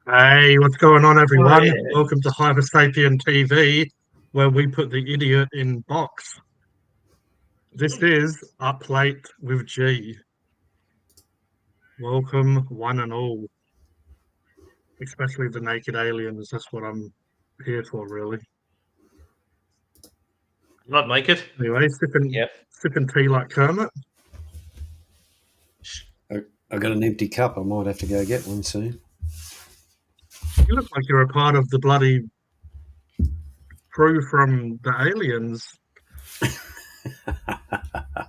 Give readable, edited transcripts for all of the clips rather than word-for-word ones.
Hey, what's going on, Oh, everyone? yeah. Welcome to Hypersapien TV, where we put the idiot in box. This is Up Late with G. Welcome, one and all, especially the naked aliens. That's what I'm here for, really. Not naked. Anyway, sipping, Yep. sipping tea like Kermit. I got an empty cup. I might have to go get one soon. You look like you're a part of the bloody crew from the aliens.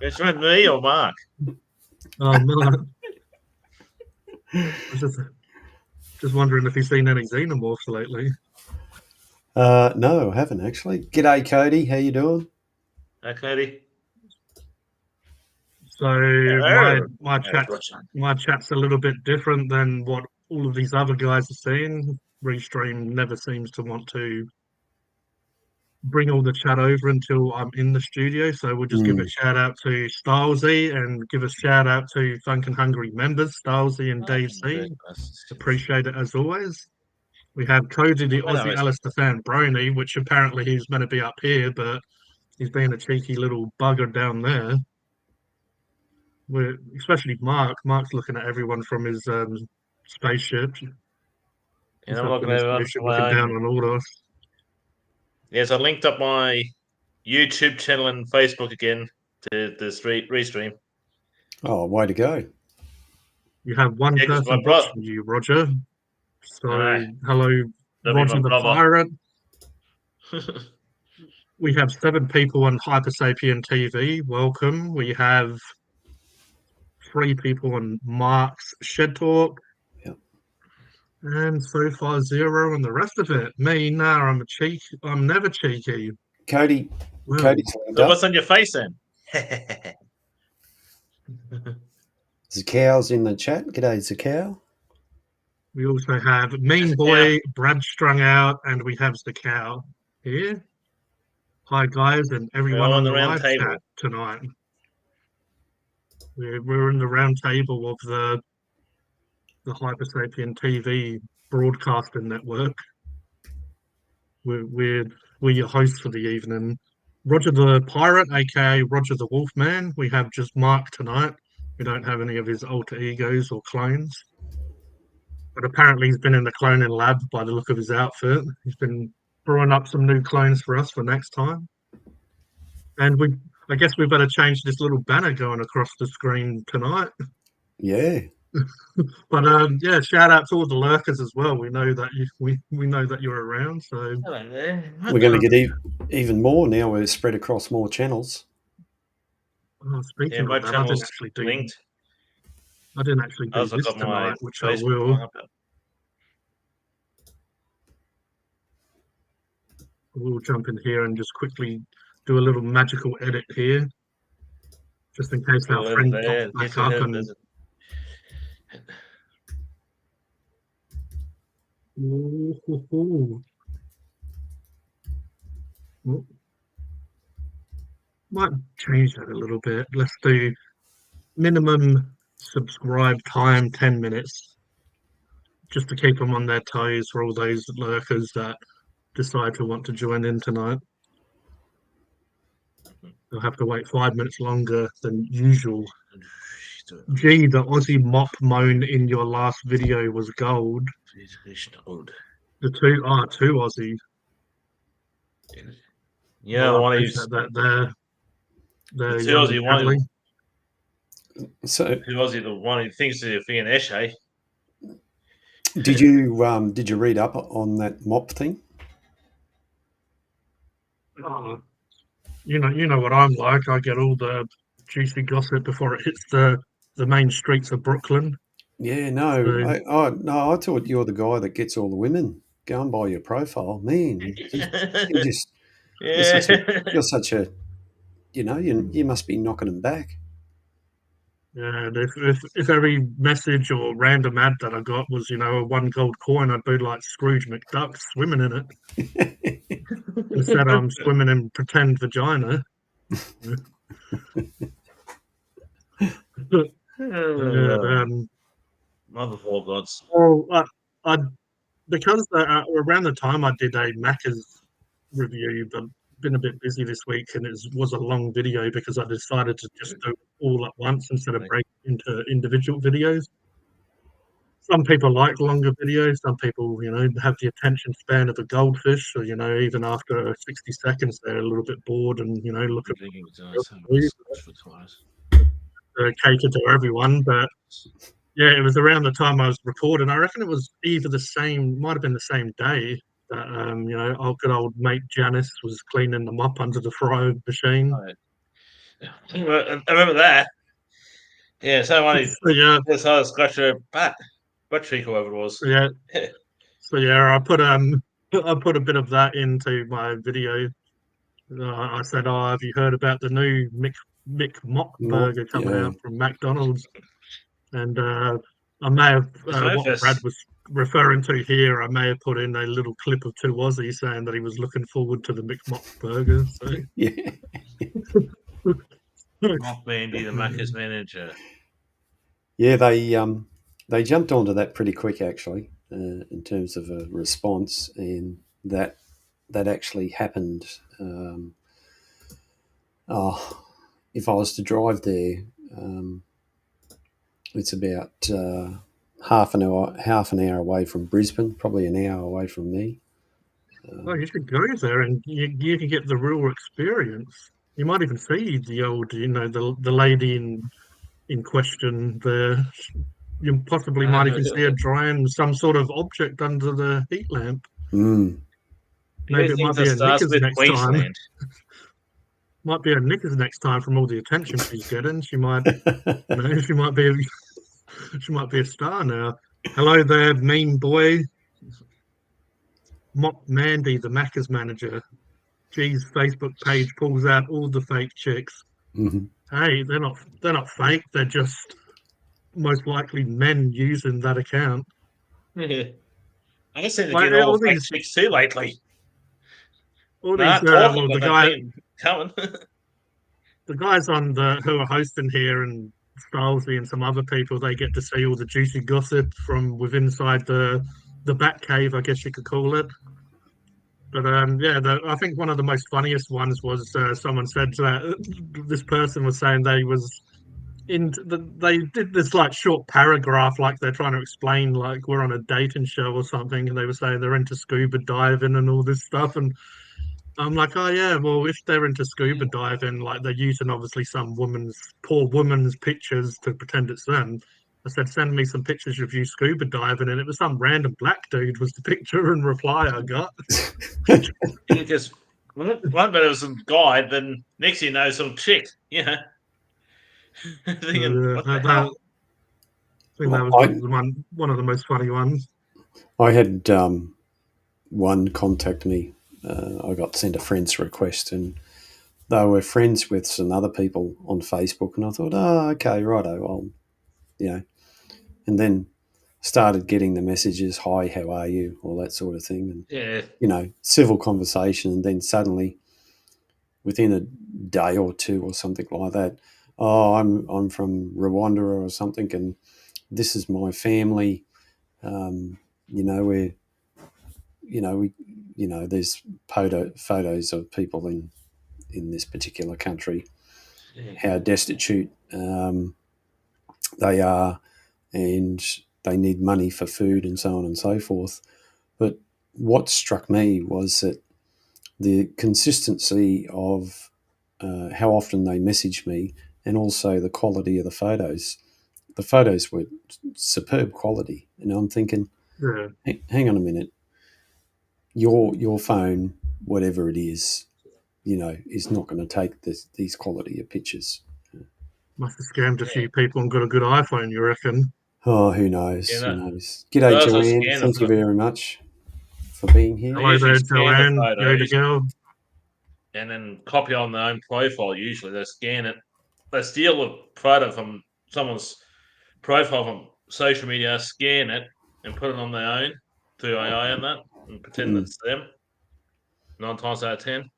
It's with me or Mark. Oh, no. I was just wondering if you've seen any xenomorphs lately. No, I haven't actually. G'day, Cody. How you doing? Okay. So Oh, my chat's a little bit different than what all of these other guys are saying. Restream never seems to want to bring all the chat over until I'm in the studio. So we'll just give a shout out to Stylesy and give a shout out to Funk and Hungry members, Stylesy and Dave C. Appreciate it as always. We have Cody, the Aussie Alistair fan Brony, which apparently he's meant to be up here, but he's being a cheeky little bugger down there. Especially Mark. Mark's looking at everyone from his spaceship. And I'm looking at everyone looking down on all of us. Yes, I linked up my YouTube channel and Facebook again to the restream. Oh, way to go! You have one person watching you, Roger. So hello, Roger the Pirate. We have 7 people on Hypersapien TV. Welcome. We have 3 people on Mark's Shed Talk. Yep. And so far 0 on the rest of it. Me, nah, I'm never cheeky. Cody. Well, Cody's so what's on your face then? Zakow's in the chat. G'day, Zakow. We also have Mean Boy, Brad Strung Out, and we have Zakow here. Hi guys, and everyone on the live chat tonight. We're in the round table of the Hypersapien TV broadcasting network. We're your hosts for the evening. Roger the Pirate, aka Roger the Wolfman. We have just Mark tonight. We don't have any of his alter egos or clones. But apparently he's been in the cloning lab by the look of his outfit. He's been brewing up some new clones for us for next time. And I guess we better change this little banner going across the screen tonight. Yeah. But yeah, shout out to all the lurkers as well. We know that we know that you're around. So we're going to get even more now. We're spread across more channels. Oh, speaking of that, I didn't actually do this tonight, which I will. We'll jump in here and just quickly do a little magical edit here, just in case our friend pops back up and. Might change that a little bit. Let's do minimum subscribe time 10 minutes, just to keep them on their toes for all those lurkers that decide to want to join in tonight. They'll have to wait 5 minutes longer than usual. Gee, the Aussie mop moan in your last video was gold. The two Aussie. Yeah, the one who's the two Aussie one. So two Aussie, the one who thinks they're being Eshe. Did you read up on that mop thing? Oh, you know what I'm like. I get all the juicy gossip before it hits the main streets of Brooklyn. Yeah, no, I thought you're the guy that gets all the women. Going by your profile, man. You're such a you must be knocking them back. Yeah, and if every message or random ad that I got was, a 1 gold coin, I'd be like Scrooge McDuck swimming in it. Instead, I'm swimming in pretend vagina. Mother of all gods. Well, because around the time I did a Macca's review, but been a bit busy this week, and it was a long video because I decided to just do it all at once instead of break into individual videos. Some people like longer videos. Some people, have the attention span of a goldfish, or even after 60 seconds, they're a little bit bored and look at cater to everyone. But yeah, it was around the time I was recording. I reckon it was either might have been the same day that our good old mate Janice was cleaning them up under the fry machine. I remember that. Yeah, somebody decided to scratch her butt cheek, whoever it was. Yeah. So yeah, I put a bit of that into my video. I said, "Oh, have you heard about the new Mick Mock burger coming out from McDonald's?" And I may have what Brad was referring to here. I may have put in a little clip of two Aussies saying that he was looking forward to the Mick Mock burger. So yeah, Mock Mandy, the Macca's manager. Yeah, they jumped onto that pretty quick actually, in terms of a response, and that actually happened. If I was to drive there, it's about half an hour away from Brisbane, probably an hour away from me. You should go there and you can get the real experience. You might even see the old, the lady in question there. You possibly might even see her drying some sort of object under the heat lamp. Mm. Maybe it might be a Knickers next time. Might be a Knickers next time from all the attention she's getting. She might, she might be a star now. Hello there, mean boy. Mock Mandy, the Macca's manager. G's Facebook page pulls out all the fake chicks. Mm-hmm. Hey, they're not fake. They're just most likely men using that account. Yeah. I seem to get all fake chicks too lately. All these, the guys who are hosting here, and Stylesy and some other people, they get to see all the juicy gossip from inside the Bat Cave, I guess you could call it. But I think one of the most funniest ones was someone said that this person was saying they did this like short paragraph, like they're trying to explain like we're on a dating show or something, and they were saying they're into scuba diving and all this stuff, and I'm like, oh yeah, well if they're into scuba diving, like they're using obviously some poor woman's pictures to pretend it's them. I said, send me some pictures of you scuba diving, and it was some random black dude was the picture and reply I got. Because one minute it was some guy, then next you know some chick, yeah. Thinking, I think that was one of the most funny ones. I had one contact me. I got sent a friend's request, and they were friends with some other people on Facebook, and I thought, oh, okay, righto, and then started getting the messages, hi, how are you, all that sort of thing, and civil conversation, and then suddenly, within a day or two or something like that, oh, I'm from Rwanda or something, and this is my family. There's photos of people in this particular country, how destitute they are, and they need money for food and so on and so forth. But what struck me was that the consistency of how often they message me, and also the quality of the photos. The photos were superb quality, and I'm thinking, hang on a minute, your phone, whatever it is not going to take these quality of pictures. Must have scammed a few people and got a good iPhone, you reckon? Oh, who knows? Who knows? G'day, Joanne. Thank you very much for being here. Hello there, Joanne. Go to go. And then copy on their own profile. Usually they scan it. They steal a photo from someone's profile from social media, scan it, and put it on their own through AI and that, and pretend it's them. 9 times out of 10.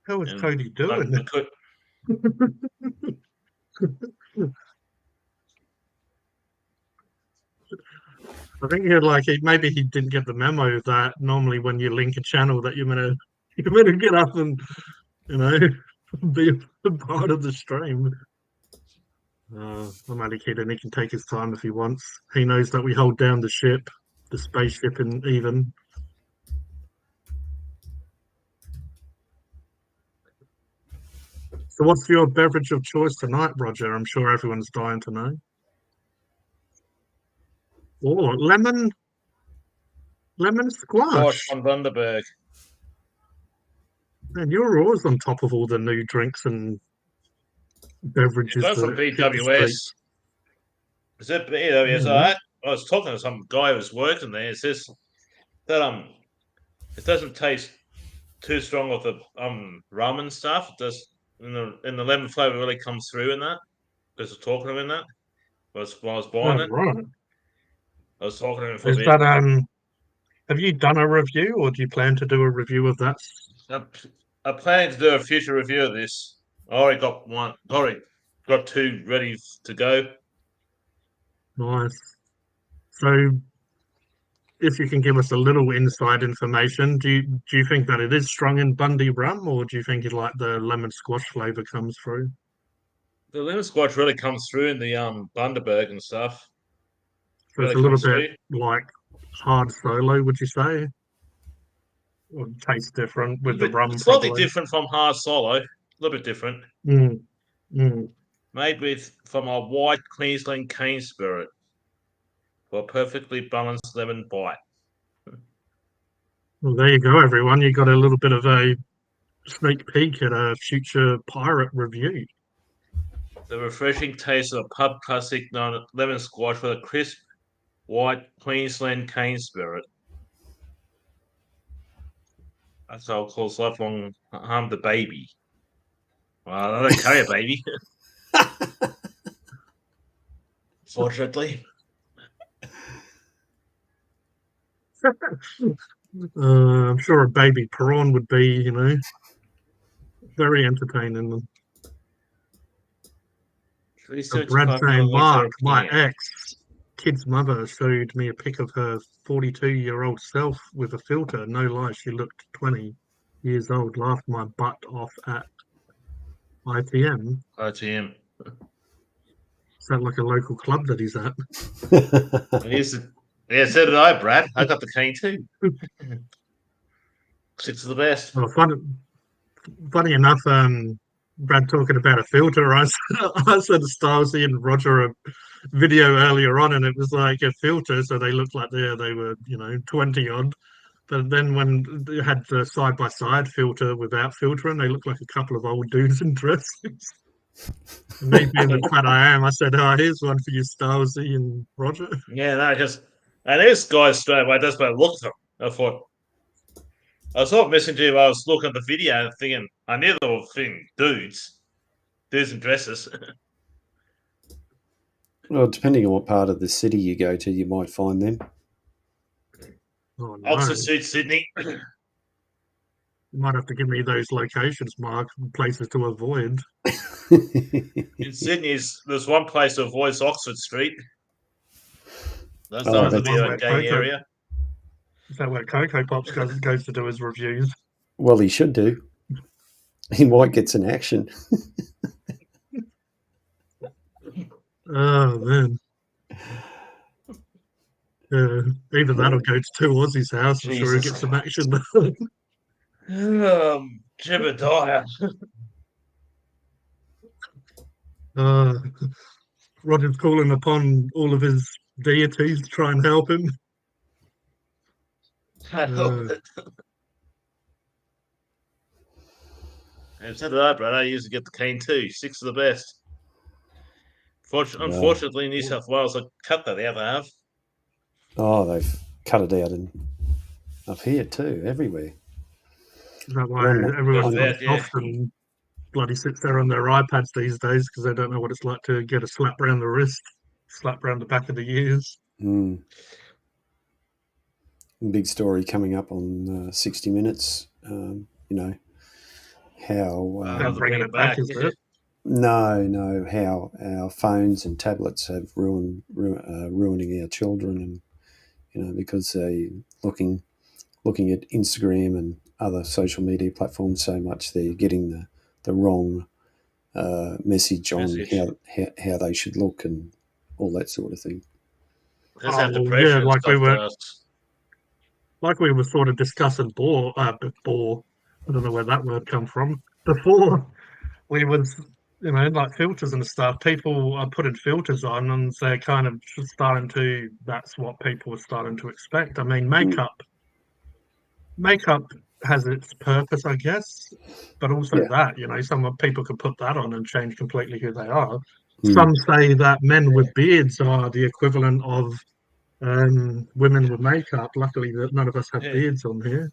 How is Cody doing? I think maybe he didn't get the memo that normally when you link a channel that you're gonna get up and you know be a part of the stream. I'm only kidding. He can take his time if he wants. He knows that we hold down the ship, the spaceship, and even. So, what's your beverage of choice tonight, Roger? I'm sure everyone's dying to know. Oh, lemon Gosh, squash. von Bundaberg. Man, you're always on top of all the new drinks and beverages Both from that hit the streets. BWS. Is it BWS? Mhm. I was talking to some guy who was working there. It says that it doesn't taste too strong with the ramen stuff. It does in the lemon flavor really comes through in that. Because I was talking to him in that. While I was buying Oh, it. right. I was talking to him for a Is bit. that have you done a review or do you plan to do a review of that? I'm planning to do a future review of this. I already got one. Already got two ready to go. Nice. So if you can give us a little inside information, do you think that it is strong in Bundy rum or do you think it like the lemon squash flavour comes through? The lemon squash really comes through in the Bundaberg and stuff. So it's Really a little comes bit through. like hard solo, would you say? Or tastes different with the rum Slightly probably. different from hard solo. A little bit different. Mm, mm. Made from a white Queensland cane spirit for a perfectly balanced lemon bite. Well, there you go, everyone. You got a little bit of a sneak peek at a future pirate review. The refreshing taste of a pub classic known lemon squash with a crisp white Queensland cane spirit. That's how it calls lifelong harm the baby. Well, I don't carry a baby. Fortunately. I'm sure a baby prawn would be, very entertaining. Brad 375 saying, milliliter Mark, of my can. ex kid's mother showed me a pic of her 42-year-old self with a filter. No lie, she looked 20 years old. Laughed my butt off at ITM. ITM. Sound like a local club that he's at. Yeah, so did I, Brad. I got the cane too. Six of the best. Well, funny enough, Brad talking about a filter, I sent Stalsy and Roger a video earlier on, and it was like a filter, so they looked like they were 20 odd. But then when they had the side by side filter without filtering, they looked like a couple of old dudes in dresses. And me being the twat I am, I said, "Oh, here's one for you, Stalsy and Roger." Yeah, no, and this guy straight away just by the look of him. I thought I was sort of messaging you. I was looking at the video and thinking I knew they were thin dudes in dresses. Well, depending on what part of the city you go to, you might find them. Oh no! Oxford suit Sydney. You might have to give me those locations, Mark, places to avoid. In Sydney, there's one place to avoid Oxford Street. That's known to be a gay area. Is that where Cocoa Pops goes to do his reviews? Well, he should do. He might get some action. Oh man. Either that or go to Aussie's house. I'm sure he'll get some action. Jebediah. Roger's calling upon all of his deities to try and help him. And so did I, Brad. I used to get the cane too. Six of the best. Unfortunately, New South Wales have cut that out. They have. Oh, they've cut it out up here too, everywhere. Is that why everyone's off and bloody sits there on their iPads these days because they don't know what it's like to get a slap around the wrist, slap around the back of the ears? Mm. Big story coming up on 60 Minutes. How bringing it back, is it? No, how our phones and tablets have ruining our children, and because they looking at Instagram and other social media platforms so much, they're getting the wrong message on how they should look and all that sort of thing. That's that Oh, depression yeah, stuff like we were sort of discussing before. I don't know where that word come from. Before we was, like filters and stuff. People are putting filters on, and they're kind of starting to. That's what people are starting to expect. I mean, makeup has its purpose, I guess, but also Yeah. that some people can put that on and change completely who they are. Mm. Some say that men with beards are the equivalent of women with makeup. Luckily, that none of us have beards on here.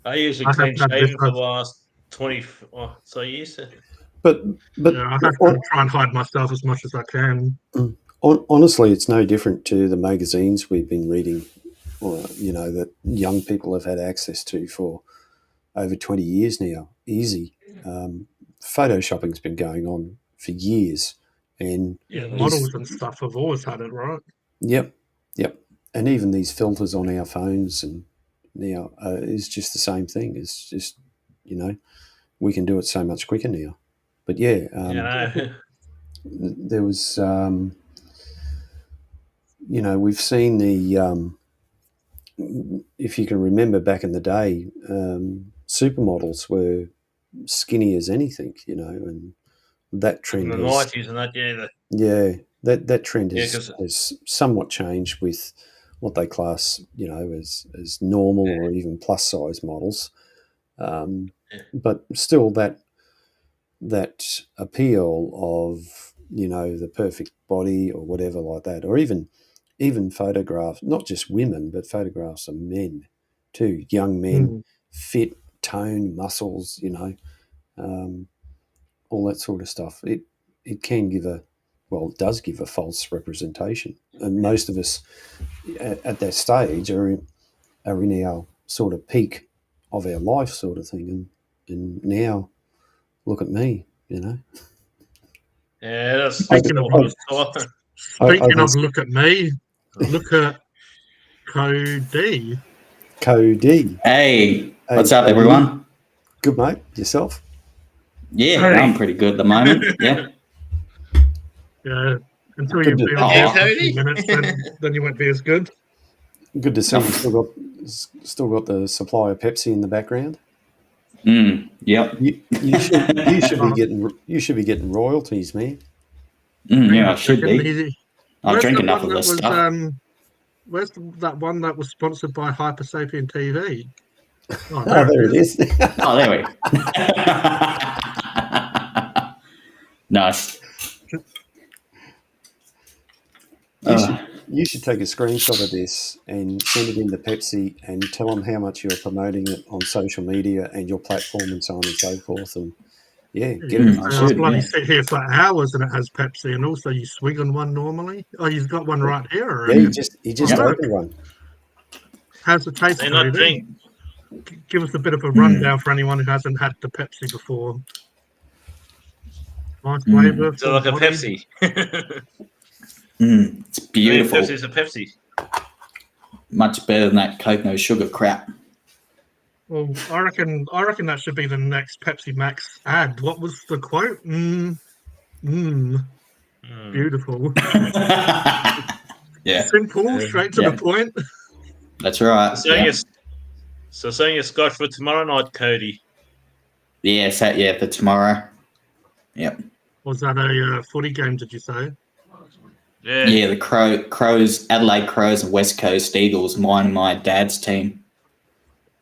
I usually I clean have shaven for the last 20 so years. But I have to try and hide myself as much as I can. Honestly, it's no different to the magazines we've been reading, that young people have had access to for over 20 years now. Easy. Photoshopping's been going on for years. And models and stuff have always had it, right? Yep. And even these filters on our phones and now is just the same thing. It's just, we can do it so much quicker now. But there was, we've seen the, if you can remember back in the day, supermodels were skinny as anything, and that trend in the 90s and that, that trend has somewhat changed with what they class, as normal or even plus size models. But still that appeal of, the perfect body or whatever like that, or even photographs, not just women, but photographs of men too, young men, fit, tone, muscles, all that sort of stuff. It can give it does give a false representation. And most of us at that stage are in our sort of peak of our life sort of thing. And now, look at me, Yeah, that's Speaking of look at me, look at Cody. Hey, what's up, everyone? Good, mate. Yourself? Yeah, I'm pretty good at the moment. Yeah. Yeah. Until you feel there for a few minutes, then you won't be as good. Good to see you still got the supply of Pepsi in the background. Yep. You should be getting royalties, man. Yeah, I should be. I drink enough of this stuff. Where's that one that was sponsored by Hypersapien TV? Oh, there it is. Oh, there we go. Nice. You should take a screenshot of this and send it in to Pepsi and tell them how much you're promoting it on social media and your platform and so on and so forth. And get it. I bloody sit here for hours and it has Pepsi, and also you swig on one normally. Oh, you've got one right here already. Yeah, he just opened one. How's the taste? Give us a bit of a rundown for anyone who hasn't had the Pepsi before. Nice flavour. So like a Pepsi. It's beautiful. Pepsi's a Pepsi. Much better than that cocoa sugar crap. Well, I reckon that should be the next Pepsi Max ad. What was the quote? Beautiful. Yeah. Simple, straight to the point. That's right. So saying you're Scotch for tomorrow night, Cody. Yeah, for tomorrow. Yep. Was that a footy game, did you say? Yeah, the Crows, Adelaide Crows and West Coast Eagles, mine and my dad's team.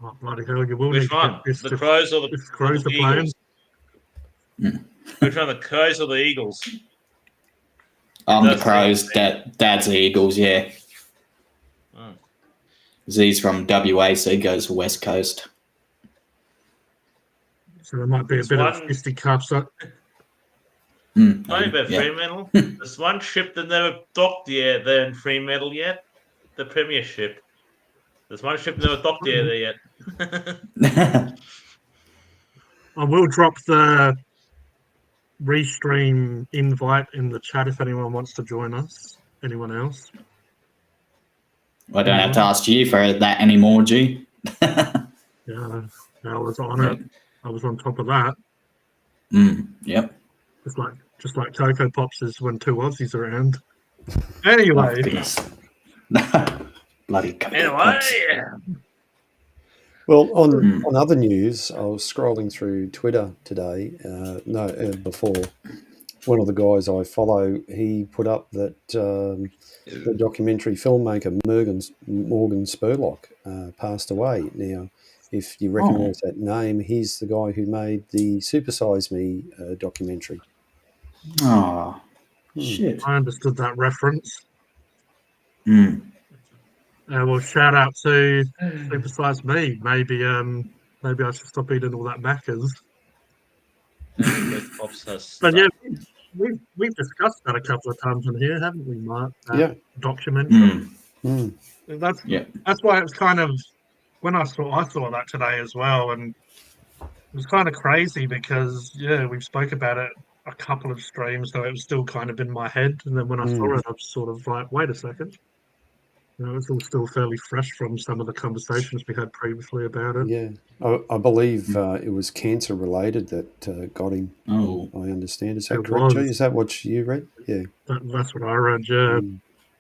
Oh, bloody hell, you will Which one? The Crows or the Crows are playing? Which one, the Crows or the Eagles? I'm the Crows, Dad's the Eagles, yeah. Oh. He's from WA, so he goes to West Coast. So there might be a bit of fisticuffs. Only about Fremantle. There's one ship that never docked there in Fremantle yet. The Premiership. There's one ship that never docked there yet. I will drop the Restream invite in the chat if anyone wants to join us. anyone else. I don't have to ask you for that anymore, G. Yeah, I was on it. I was on top of that. Yep. Just like Cocoa Pops is when two Aussies are around. Anyway. Oh, goodness. Bloody Cocoa Anyway, Pops. Well, on other news, I was scrolling through Twitter today. Before, one of the guys I follow, he put up that the documentary filmmaker Morgan Spurlock passed away. Now, if you recognise that name, he's the guy who made the Super Size Me documentary. Oh, shit. I understood that reference. Mm. Well, shout out to Super Size Me. Maybe I should stop eating all that Macca's. But yeah, we've discussed that a couple of times on here, haven't we, Mark? Yeah. Documentary. Mm. That's why it was kind of when I saw that today as well, and it was kind of crazy because we've spoke about it a couple of streams, so it was still kind of in my head, and then when I saw it, I was sort of like, wait a second. It's all still fairly fresh from some of the conversations we had previously about it. Yeah, I believe it was cancer related that got him. Oh, I understand. Is that It correct, G? was. Is that what you read? Yeah. That's what I read, yeah.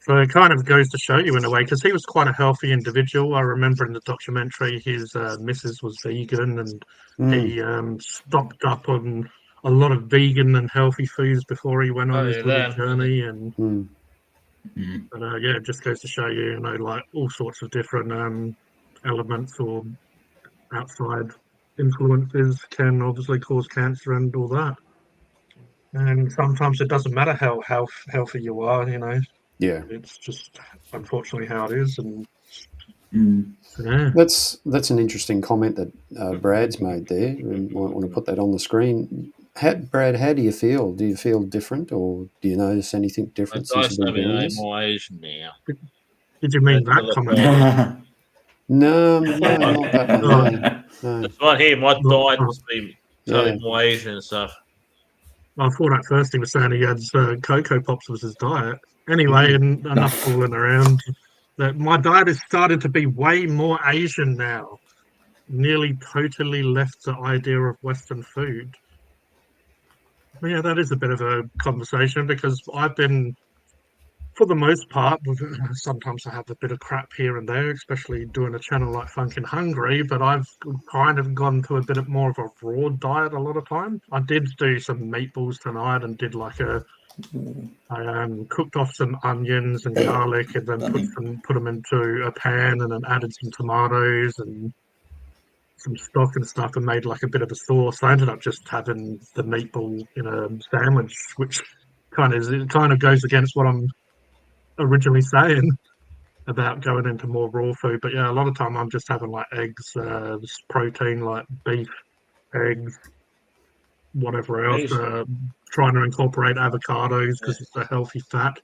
So it kind of goes to show you in a way, because he was quite a healthy individual. I remember in the documentary his missus was vegan, and he stocked up on a lot of vegan and healthy foods before he went on his little journey. And but it just goes to show you, like all sorts of different elements or outside influences can obviously cause cancer and all that. And sometimes it doesn't matter how healthy you are, Yeah. It's just unfortunately how it is. And yeah. That's an interesting comment that Brad's made there. And might want to put that on the screen. Brad, how do you feel? Do you feel different, or do you notice anything different since you've been doing this? more Asian now. Did you mean that comment? No, not that one. No. It's right here. My diet must be totally more Asian and stuff. I thought at first he was saying he had Cocoa Pops was his diet. Anyway, and enough fooling around. That my diet is starting to be way more Asian now. Nearly totally left the idea of Western food. But yeah, that is a bit of a conversation because I've been, for the most part, sometimes I have a bit of crap here and there, especially doing a channel like Funkin' Hungry, but I've kind of gone to a bit more of a raw diet a lot of time. I did do some meatballs tonight and did like I cooked off some onions and garlic and then put them into a pan and then added some tomatoes and some stock and stuff and made like a bit of a sauce. I ended up just having the meatball in a sandwich, which kind of goes against what I'm originally saying about going into more raw food. But yeah, a lot of time I'm just having like eggs, protein like beef, eggs, whatever else. Trying to incorporate avocados because it's a healthy fat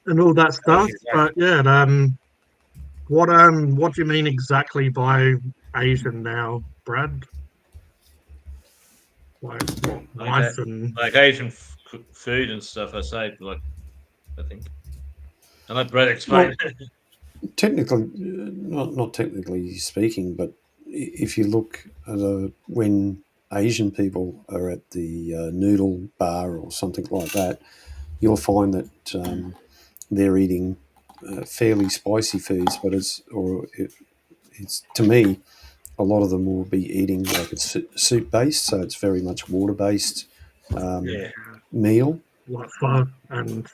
and all that stuff. But yeah, what do you mean exactly by Asian now, Brad? Like rice and like Asian food and stuff. I say, like, I think. I let Brad explain. Well, technically, not technically speaking, but if you look at when Asian people are at the noodle bar or something like that, you'll find that they're eating fairly spicy foods, but it's to me, a lot of them will be eating like it's soup based, so it's very much water based meal. Like pho and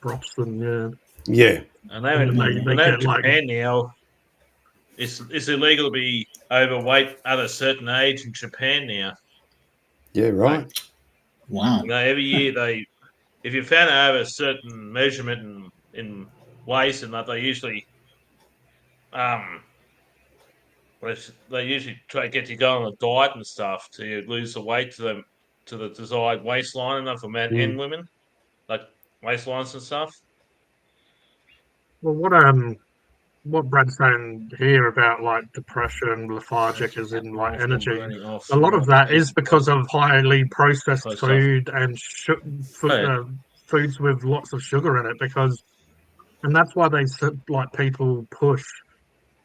broths and yeah. And they get Japan now. It's illegal to be overweight at a certain age in Japan now. Yeah, right. Wow. Every year if you found to have a certain measurement in waist and that, they usually try to get you going on a diet and stuff to lose the weight to the desired waistline enough for men and women, like waistlines and stuff. Well, what Brad's saying here about like depression, lethargic, as in like energy, a lot of that is because of highly processed food and foods with lots of sugar in it and that's why people push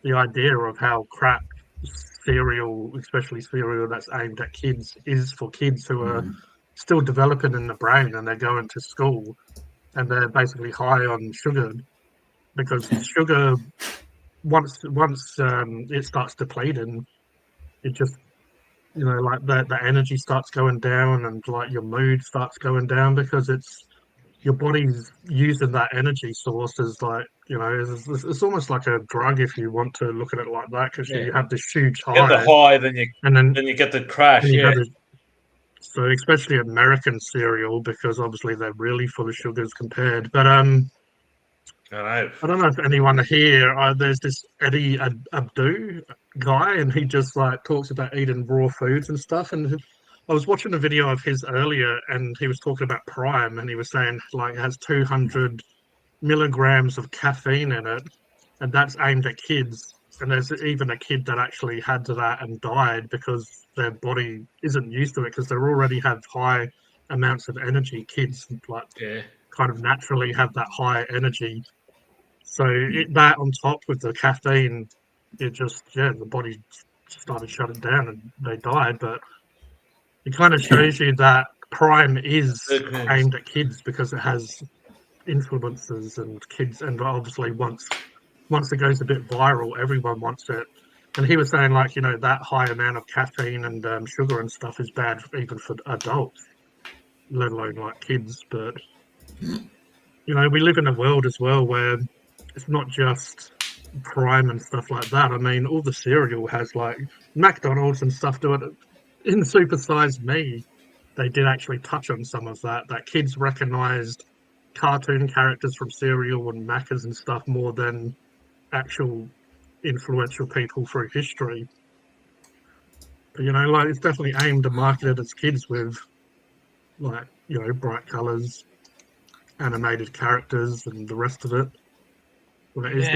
the idea of how crap cereal, especially cereal that's aimed at kids, is for kids who are still developing in the brain and they're going to school and they're basically high on sugar because sugar once it starts depleting, it just like the energy starts going down and like your mood starts going down because it's your body's using that energy source as like it's almost like a drug if you want to look at it like that because you have this huge high. Get the high, then then you get the crash. So especially American cereal because obviously they're really full of sugars compared. But I don't know if anyone here. There's this Eddie Abdu guy, and he just like talks about eating raw foods and stuff. And I was watching a video of his earlier, and he was talking about Prime, and he was saying like it has 200 milligrams of caffeine in it, and that's aimed at kids. And there's even a kid that actually had that and died because their body isn't used to it because they already have high amounts of energy. Kids kind of naturally have that high energy. So that on top with the caffeine, it just the body started shutting down and they died. But it kind of shows you that Prime is aimed at kids because it has influencers and kids, and obviously once it goes a bit viral, everyone wants it. And he was saying like that high amount of caffeine and sugar and stuff is bad even for adults, let alone like kids. But we live in a world as well where it's not just Prime and stuff like that. I mean, all the cereal has like McDonald's and stuff do it. In Super Size Me, they did actually touch on some of that kids recognized cartoon characters from cereal and Macca's and stuff more than actual influential people through history. But, like it's definitely aimed and marketed as kids with like, bright colours, animated characters and the rest of it. Well, it's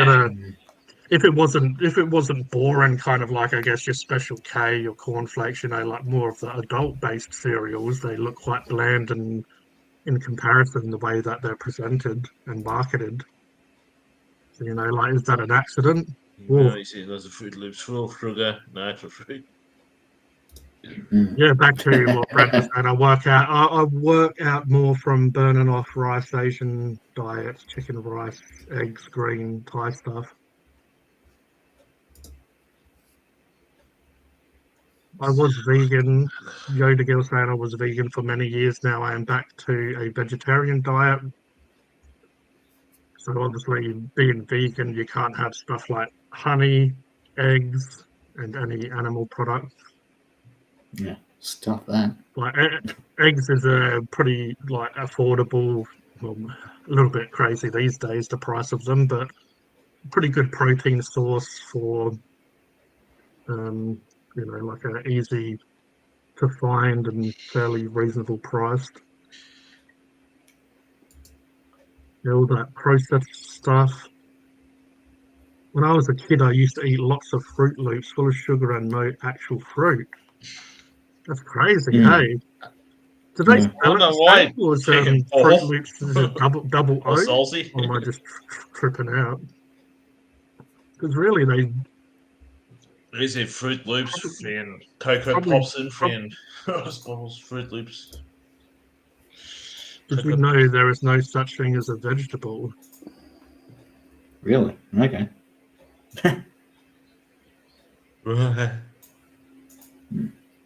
if it wasn't boring, kind of like I guess your Special K, your cornflakes, like more of the adult-based cereals, they look quite bland and in comparison the way that they're presented and marketed. So, like is that an accident? No, you see, there's a Fruit Loops full of sugar, natural fruit. Yeah, back to what Brad was saying. I work out more from burning off rice Asian diets, chicken, rice, eggs, green, Thai stuff. I was vegan. Yoda Girl saying I was vegan for many years now. I am back to a vegetarian diet. So obviously, being vegan, you can't have stuff like honey, eggs, and any animal products. Yeah, stop that. Like eggs is a pretty like affordable, well, a little bit crazy these days the price of them, but pretty good protein source for like an easy to find and fairly reasonable priced. All that processed stuff. When I was a kid, I used to eat lots of Fruit Loops full of sugar and no actual fruit. That's crazy, hey? Do they spell it the same, or is Fruit Loops is it double O? Salty? Or am I just tripping out? Because really, They say Fruit Loops and Cocoa Pops and Fruit Loops. Did you know there is no such thing as a vegetable? Really? Okay.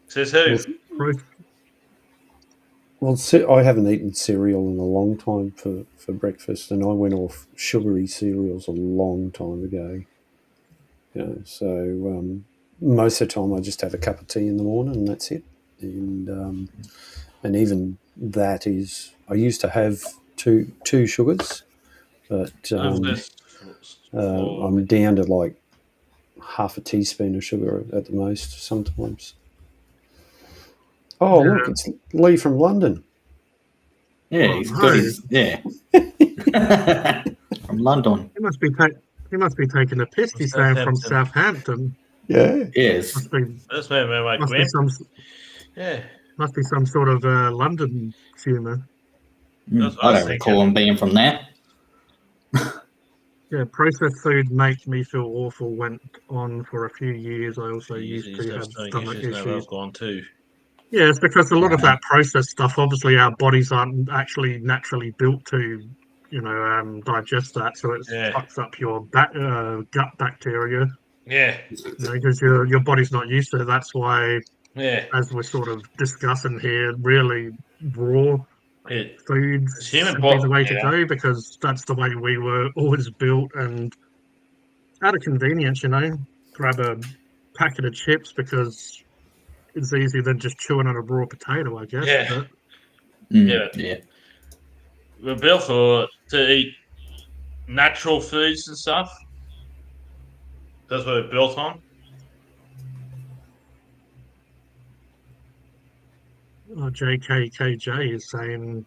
Says who? Well, I haven't eaten cereal in a long time for breakfast, and I went off sugary cereals a long time ago. So most of the time I just have a cup of tea in the morning, and that's it. And even that is, I used to have two sugars, but I'm down to like half a teaspoon of sugar at the most sometimes. Oh, look, it's Lee from London. Yeah, he's got his from London. He must be taking a piss. He's saying from Southampton. Yeah. Yes. That's where my must be some sort of London humour. I don't recall them being from there. Yeah, processed food makes me feel awful. Went on for a few years. I also used to have stomach issues. I've gone too. Yeah, it's because a lot of that processed stuff, obviously, our bodies aren't actually naturally built to, digest that. So it fucks up your gut bacteria. Yeah. Because your body's not used to it. That's why, as we're sort of discussing here, really raw foods should be the way to go, because that's the way we were always built. And out of convenience, grab a packet of chips because it's easier than just chewing on a raw potato, I guess. Yeah. But Yeah. We're built to eat natural foods and stuff. That's what we're built on. JKKJ is saying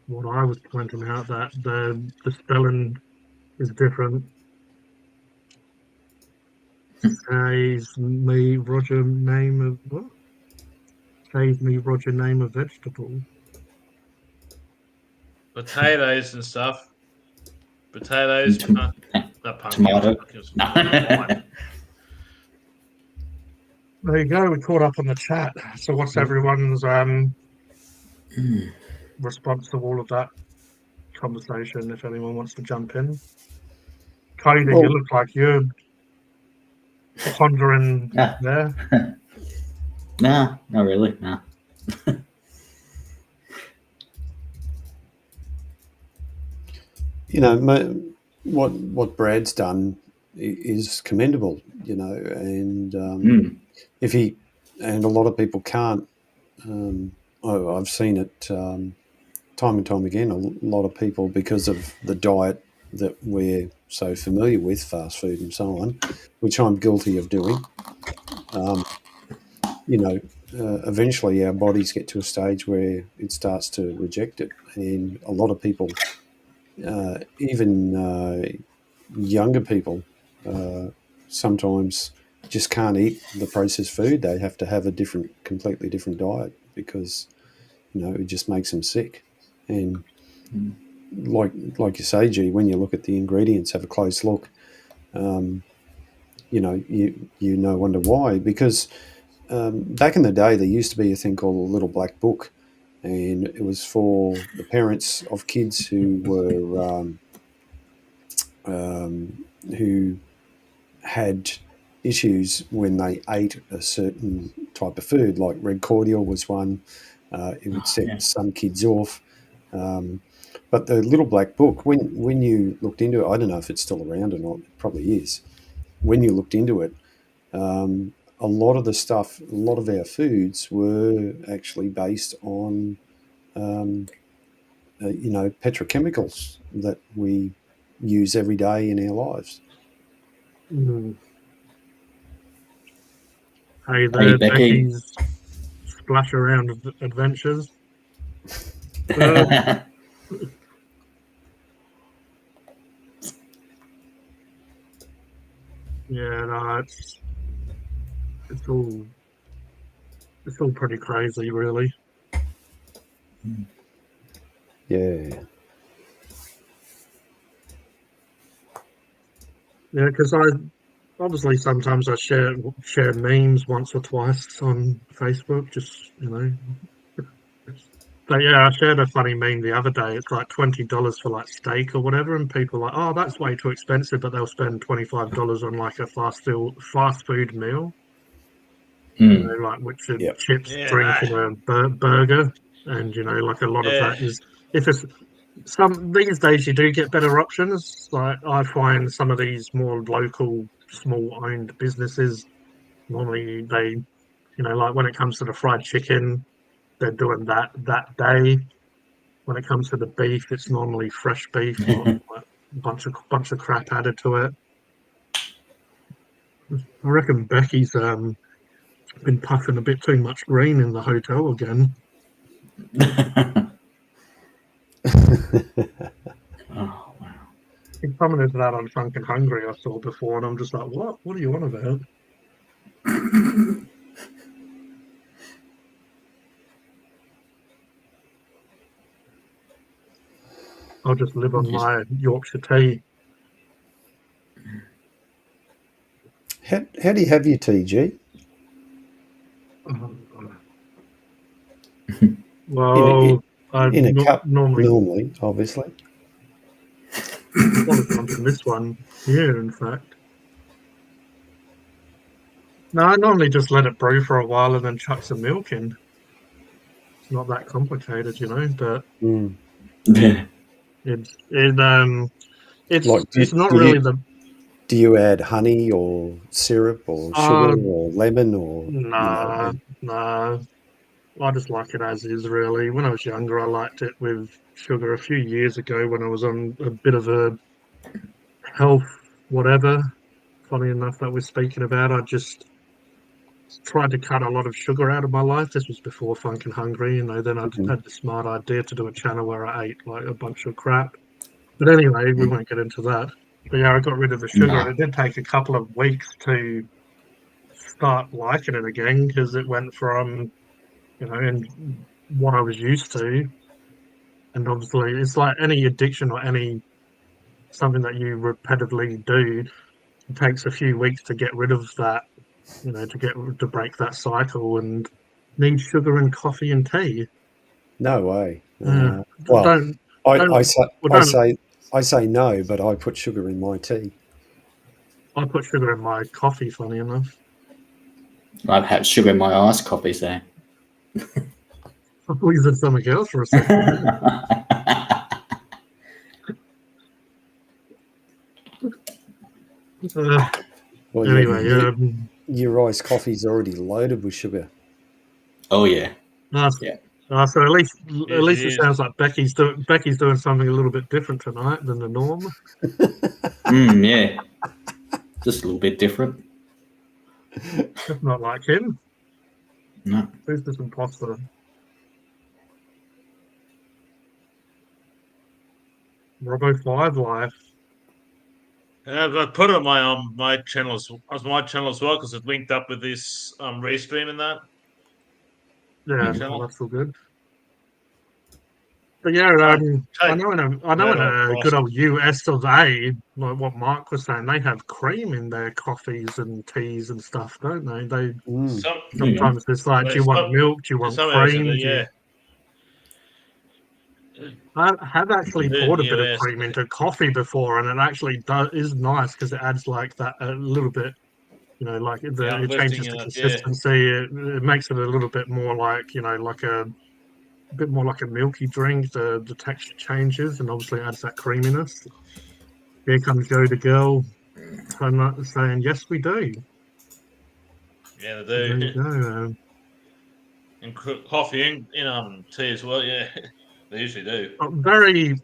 what I was pointing out, that the spelling is different. Says me Roger name of what? Says me Roger name of vegetable. Potatoes and stuff. Potatoes. Tomato. There you go. We caught up on the chat. So what's everyone's response to all of that conversation, if anyone wants to jump in? Cody, you look like you're pondering there. No, not really. No. What Brad's done is commendable, and if he, and a lot of people can't. I've seen it time and time again. A lot of people, because of the diet that we're so familiar with, fast food and so on, which I'm guilty of doing. Eventually our bodies get to a stage where it starts to reject it, and a lot of people, even younger people, sometimes just can't eat the processed food. They have to have a completely different diet because it just makes them sick. And like you say, G, when you look at the ingredients, have a close look. You wonder why, because back in the day there used to be a thing called a Little Black Book, and it was for the parents of kids who were who had issues when they ate a certain type of food, like red cordial was one. It would set some kids off. But the Little Black Book, when you looked into it, I don't know if it's still around or not, it probably is. When you looked into it, a lot of the stuff, a lot of our foods were actually based on, petrochemicals that we use every day in our lives. Hey there, Becky's Splash Around Adventures. Yeah, no, it's all pretty crazy, really. Yeah. Yeah, because obviously sometimes I share memes once or twice on Facebook, just But yeah, I shared a funny meme the other day. It's like $20 for like steak or whatever, and people are like, "Oh, that's way too expensive," but they'll spend $25 on like a fast food meal. Like which are chips, drink, and a burger, and like a lot of that is, if it's these days you do get better options. Like I find some of these more local, small owned businesses, normally they, like when it comes to the fried chicken, they're doing that day. When it comes to the beef, it's normally fresh beef, not like a bunch of crap added to it. I reckon Becky's been puffing a bit too much green in the hotel again. Oh wow! He commented that on Drunk and Hungry I saw before, and I'm just like, what? What are you on about? I'll just live on my Yorkshire tea. How do you have your tea, G? Well, In a cup, normally obviously. Well, it's come from this one here, in fact. No, I normally just let it brew for a while and then chuck some milk in. It's not that complicated, but it's not really the. Do you add honey or syrup or sugar or lemon or? No. I just like it as is, really. When I was younger, I liked it with sugar. A few years ago, when I was on a bit of a health whatever, funny enough that we're speaking about, I just tried to cut a lot of sugar out of my life. This was before Funk and Hungry, then I had the smart idea to do a channel where I ate like a bunch of crap. But anyway, we won't get into that. But yeah, I got rid of the sugar, and it did take a couple of weeks to start liking it again, because it went from, and what I was used to, and obviously it's like any addiction or something that you repetitively do. It takes a few weeks to get rid of that, to break that cycle, and need sugar and coffee and tea. No way. Well, I say no, but I put sugar in my tea. I put sugar in my coffee, funny enough. I've had sugar in my iced coffee, so. I thought you said something else for a second. Anyway, your iced coffee's already loaded with sugar. Oh yeah. So at least it sounds like Becky's doing something a little bit different tonight than the norm. Yeah. Just a little bit different. It's not like him. No. Who's this imposter? Robo 5 Life. I put it on my channel as well, because it's linked up with this restream and that. Yeah, that's all good. But yeah, I know in a good old US of A, like what Mark was saying, they have cream in their coffees and teas and stuff, don't they? Sometimes it's like, do you want milk? Do you want cream? I have actually poured a bit of cream into coffee before, and it actually is nice, because it adds like that a little bit, like it changes the consistency. It makes it a little bit more like, like a bit more like a milky drink. The texture changes, and obviously adds that creaminess. Here comes Joe the girl saying, yes, we do. Yeah, they do. There you go. And coffee and tea as well, yeah. They usually do. Very,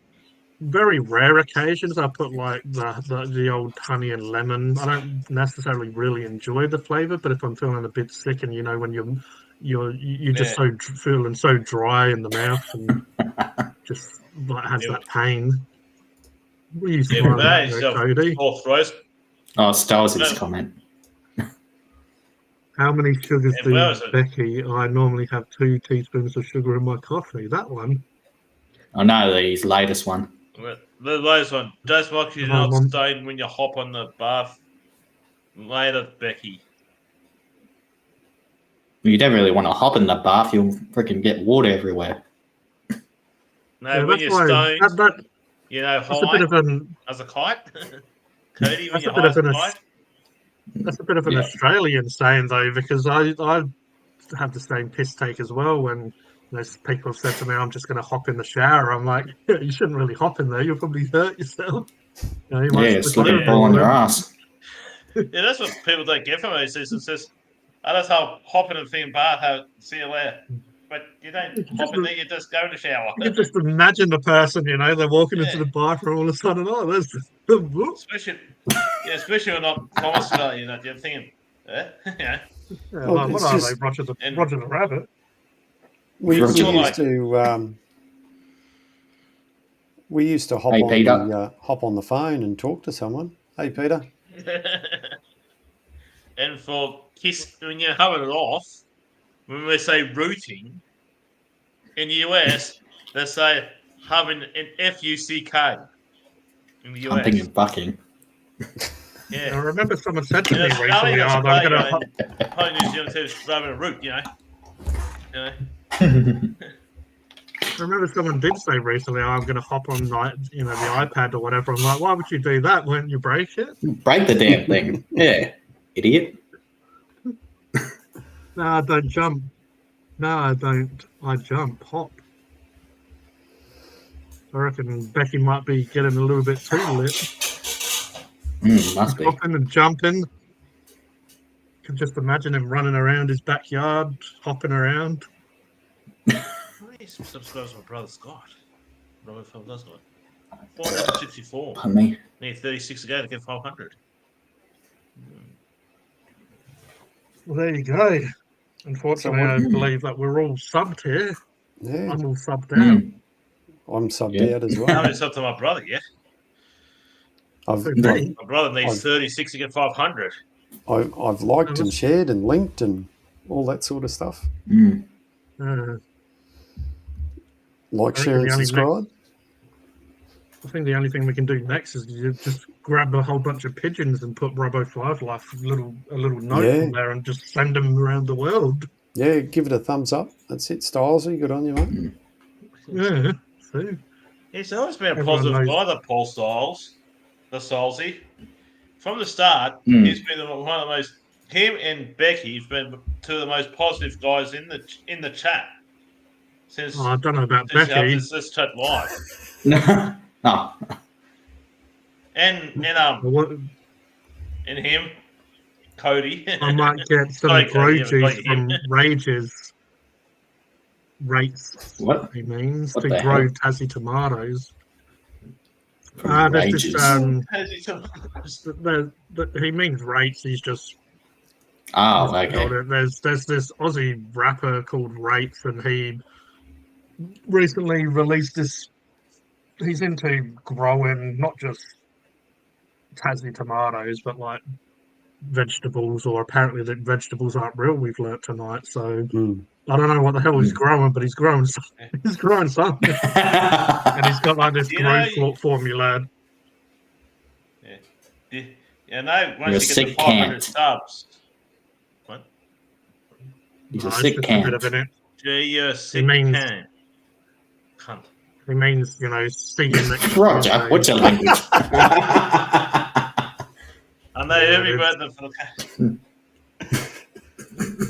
very rare occasions I put like the old honey and lemon. I don't necessarily really enjoy the flavor, but if I'm feeling a bit sick, and when you're just so feeling so dry in the mouth, and just like has that pain. What are you smiling at there, Cody? Oh, Stalsy's comment. How many sugars do Becky? I normally have 2 teaspoons of sugar in my coffee. That one. I know his latest one. The latest one. Just watch you not stain when you hop on the bath later, Becky. You don't really want to hop in the bath. You'll freaking get water everywhere. No, when you're stoned, high as a kite. Cody, when you're high as a kite. That's a bit of an Australian saying, though, because I have the same piss take as well. When people have said to me, I'm just going to hop in the shower, I'm like, you shouldn't really hop in there. You'll probably hurt yourself. Slip and fall on your ass. Yeah, that's what people don't get from me. It's just, I just hop in a thing bath, see you later. But you don't hop in there, you just go in the shower. You can just imagine the person, they're walking into the bathroom, all of a sudden, there's especially when not Thomas, you're thinking, what are they, Roger the Rabbit? We used to hop on the phone and talk to someone. Hey, Peter. And for kiss, when you're having it off, when we say rooting, in the US, they say having an F-U-C-K in the US. Hunting and bucking. Yeah. I remember someone said to In me Australia, recently, that's "Oh, a I'm play, going to." Probably New Zealand too, is driving a route, you know. I remember someone did say recently, "Oh, I'm going to hop on, like, the iPad or whatever." I'm like, "Why would you do that? Won't you break it?" Break the damn thing. Yeah, idiot. No, I don't jump. No, I don't. I jump, hop. I reckon Becky might be getting a little bit too lit. Must be. Hopping and jumping. Can just imagine him running around his backyard, hopping around. How many subscribers my brother Scott? Robert Phil does it. 464. Pardon me. Need 36 to go to get 500. Well, there you go. Unfortunately, I believe that we're all subbed here. Yeah, I'm all subbed out. I'm subbed Yeah. out as I well. haven't subbed to my brother yet. I've Me? My brother needs I've- 36 to get 500. I've liked and shared and linked and all that sort of stuff. Like, I share, and reckon the only subscribe. I think the only thing we can do next is you just grab a whole bunch of pigeons and put Robo 5 Life a little note Yeah. on there and just send them around the world. Yeah, give it a thumbs up. That's it, Stylesy. Good on you, mate. Yeah. So, He's always been a Everyone positive knows. guy, that Paul Styles, the Stylesy. From the start, Mm. he's been one of the most. Him and Becky have been two of the most positive guys in the chat since I don't know about since Becky. this chat live. Oh, And What- and him, Cody. I might get some Sorry, grow Cody, juice like him. from Rages. Rates, what? he means, What to the grow hell? Tassie tomatoes. From There's Rages. he means rates. He's just Oh, called okay. it. There's this Aussie rapper called Rates, and he recently released this. He's into growing not just Tassie tomatoes, but like vegetables, or apparently that vegetables aren't real. We've learnt tonight, so Mm. I don't know what the hell he's growing, but he's growing. He's growing something, and he's got like this You know, growth formula. Yeah, no. You're a Once you get to sick 500 cant. subs, what? He's No, a it's sick just a bit can. of an. Gee, you're a sick means- can. Cunt. He means, seeing that. Roger, what's your language? I know every word for the.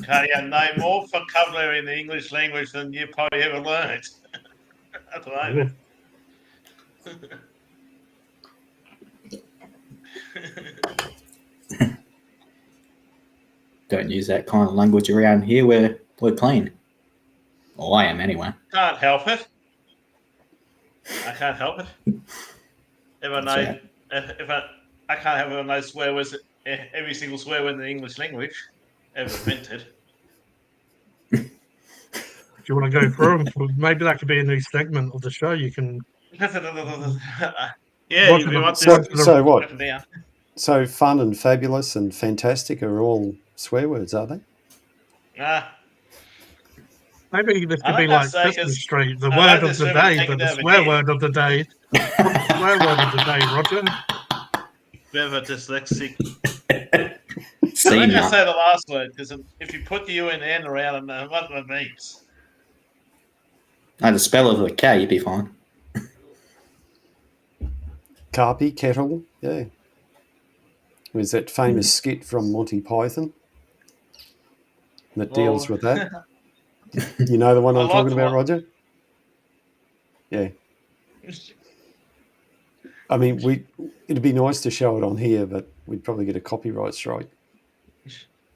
Okay, I know more vocabulary in the English language than you probably ever learned. At the moment. Don't use that kind of language around here where we're playing. Well, I am anyway. Can't help it. I can't help it. If I know, right. if I can't help it, I know swear words, every single swear word in the English language ever invented. Do you want to go through them? Maybe that could be a new segment of the show. You can. Yeah, What you are the- want So what? up and down. So fun and fabulous and fantastic are all swear words, are they? Maybe this I could be like like that, Sesame 'cause Street, the I word like of this the women day, taking but the it over swear here. word of the day. Swear word of the day, Roger. Bit of a dyslexic. I'm See not going to now. say the last word because if you put the U and N around, I know what it means. No, the spell of the K, you'd be fine. Carpy, kettle, yeah. Was that famous skit from Monty Python that deals with that? You know the one I I'm like talking the about, one. Roger? Yeah. I mean, it'd be nice to show it on here, but we'd probably get a copyright strike.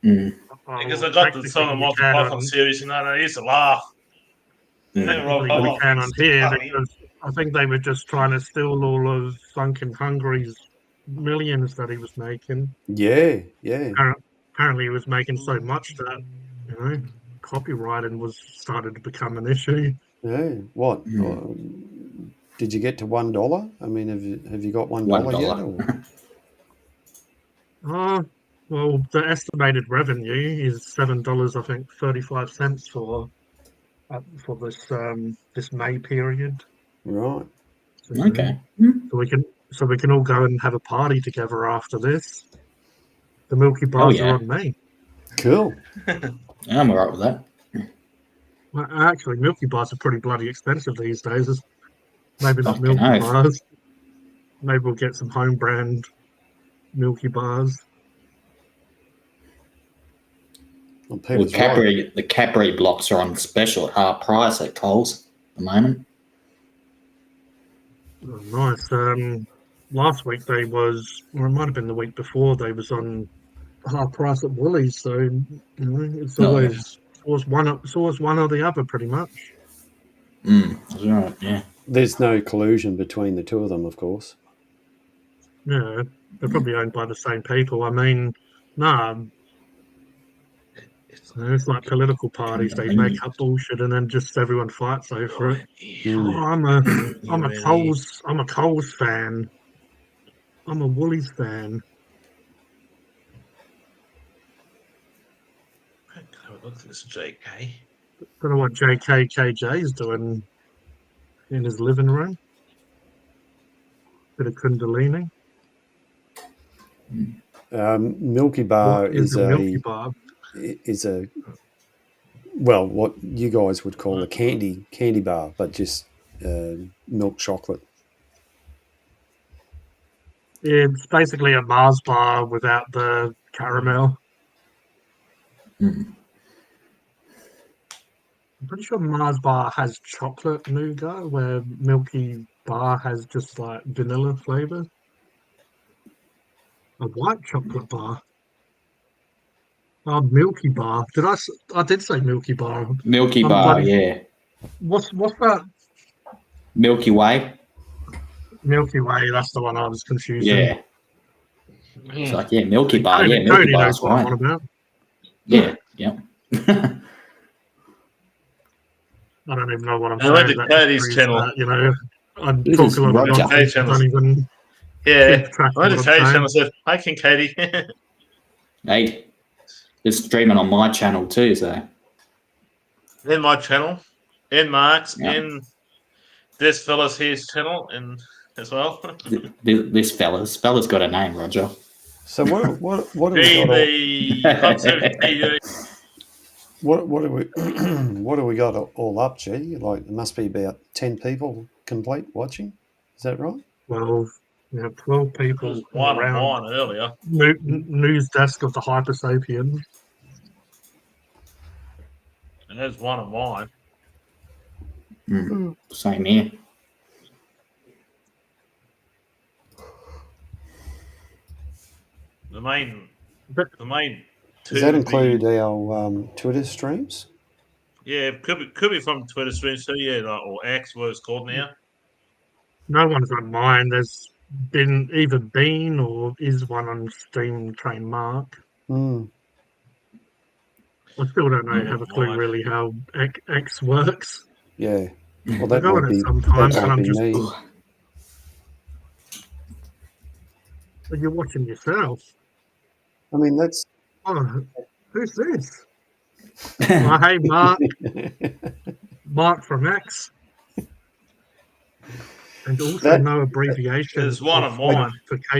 Mm. Because I got the song of Monty Python series and I used to laugh. Mm. We can on here because I think they were just trying to steal all of Sunken Hungry's millions that he was making. Yeah, yeah. Apparently, he was making so much that copyrighting was started to become an issue. Yeah. What? Did you get to $1? I mean, have you got $1 yet? Or? Well, the estimated revenue is $7, I think, 35 cents for this May period. Right. Okay. So we can all go and have a party together after this. The Milky Bars yeah. are on me. Cool. Yeah, I'm alright with that. Well, actually, Milky Bars are pretty bloody expensive these days. Maybe not Fucking Milky oath. Bars. Maybe we'll get some home brand Milky Bars. Well, Well, Peter's right. the Cadbury blocks are on special at half price at Coles at the moment. Oh, nice. Last week or it might have been the week before, they was on half price at Woolies. So it's always one or the other, pretty much. That's right. Yeah. There's no collusion between the two of them, of course. Yeah, they're probably owned by the same people. I mean, it's like political parties. They make up bullshit and then just everyone fights over it. Oh, I'm a Coles fan. I'm a Woolies fan. Look at this JK. Don't know what JKKJ is doing in his living room. Bit of Kundalini. Milky Bar is a Milky Bar? Is a well, what you guys would call a candy bar, but just milk chocolate. It's basically a Mars bar without the caramel. I'm pretty sure Mars bar has chocolate nougat, where Milky Bar has just like vanilla flavor. A white chocolate bar. Oh, Milky Bar. I did say Milky Bar. Milky Bar, yeah. What's that? Milky Way. Milky Way, that's the one I was confused. Yeah. It's like, Milky Bar. Cody, Yeah, Milky knows Bar's what I'm on about. Yeah. I don't even know what I'm I went saying. to Cody's channel. I talk a lot of nonsense. I don't even keep track I went of to what I'm Cody's saying. channel and said, "Hi, King Katie." Hey, it's streaming on my channel too, so. In my channel, in Mark's, Yeah. in this fella's his channel, and as well. This fella's got a name, Roger. So what do we got? What do we got all up, G? Like, there must be about 10 people complete watching. Is that right? Well, 12 people One around on mine earlier. news desk of the Hyper Sapiens. And there's one of mine. Same here. The main two. Does that include our Twitter streams? Yeah, could be from Twitter streams too. Yeah, or X, what it's called now. No one's on mine. There's either been or is one on Steam Train Mark. I still don't know, have a clue really how X works. Yeah. Well, that I go might on be, it sometimes, that and might I'm be just. me. But you're watching yourself. I mean, that's. Oh, who's this? Oh, hey, Mark. Mark from X. And also no abbreviation. There's one of mine.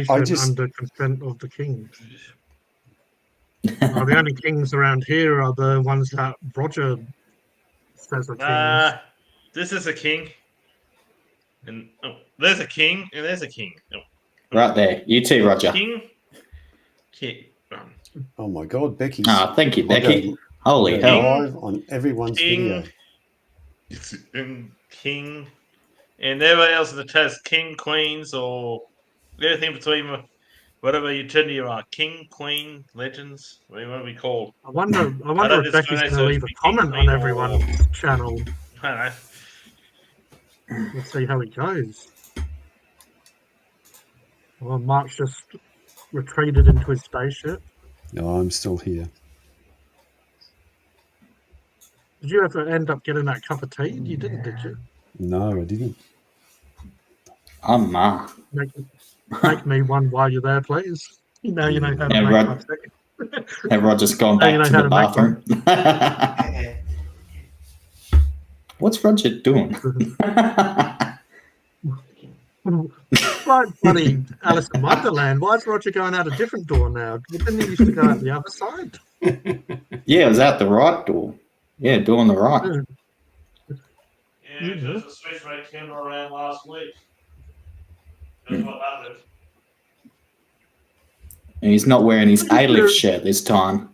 Under consent of the king. The only kings around here are the ones that Roger says are kings. This is a king. And there's a king, and there's a king. Right there. You too, Roger. King. Oh my God, Becky! Thank you, Becky. Holy hell! Live on everyone's video. King, and everybody else in the chat is king, queens, or everything between whatever you gender are. King, queen, legends. What are we called? I wonder if Becky's going to leave a comment on everyone's channel. I don't know. Let's see how it goes. Well, Mark's just retreated into his spaceship. No, I'm still here. Did you ever end up getting that cup of tea? You didn't, did you? No, I didn't. Make me one while you're there, please. Now you know how to make my second. Have Roger's gone back to the bathroom. What's Roger doing? Right, bloody Alice in Wonderland. Why is Roger going out a different door now? Didn't he used to go out the other side? Yeah, it was out the right door. Yeah, door on the right. Yeah, because the switch rate came around last week. That's what happened. And he's not wearing his A-Lift shirt this time.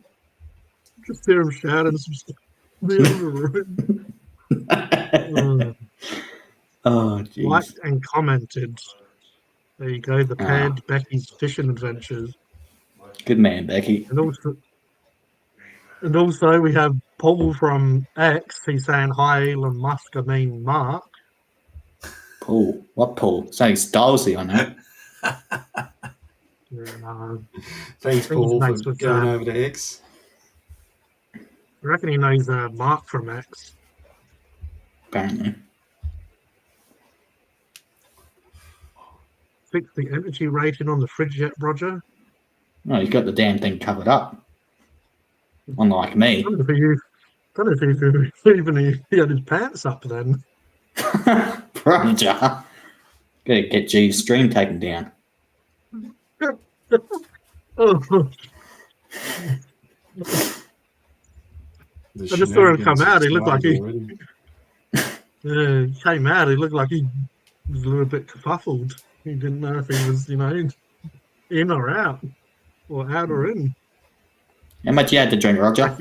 Just hear him shouting some stuff in the other room. Oh, jeez. Liked and commented. There you go, the panned Becky's fishing adventures. Good man, Becky. And also we have Paul from X. He's saying, hi, Elon Musk, I mean Mark. Paul? What Paul? Saying Stylesy, I know. Thanks, Paul, for going over to X. I reckon he knows Mark from X. Apparently. Fix the energy rating on the fridge yet, Roger? No, he's got the damn thing covered up. Unlike me. I don't know if he had his pants up then. Roger. Gotta get G's stream taken down. Oh. I just saw him come out. He looked like he came out. He looked like he was a little bit kerfuffled. He didn't know if he was, in or out, or out or in. How much you had to drink, Roger?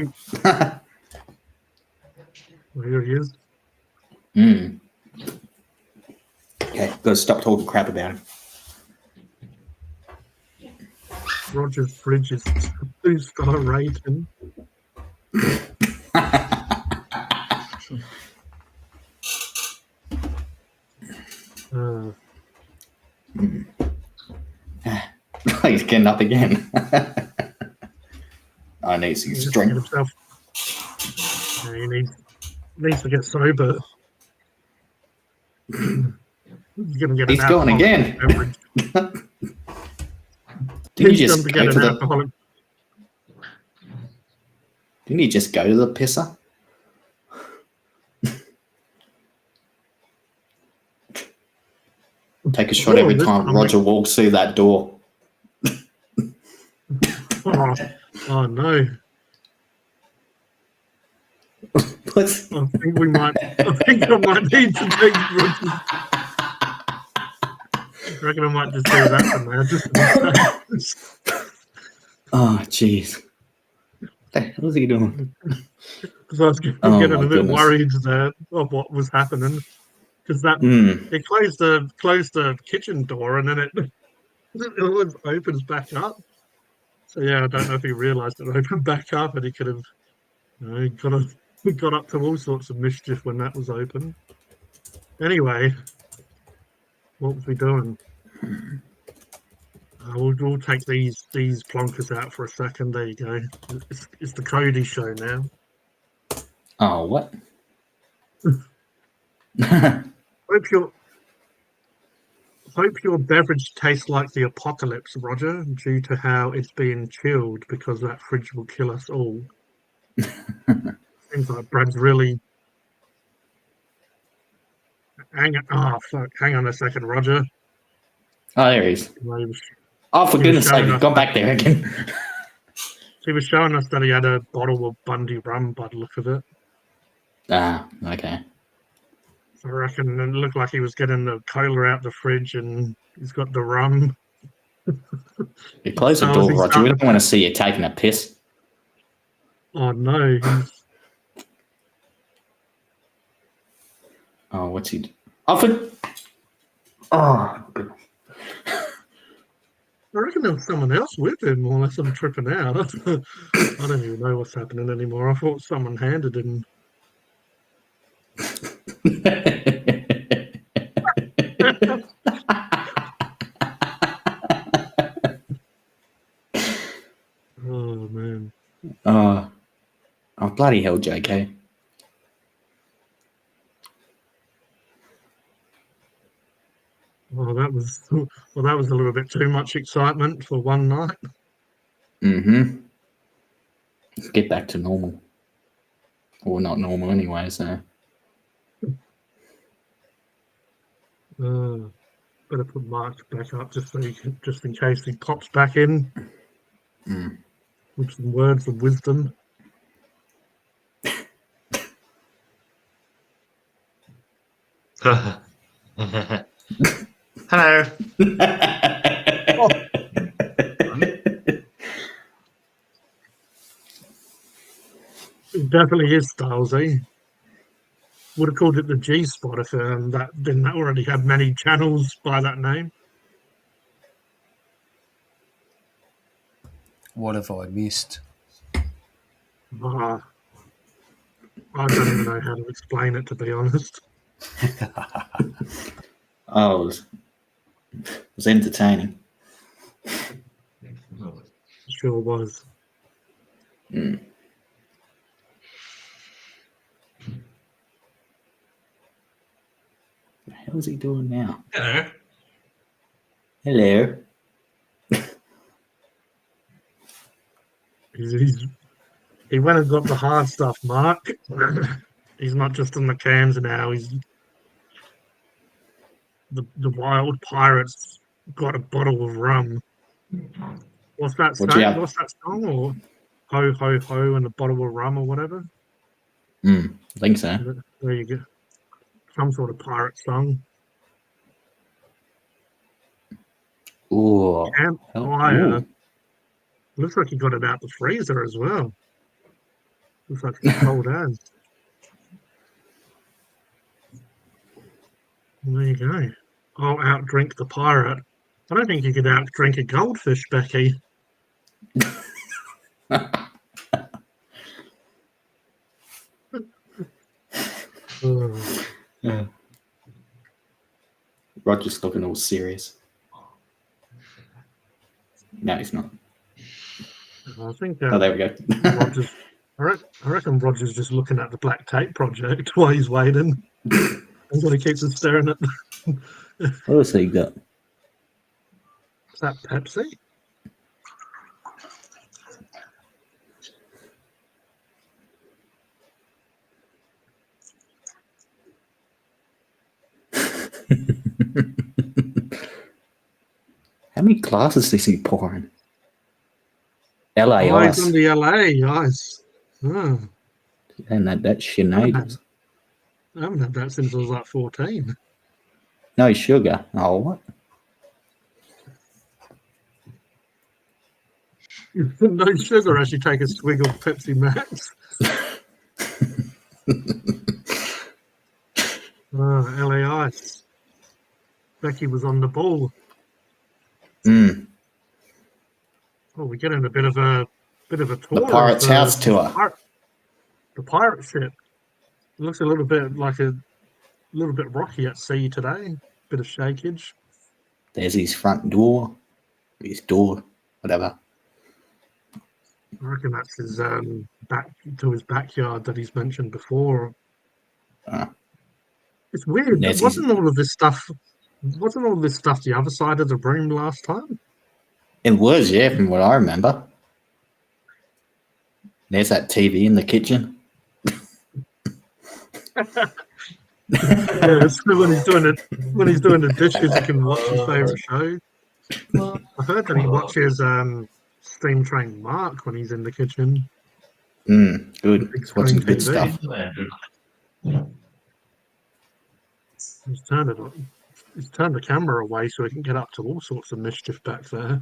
Well, here he is. Okay, gotta stop talking crap about him. Roger's fridge is 2-star rating. He's getting up again. I need some strength. He needs to get sober. He's going again. Didn't you just go to the... Didn't he just go to the pisser? Take a shot every time Roger walks through that door. Oh no. I think I might need to take Roger. I reckon I might just do that for now. Oh, jeez. What the hell is he doing? Because I was getting a bit worried there of what was happening. Because it closed the kitchen door and then it always opens back up. So yeah, I don't know if he realised it opened back up and he could have got up to all sorts of mischief when that was open. Anyway, what was we doing? We'll take these plonkers out for a second. There you go. It's the Cody show now. Oh, what? Hope your beverage tastes like the apocalypse, Roger, due to how it's being chilled, because that fridge will kill us all. Seems like Brad's really... Hang on a second, Roger. Oh, there he is. Oh, for goodness sake, he's gone back there again. He was showing us that he had a bottle of Bundy rum by the look of it. Ah, okay. I reckon it looked like he was getting the cola out the fridge and he's got the rum. You close the door, Roger. We don't want to see you taking a piss. Oh, no. Oh, what's he... Oh, I reckon there was someone else with him, unless I'm tripping out. I don't even know what's happening anymore. I thought someone handed him. Oh, man. Oh, bloody hell, JK. Well, that was a little bit too much excitement for one night. Mm-hmm. Let's get back to normal. Or not normal anyway, so. Better put Mark back up just in case he pops back in with some words of wisdom. Hello. It definitely is Stylesy. Would have called it the G Spot if that didn't already have many channels by that name. What have I missed? I don't even know how to explain it, to be honest. Oh, it was entertaining. Sure was. Mm. What the hell is he doing now? Hello. Hello. He went and got the hard stuff, Mark. He's not just in the cans now. He's the wild pirates got a bottle of rum. What's that What say? you have? What's that song? Or ho ho ho and a bottle of rum or whatever? I think so. There you go. Some sort of pirate song. Ooh. Campfire. Looks like he got it out the freezer as well. Looks like it's cold as. There you go. I'll outdrink the pirate. I don't think you could outdrink a goldfish, Becky. Yeah. Roger's looking all serious. No, he's not. I think Oh, there we go. Roger's. I reckon Roger's just looking at the black tape project while he's waiting. That's what he keeps on staring at. What else he got? Is that Pepsi? How many glasses is he pouring? LA Oh, ice. he's on the LA ice. Oh, And that Sinead. I haven't had that since I was like 14. No sugar. Oh, what? No sugar as you take a swig of Pepsi Max. LA ice. Becky was on the ball. Oh, we're getting a bit of a tour. The Pirate's House tour. The pirate ship. It looks a little bit rocky at sea today. Bit of shakeage. There's his front door. His door. Whatever. I reckon that's his back to his backyard that he's mentioned before. It's weird. Wasn't all this stuff the other side of the room last time? It was, yeah, from what I remember. There's that TV in the kitchen. Yeah, so when he's doing the dishes, he can watch his favourite show. I heard that he watches Steam Train Mark when he's in the kitchen. Good. He's watching good TV. stuff. He's turned it on. He's turned the camera away so he can get up to all sorts of mischief back there.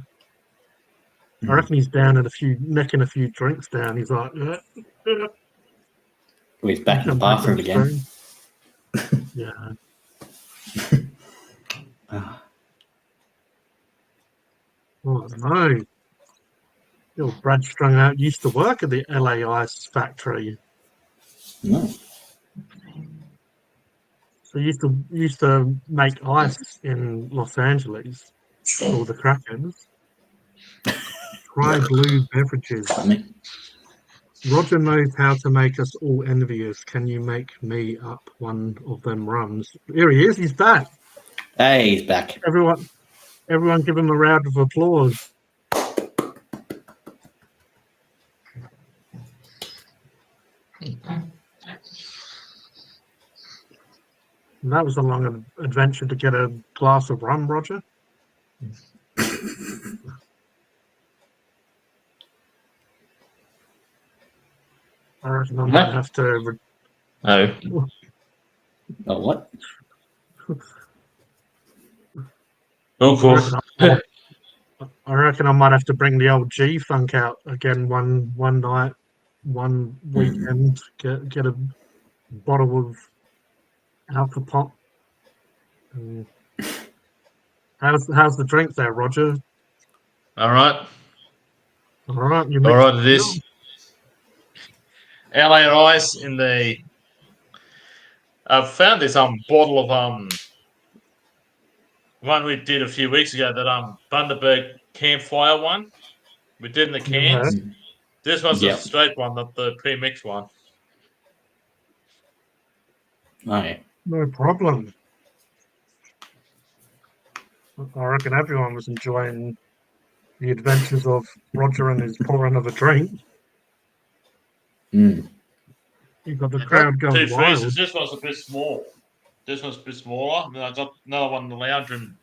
I reckon he's down necking a few drinks down. He's like, Well, he's back in the bathroom again. Yeah. Oh no. Little Brad Strung Out used to work at the LA Ice factory. No. So he used to make ice in Los Angeles for the Krakens. Try blue beverages. Roger knows how to make us all envious. Can you make me up one of them rums? Here he is. He's back. Hey, he's back. Everyone give him a round of applause. And that was a long adventure to get a glass of rum, Roger. I reckon I might have to. Oh. Oh, what? Of course. I reckon I might have to bring the old G Funk out again one night, one weekend. Get a bottle of Alpha Pop. How's the drink there, Roger? All right. All right, you All mixed right, it is. LA Rice in the. I've found this bottle of one we did a few weeks ago, that Bundaberg campfire one we did in the cans. Yeah. This was a straight one, not the pre-mixed one. Oh, yeah. No problem. I reckon everyone was enjoying the adventures of Roger and his pouring of a drink. Mm. You've got the crowd going Two wild. freezers. This one's a bit small. This one's a bit smaller. And I got another one in the lounge room.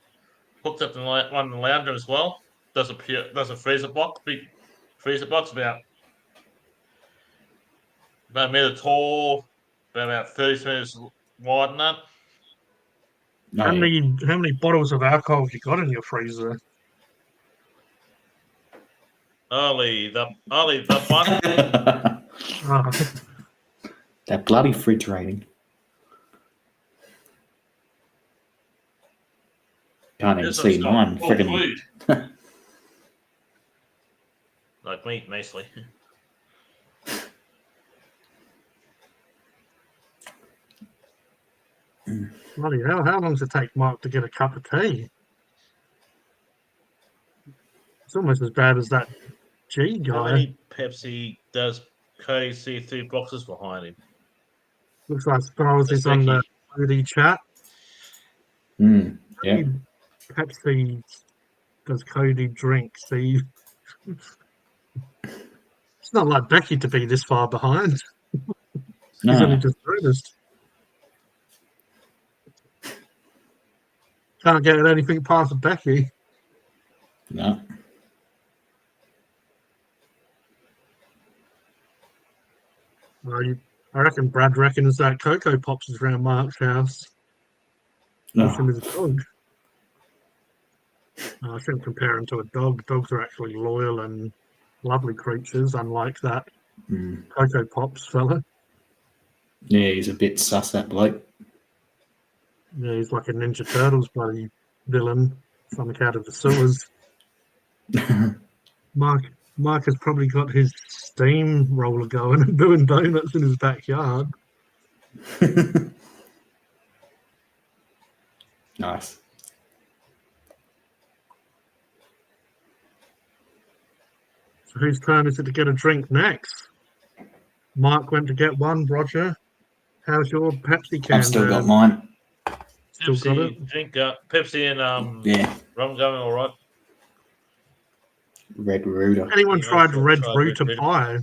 Hooked up to one in the lounge room as well. There's a freezer box, big freezer box, about a metre tall, about 30 centimeters wide and that. How many bottles of alcohol have you got in your freezer? Only that one. That bloody fridge rating. Can't even see mine. Freaking food. Like meat, mostly. Bloody hell, how long does it take Mark to get a cup of tea? It's almost as bad as that G guy. How many Pepsi does Cody see 3 boxes behind him? Looks like Styles is on the Cody chat. Yeah. Pepsi does Cody drink? See, it's not like Becky to be this far behind. He's only just noticed. Can't get anything past Becky. No. I reckon Brad reckons that Cocoa Pops is around Mark's house. Pushing his dog. I shouldn't compare him to a dog. Dogs are actually loyal and lovely creatures, unlike that Cocoa Pops fella. Yeah, he's a bit sus, that bloke. Yeah, he's like a Ninja Turtles bloody villain, something out of the sewers. Mark has probably got his steam roller going and doing donuts in his backyard. Nice. So whose turn is it to get a drink next? Mark went to get one. Roger, how's your Pepsi can? I've still got mine. Still Pepsi, got it? Drink Pepsi and Yeah. rum going all right. Red Rooter. Anyone tried Red Rooter pie?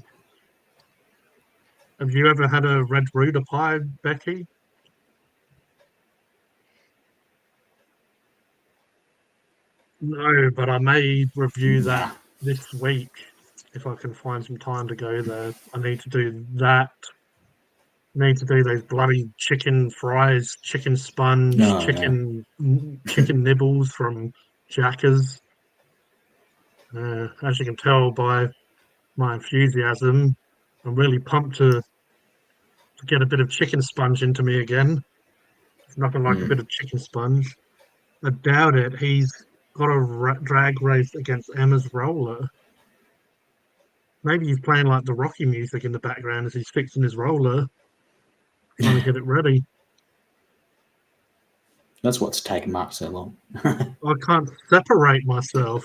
Have you ever had a Red Rooter pie, Becky? No, but I may review that this week if I can find some time to go there. I need to do that. I need to do those bloody chicken fries, chicken sponge, chicken nibbles from Jackers. As you can tell by my enthusiasm, I'm really pumped to get a bit of chicken sponge into me again. It's nothing like a bit of chicken sponge. I doubt it. He's got a drag race against Emma's roller. Maybe he's playing like the Rocky music in the background as he's fixing his roller, trying to get it ready. That's what's taken Mark so long. I can't separate myself.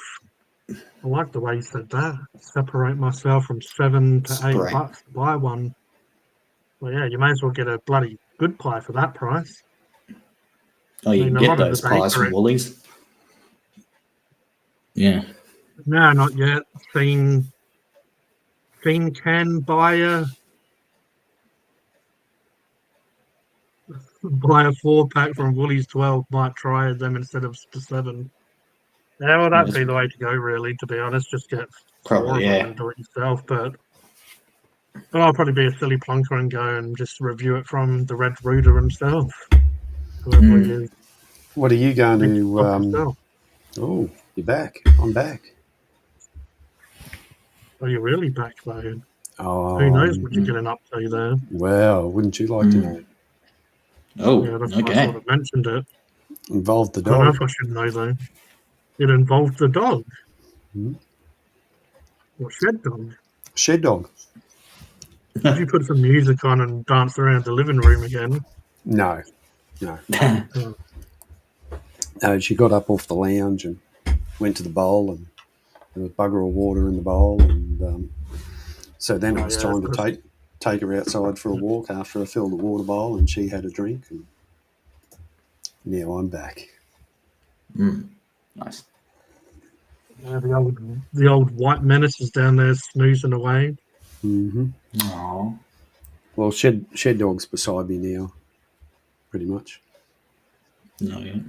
I like the way you said that. Separate myself from $7 to $8 to buy one. Well, yeah, you may as well get a bloody good pie for that price. Oh, you can get those pies from Woolies? Yeah. No, not yet. Fiend can buy a buy a 4-pack from Woolies 12, might try them instead of the 7. Yeah, well, that'd be the way to go, really, to be honest. Just get 4 of Probably, them yeah. and do it yourself. But I'll probably be a silly plonker and go and just review it from the Red Rooter himself. Whoever he is. What are you going to... Himself. oh, you're back. I'm back. Are you really back, though? Oh, Who knows what you're getting up to there? Well, wouldn't you like to know? Oh, Yeah, that's why I sort of mentioned it. Involved the I don't know dog. if I should know, though. It involved the dog. What, shed dog? Shed dog. Did you put some music on and dance around the living room again? No. Oh. No, she got up off the lounge and went to the bowl, and there was bugger of water in the bowl, and so then it was time to take her outside for a walk after I filled the water bowl, and she had a drink, and now I'm back. Nice. Yeah, the old white menace is down there snoozing away. Aww. Well, shed dog's beside me now, pretty much. No, yeah.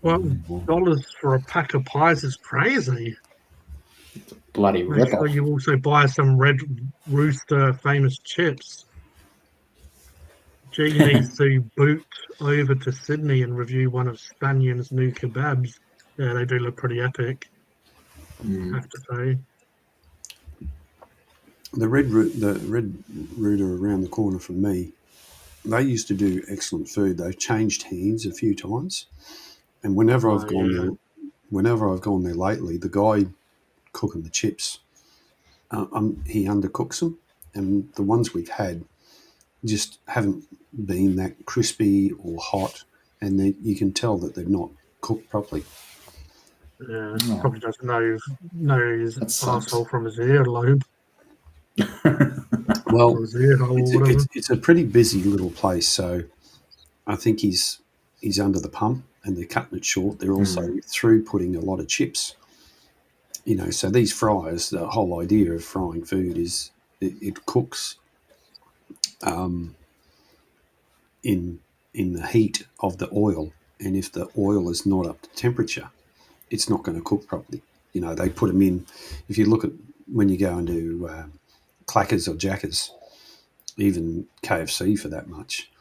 Well, $12 for a pack of pies is crazy. Bloody Make rip sure you also buy some Red Rooster famous chips. G needs to boot over to Sydney and review one of Spanion's new kebabs. Yeah, they do look pretty epic, I have to say. The Red Rooter around the corner from me, they used to do excellent food. They've changed hands a few times, and whenever I've gone there lately, the guy cooking the chips, he undercooks them, and the ones we've had just haven't been that crispy or hot, and you can tell that they're not cooked properly. Yeah, probably doesn't know his asshole from his earlobe. Well, it's a pretty busy little place, so I think he's under the pump, and they're cutting it short. They're also through putting a lot of chips. So these fryers, the whole idea of frying food is it cooks in the heat of the oil, and if the oil is not up to temperature, it's not going to cook properly. They put them in. If you look at when you go into Clackers or Jackers, even KFC for that much,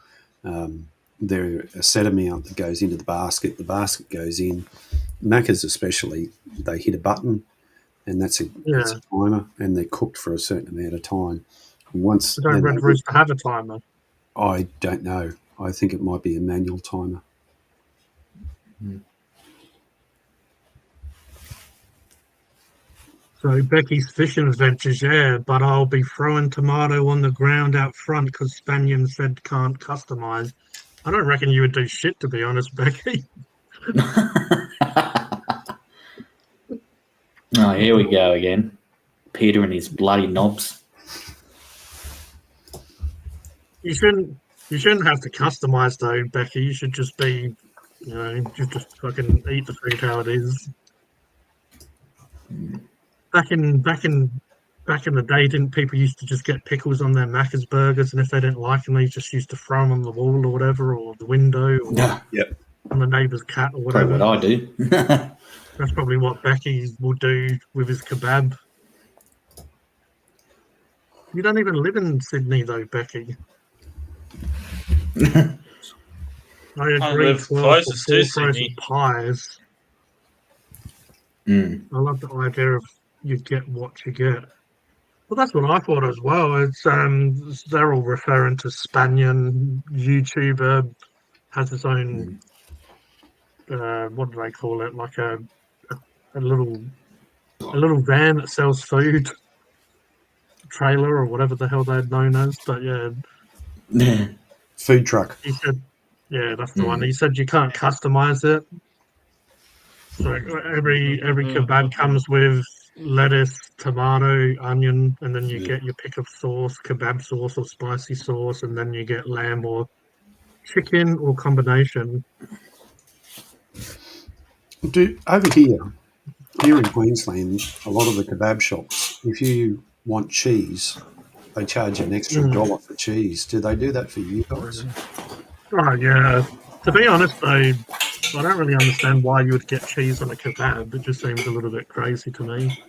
there's a set amount that goes into the basket. The basket goes in. Macca's especially, they hit a button, and that's a timer, and they're cooked for a certain amount of time. Once don't Red Rooster have a timer? I don't know. I think it might be a manual timer. So Becky's fishing adventures, but I'll be throwing tomato on the ground out front because Spanion said can't customize. I don't reckon you would do shit, to be honest, Becky. Oh, here we go again. Peter and his bloody knobs. You shouldn't have to customize though, Becky. You should just be, you just fucking eat the food how it is. Back in the day, didn't people used to just get pickles on their Macca's burgers, and if they didn't like them, they just used to throw them on the wall or whatever, or the window, or on the neighbour's cat or whatever. Probably what I do. That's probably what Becky will do with his kebab. You don't even live in Sydney, though, Becky. I live closest to Sydney. Pies. I love the idea of you get what you get. Well, that's what I thought as well. It's they're all referring to Spanion YouTuber has his own. What do they call it? Like a little van that sells food, trailer or whatever the hell they're known as. But yeah, food truck. He said, yeah, that's the one. He said you can't customize it. So every kebab comes with lettuce, tomato, onion, and then you get your pick of sauce, kebab sauce or spicy sauce, and then you get lamb or chicken or combination. Over here in Queensland, a lot of the kebab shops, if you want cheese, they charge an extra $1 for cheese. Do they do that for you guys? Oh, yeah. To be honest, though, I don't really understand why you would get cheese on a kebab. It just seems a little bit crazy to me.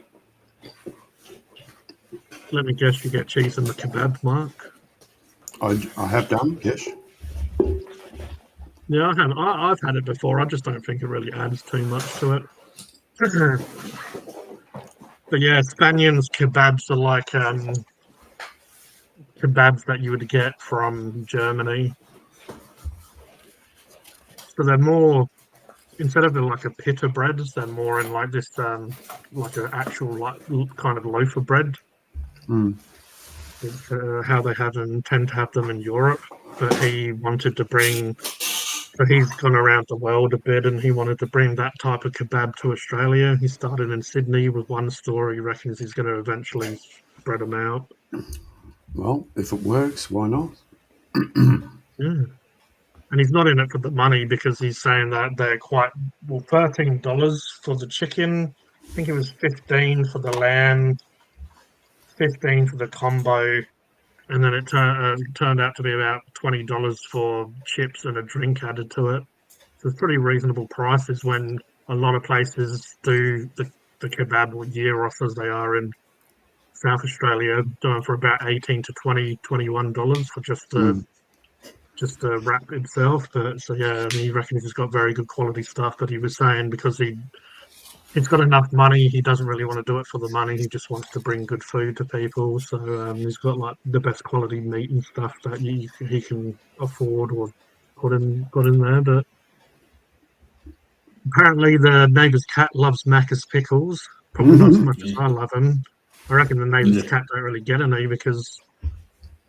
Let me guess, you get cheese in the kebab, Mark? I have done, yes. Yeah, I've had it before. I just don't think it really adds too much to it. But yeah, Spaniards kebabs are like kebabs that you would get from Germany. So they're more, instead of like a pita bread, they're more in like this like an actual like kind of loaf of bread. It's how they tend to have them in Europe. But he wanted to bring, so he's gone around the world a bit, and he wanted to bring that type of kebab to Australia. He started in Sydney with one store. He reckons he's going to eventually spread them out. Well, if it works, why not? Yeah. And he's not in it for the money because he's saying that they're quite, well, $13 for the chicken. I think it was 15 for the lamb, 15 for the combo, and then it turned out to be about $20 for chips and a drink added to it. So it's pretty reasonable prices when a lot of places do the kebab or gyros as they are in South Australia, doing for about 18 to $21 for just the wrap itself. But so yeah, he reckons he's got very good quality stuff. But he was saying because he's got enough money, he doesn't really want to do it for the money. He just wants to bring good food to people. So he's got like the best quality meat and stuff that he can afford or put in there. But apparently the neighbour's cat loves Macca's pickles. Probably not as much as I love them. I reckon the neighbour's cat don't really get any because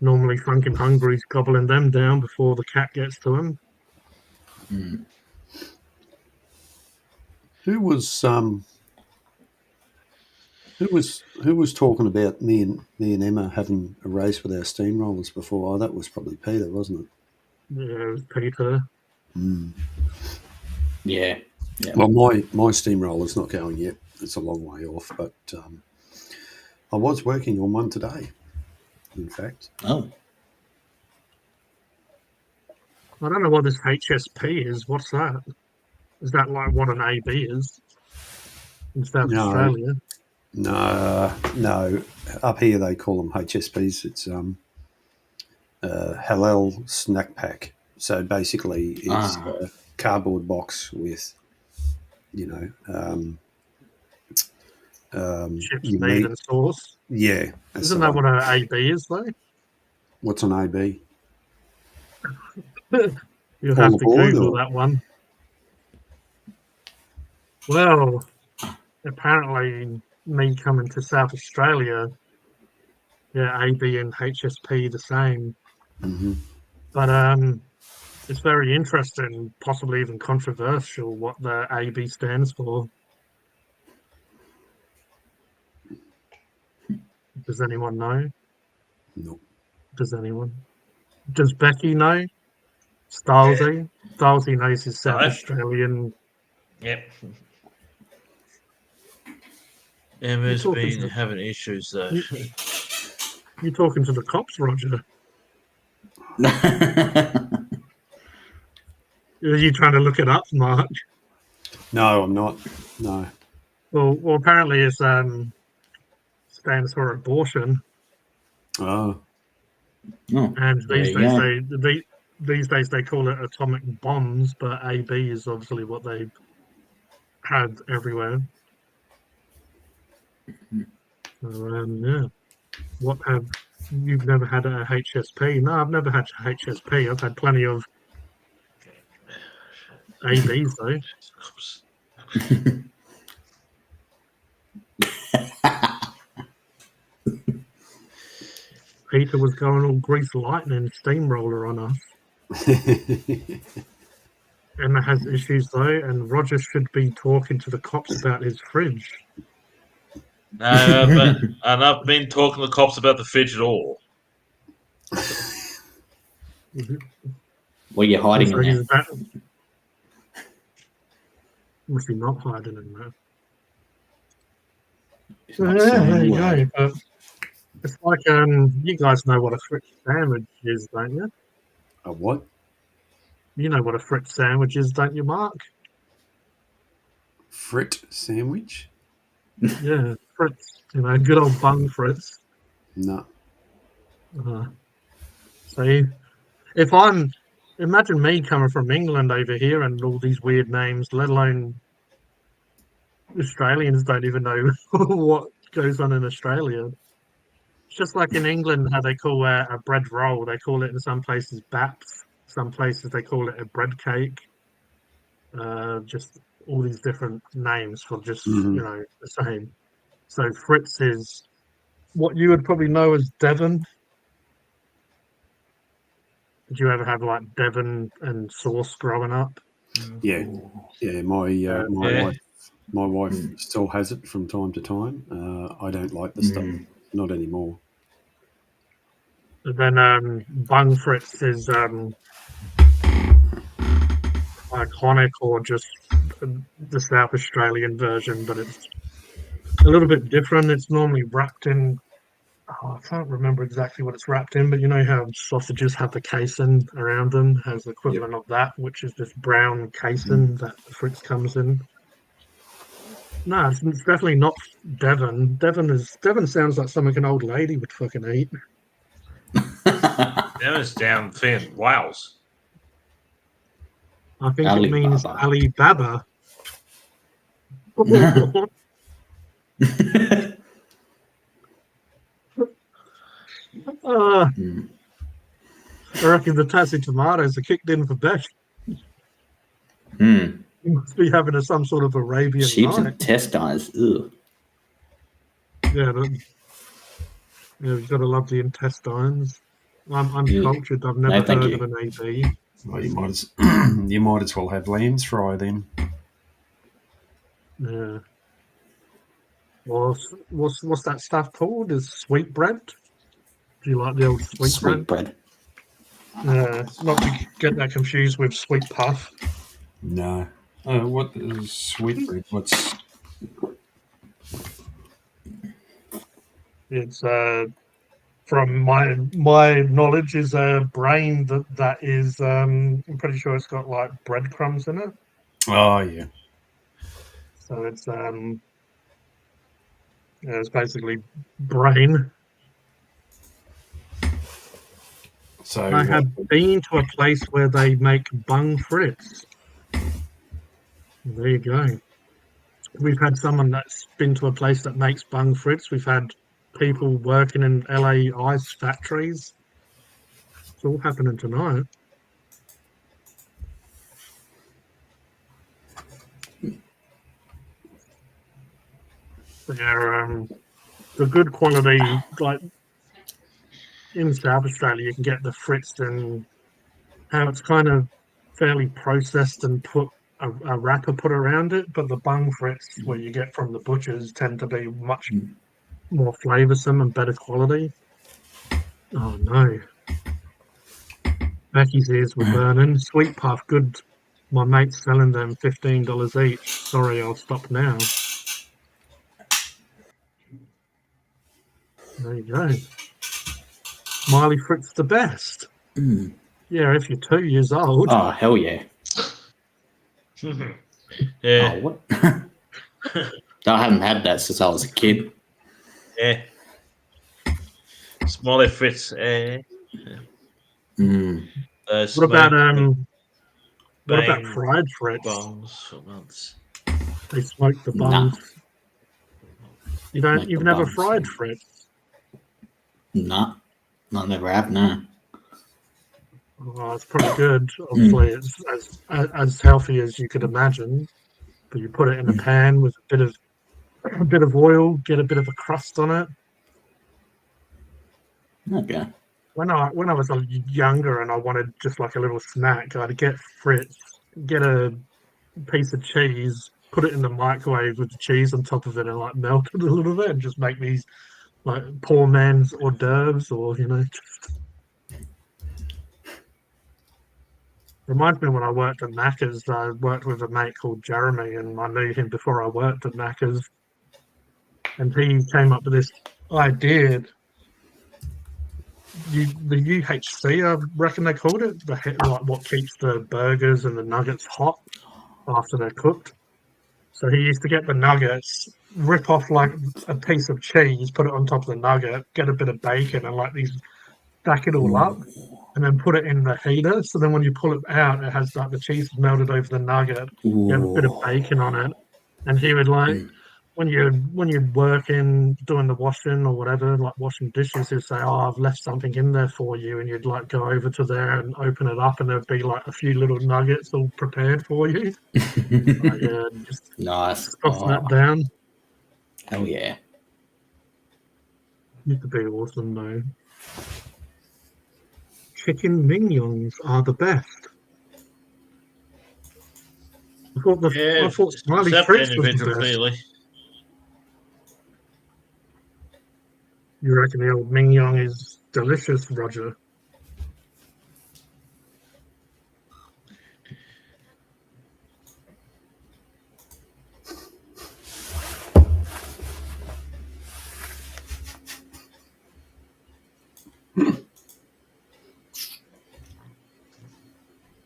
normally Funkin' Hungry's gobbling them down before the cat gets to him. Who was talking about me and Emma having a race with our steamrollers before? Oh, that was probably Peter, wasn't it? Yeah, it was Peter. Yeah. Well, my steamroller's not going yet. It's a long way off, but I was working on one today, in fact. Oh. I don't know what this HSP is. What's that? Is that like what an AB is in South Australia? No. Up here they call them HSPs. It's halal snack pack. So basically, it's a cardboard box with, chips, meat, and sauce. Yeah. Isn't that what an AB is, though? What's an AB? You'll have to Google that one. Well, apparently, me coming to South Australia, yeah, AB and HSP the same. Mm-hmm. But it's very interesting, possibly even controversial, what the AB stands for. Does anyone know? No. Does anyone? Does Becky know? Stylesy? Stylesy knows his South Australian. Yep. Emma's been having issues, though. You're talking to the cops, Roger. Are you trying to look it up, Mark? No, I'm not. No. Well, apparently it stands for abortion. Oh. And these days they call it atomic bombs, but AB is obviously what they've had everywhere. So yeah. What have you've never had a HSP? No, I've never had a HSP. I've had plenty of ABs though. Peter was going all grease lightning steamroller on us. Emma has issues though, and Roger should be talking to the cops about his fridge. No, and I've been talking to the cops about the fridge at all. Well, you're hiding in there. Must be not hiding in there. There you go. It's like you guys know what a Fritz sandwich is, don't you? A what? You know what a Fritz sandwich is, don't you, Mark? Frit sandwich? Yeah, Fritz. Good old bung Fritz. No. See, imagine me coming from England over here and all these weird names, let alone Australians don't even know what goes on in Australia. It's just like in England, how they call a bread roll. They call it in some places baps. Some places they call it a bread cake. Just all these different names for just the same. So Fritz is what you would probably know as Devon. Did you ever have like Devon and sauce growing up? Yeah, yeah. My wife Mm. still has it from time to time. I don't like the stuff, not anymore. And then bung Fritz is iconic, or just the South Australian version, but it's a little bit different. It's normally wrapped in. Oh, I can't remember exactly what it's wrapped in, but you know how sausages have the casein around them, has the equivalent of that, which is this brown casein that the Fritz comes in. No, it's definitely not Devon. Devon sounds like something an old lady would fucking eat. Devon's down thin. Wales. I think it means Alibaba. I reckon the Tassie tomatoes are kicked in for best. You must be having some sort of Arabian Sheep's night. intestines. Ugh. Yeah, you've got to love the intestines. I'm uncultured. I've never heard of an AB. Well, you might as well have lamb's fry then. Yeah. What's that stuff called? Is sweetbread? Do you like the old sweetbread? Not to get that confused with sweet puff. No. What is sweetbread? What's? It's from my knowledge is a brain that is I'm pretty sure it's got like breadcrumbs in it. Oh yeah. So it's basically brain. So I have been to a place where they make bung Fritz. There you go. We've had someone that's been to a place that makes bung Fritz. We've had people working in LA ice factories. It's all happening tonight. They're the good quality, like in South Australia, you can get the Fritz and how it's kind of fairly processed and put a wrapper put around it, but the bung Fritz where you get from the butchers tend to be much more flavoursome and better quality. Oh no. Becky's ears were burning. Sweet puff, good. My mate's selling them $15 each. Sorry, I'll stop now. There you go. Smiley Fritz the best. Yeah, if you're 2 years old. Oh, hell yeah. Yeah. Oh, what? I haven't had that since I was a kid. Yeah. Smiley Fritz. What about fried Fritz? Buns. They smoke the buns. Nah. You've never fried Fritz? Nah. I never have, no. Oh, it's pretty good. Obviously, it's as healthy as you could imagine. But you put it in a pan with a bit of oil, get a bit of a crust on it. Okay. When I was younger and I wanted just like a little snack, I'd get Fritz, get a piece of cheese, put it in the microwave with the cheese on top of it, and like melt it a little bit, and just make these like poor man's hors d'oeuvres, or Reminds me when I worked at Macca's. I worked with a mate called Jeremy, and I knew him before I worked at Macca's. And he came up with this idea the UHC, I reckon they called it, like what keeps the burgers and the nuggets hot after they're cooked. So he used to get the nuggets, rip off like a piece of cheese, put it on top of the nugget, get a bit of bacon, and like stack it all up, and then put it in the heater. So then when you pull it out, it has like the cheese melted over the nugget. You have a bit of bacon on it, and he would like when you're working, doing the washing or whatever, like washing dishes, he'd say, "Oh, I've left something in there for you," and you'd like go over to there and open it up, and there'd be like a few little nuggets all prepared for you. Like, yeah, just Nice. stuff that down. Hell yeah. Used to be awesome though. Chicken mignons are the best. I thought Smiley Fritz was the best. Clearly. You reckon the old mignon is delicious, Roger?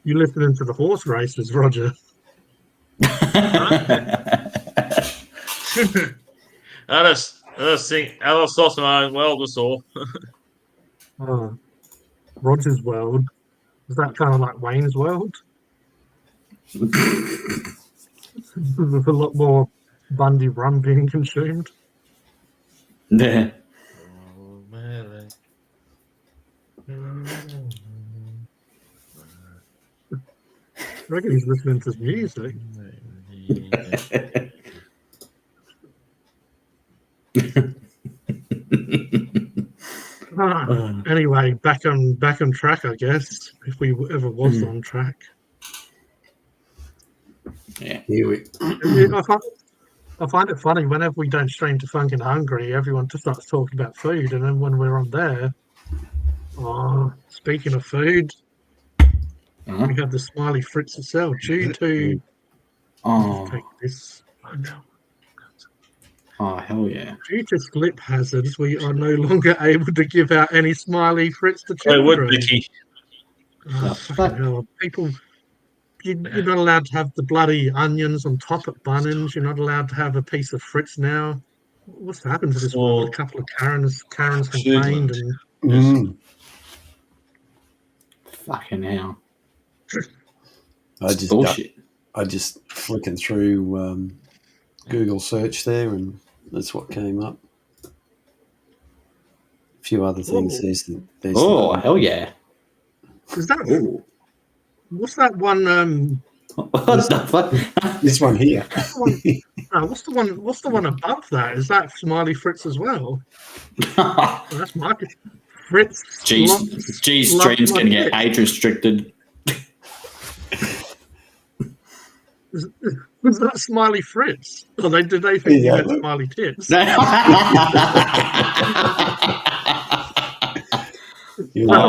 You listening to the horse races, Roger? I just think Alice lost my own world was all. Roger's World. Is that kind of like Wayne's World? With a lot more Bundy rum being consumed. Yeah. I reckon he's listening to music. Anyway, back on track, I guess, if we ever was on track. Yeah. I find it funny whenever we don't stream to Funkin' Hungry, everyone just starts talking about food, and then when we're on there, speaking of food, we have the Smiley Fritz itself due to take this. Oh, hell yeah. Due to slip hazards, we are no longer able to give out any Smiley Fritz to Hey, children. would Vicky? Fucking hell. People, you're not allowed to have the bloody onions on top of Bunnings. You're not allowed to have a piece of Fritz now. What's happened to this world? A couple of Karens complained. And fucking hell. I just flicking through Google search there, and that's what came up. A few other things. There's hell yeah! Is that? What's that one? What the fuck? This one here. What's the one above that? Is that Smiley Fritz as well? That's my Fritz. G's stream's gonna get age restricted. Was that Smiley Fritz? Or did they think you had Smiley Tits? That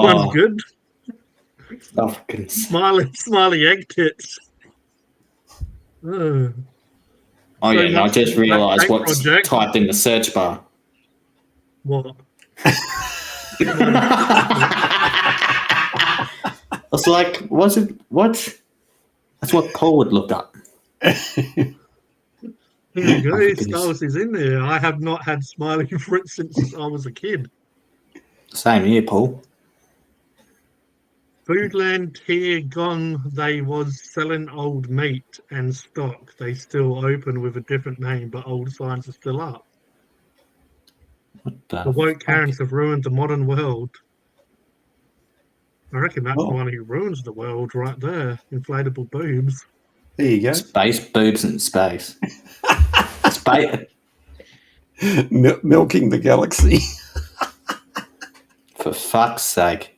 one's good. Smiley egg tits. Oh yeah, and I just realised what's typed in the search bar. What? I was like, what? That's what Paul would look up. There you go, Stars is in there. I have not had Smiley Fritz since I was a kid. Same here, Paul. Foodland here gone. They was selling old meat and stock. They still open with a different name, but old signs are still up. The woke Karens have ruined the modern world. I reckon that's the one who ruins the world right there. Inflatable boobs. There you go. Space boobs in space. Milking the galaxy. For fuck's sake.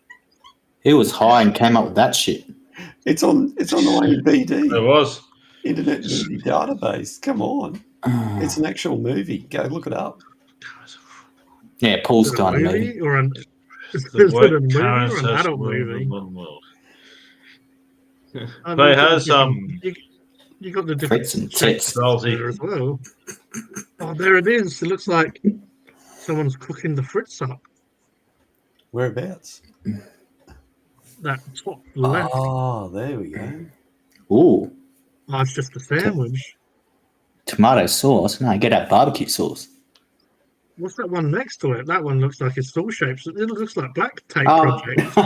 He was high and came up with that shit. It's on the Wayne BD. It was. Internet Movie Database. Come on. It's an actual movie. Go look it up. Yeah, Paul's done a movie. Is it a movie or an adult movie? They have You got the Fritz and tits there as well. Oh, there it is. It looks like someone's cooking the Fritz up. Whereabouts? That top left. Oh, there we go. Ooh, Oh, it's just a sandwich. tomato sauce. No, get that barbecue sauce. What's that one next to it? That one looks like it's all shapes. It looks like Black Tape Oh, Project.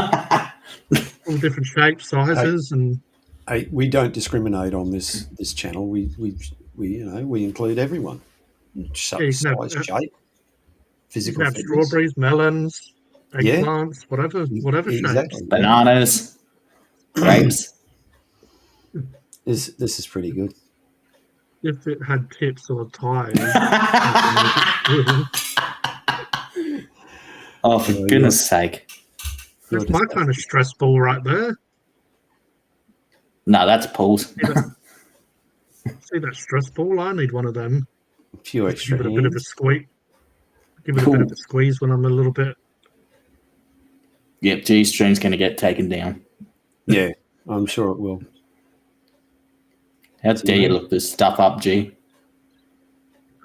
All different shapes, sizes, and Hey, we don't discriminate on this channel. We include everyone. yeah, you can have, Size, shape, you physical can have fitness. strawberries, melons, Yeah. eggplants, whatever Exactly. shapes. bananas, grapes. This is pretty good. If it had tips or ties. Oh, for Yeah, goodness sake. That's my kind of stress ball right there. No, that's Paul's. See that stress ball? I need one of them. A few extra Give it a bit of a hands. squeeze. Give it a bit of a squeeze when I'm a little bit. Yep, G-string's going to get taken down. Yeah, I'm sure it will. How dare you look this stuff up, G?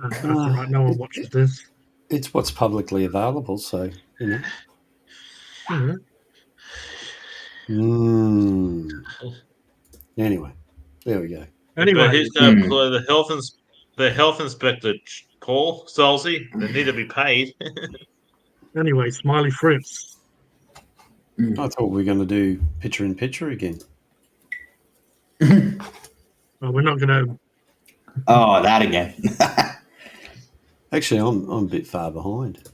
That's all right. No one watches this. It's what's publicly available, so you know. Yeah. Anyway, there we go. Anyway, But he's going to employ the health inspector, Paul Solzy. They need to be paid. anyway, Smiley Fritz. I thought we were going to do picture in picture again. Well, we're not going to. Oh, that again. Actually, I'm a bit far behind.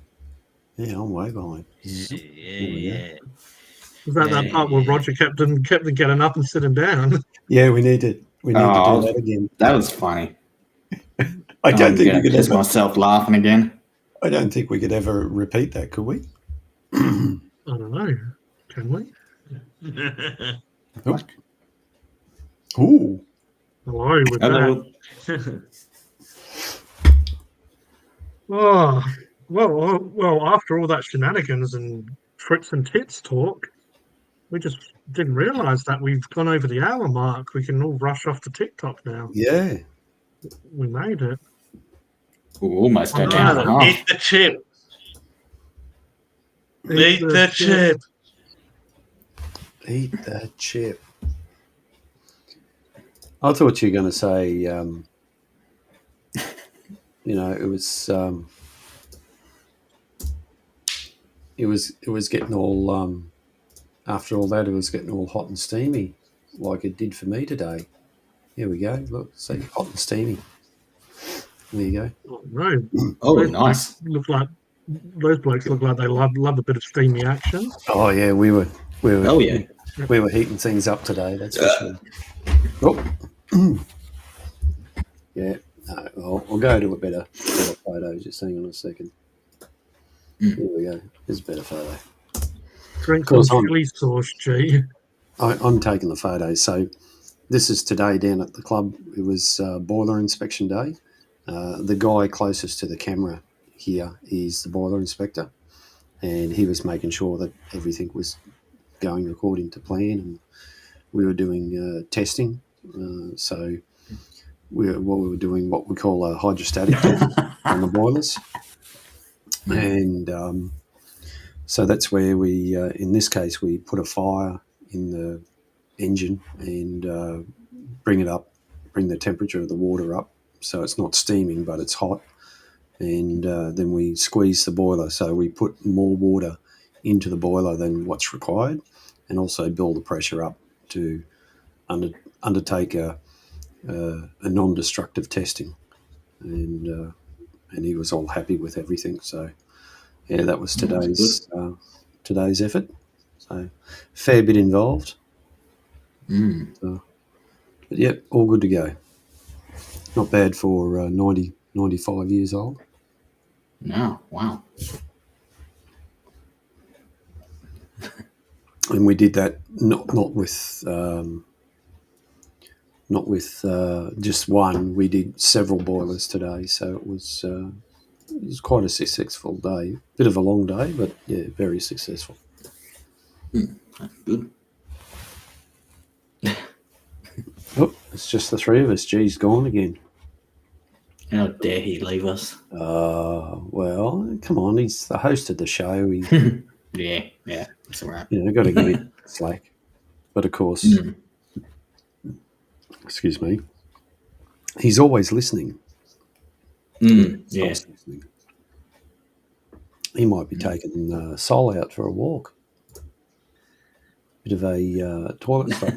Yeah, I'm way behind. Yeah. Was that part where Roger kept on getting up and sitting down? Yeah, we need to do that again. That was funny. I don't think I'm we could piss ever. myself laughing again. I don't think we could ever repeat that, could we? I don't know. Can we? Nope. Ooh. Hello with Hello. that. Oh, well. After all that shenanigans and Fritz and Tits talk, we just didn't realise that we've gone over the hour mark. We can all rush off to TikTok now. Yeah. We made it. Ooh, almost an hour and a half. Eat the chip. Eat the chip. Eat that chip. I thought you were going to say, it was getting all, after all that, it was getting all hot and steamy like it did for me today. Here we go. Look, see, hot and steamy. There you go. Oh, no. Oh, Those nice. Those blokes look like they love a bit of steamy action. Oh, yeah, we were. Oh, yeah. We were heating things up today, that's for sure. Oh. Yeah, no, we'll go to a better photo. Just hang on a second. Here we go. Here's a better photo. Drink some chili sauce, G. I'm taking the photos. So this is today down at the club. It was boiler inspection day. The guy closest to the camera here is the boiler inspector, and he was making sure that everything was going according to plan, and we were doing testing. So we were doing what we call a hydrostatic test on the boilers, and so that's where we, in this case, we put a fire in the engine and bring the temperature of the water up, so it's not steaming but it's hot, and then we squeeze the boiler. So we put more water into the boiler than what's required, and also build the pressure up to undertake a non-destructive testing, and he was all happy with everything. So yeah, that was today's effort. So fair bit involved. So, but yeah, all good to go. Not bad for 95 years old. No, wow. And we did that not with just one. We did several boilers today, so it was quite a successful day. Bit of a long day, but yeah, very successful. Good. Oh, it's just the three of us. G's gone again. How dare he leave us? Well, come on. He's the host of the show. Yeah, that's all right. Got to give it slack. But of course, excuse me, he's always listening. Yeah. Always listening. He might be taking Sol out for a walk. Bit of a toilet stop.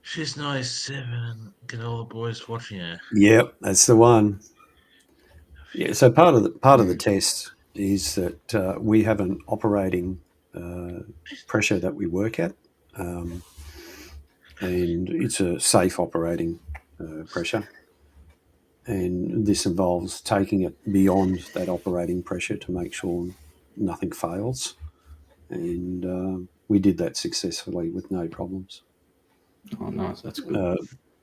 She's 97 and get all the boys watching her. Yep, that's the one. Yeah, so part of the test is that we have an operating pressure that we work at, and it's a safe operating pressure. And this involves taking it beyond that operating pressure to make sure nothing fails. And we did that successfully with no problems. Oh, nice. That's good.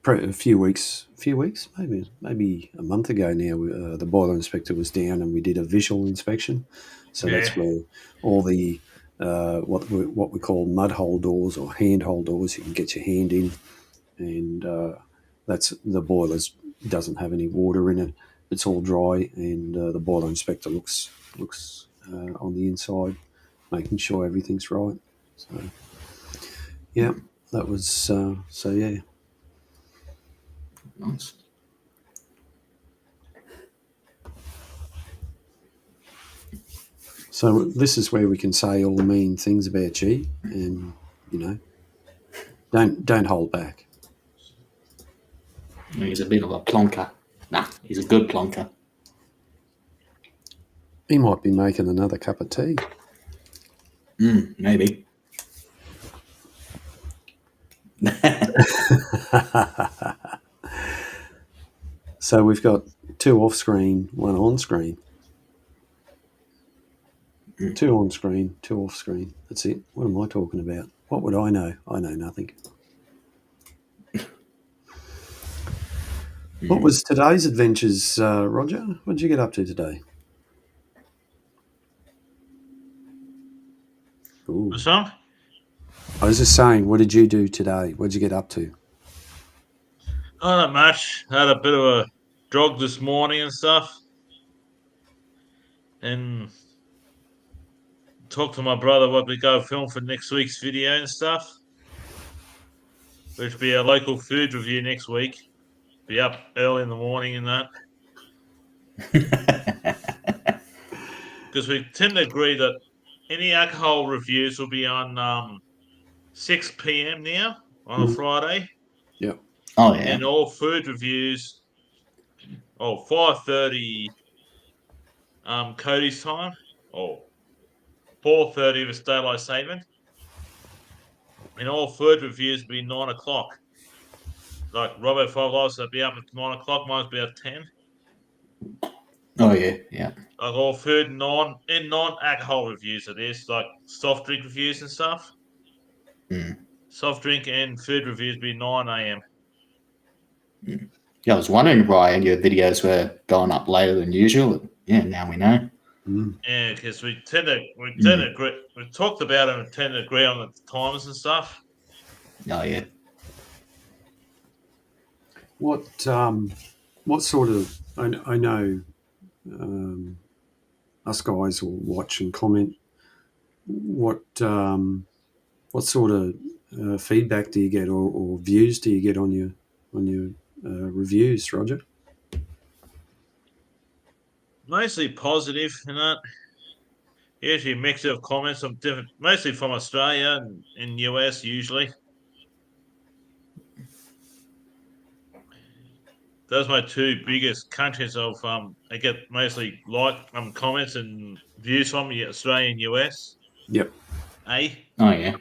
A few weeks, maybe a month ago now, the boiler inspector was down and we did a visual inspection. So that's where all the what we call mud hole doors or hand hole doors, you can get your hand in, and that's the boilers doesn't have any water in it. It's all dry, and the boiler inspector looks on the inside, making sure everything's right. So yeah, that was so yeah. Nice. So this is where we can say all the mean things about G, and don't hold back. He's a bit of a plonker. Nah, he's a good plonker. He might be making another cup of tea. Maybe. So we've got 2 off screen, 1 on screen. 2 on screen, 2 off screen. That's it. What am I talking about? What would I know? I know nothing. What was today's adventures, Roger? What did you get up to today? Ooh. The song? I was just saying, what did you do today? What did you get up to? Oh, not much. Had a bit of a jog this morning and stuff. And talked to my brother what we go film for next week's video and stuff. Which will be a local food review next week. Be up early in the morning and that. Because we tend to agree that any alcohol reviews will be on 6 p.m. now on a Friday. Yep. Oh, yeah. And all food reviews, 5:30 Cody's time, or 4:30 with daylight saving. And all food reviews will be 9 o'clock. Like Robbo 5 Lives will be up at 9 o'clock, mine's be at 10. Oh, yeah, yeah. Like all food non-alcohol reviews it is, like soft drink reviews and stuff. Soft drink and food reviews be 9 a.m. Yeah, I was wondering why your videos were going up later than usual. Yeah, now we know. Yeah, because we tend to agree. We've talked about it and tend to agree on the times and stuff. Oh, yeah. What sort of? I know us guys will watch and comment. What sort of feedback do you get, or views do you get on your reviews, Roger? Mostly positive, usually a mix of comments from different, mostly from Australia and US usually. Those are my 2 biggest countries of I get mostly comments and views from Australia and US. Yep. Oh, yeah.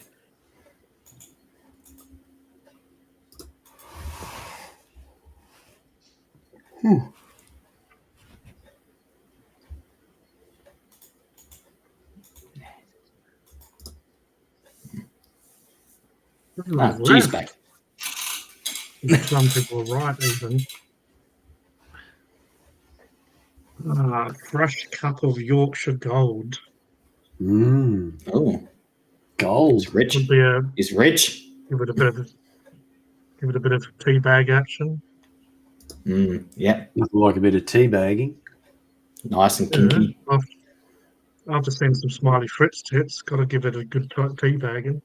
G's back. Some people are right, even. Crushed cup of Yorkshire Gold. Oh, gold. It's rich. Would be It's rich. give it a bit of tea bag action. Yeah. Nothing like a bit of teabagging. Nice and kinky. After seeing some Smiley Fritz tits, got to give it a good teabagging.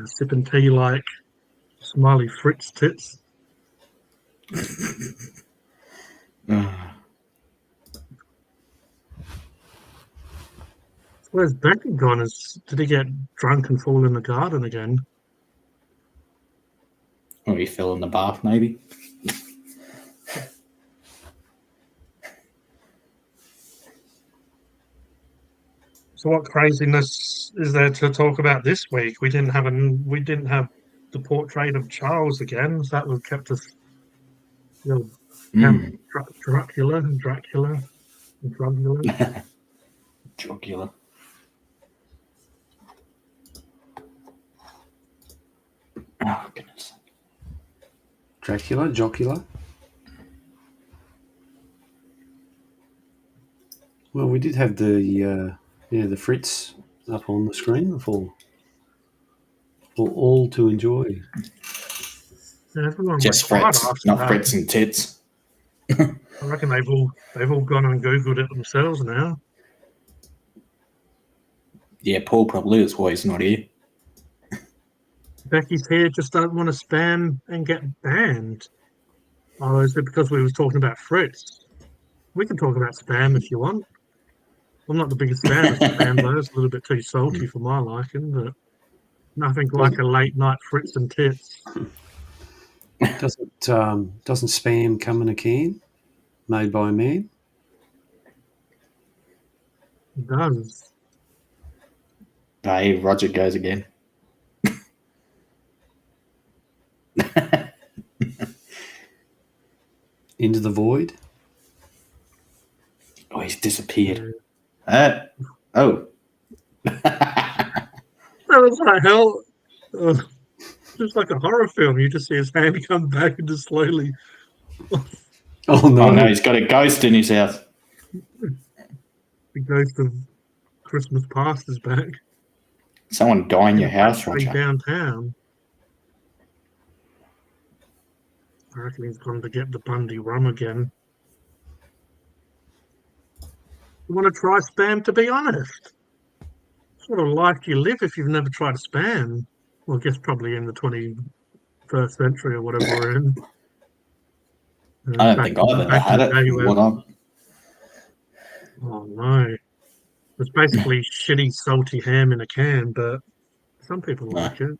Sipping tea like Smiley Fritz tits. Where's Becky gone? Did he get drunk and fall in the garden again? Or he fell in the bath, maybe. So what craziness is there to talk about this week? We didn't have the portrait of Charles again. So that would kept us, Dracula. Dracula. Oh goodness. Jocula. Well, we did have the Fritz up on the screen for all to enjoy. Yeah, just Fritz, not Fritz and tits. I reckon they've all gone and Googled it themselves now. Yeah, Paul probably is why he's not here. Becky's here, just don't want to spam and get banned. Oh, is it because we was talking about Fritz? We can talk about spam if you want. I'm not the biggest fan of spam though. It's a little bit too salty for my liking, but nothing like a late night Fritz and tits. Doesn't spam come in a can made by a man? It does. Hey, Roger goes again. Into the void. Oh, he's disappeared. That was like hell. Just like a horror film. You just see his hand come back and just slowly. Oh no! Oh no, he's got a ghost in his house. The ghost of Christmas past is back. Someone die in your house, Roger. Downtown. I reckon he's gone to get the Bundy rum again. You want to try spam, to be honest? What sort of life do you live if you've never tried spam? Well, I guess probably in the 21st century or whatever we're in. I don't think I've ever had it. Oh no. It's basically shitty, salty ham in a can, but some people like it.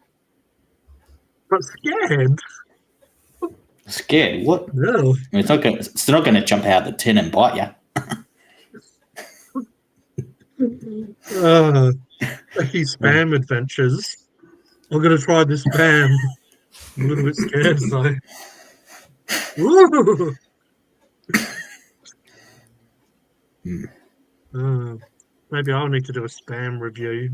But scared? Scared? What? No. It's not going to jump out of the tin and bite you. Becky's spam adventures. I'm going to try this spam. I'm a little bit scared, so. Maybe I'll need to do a spam review.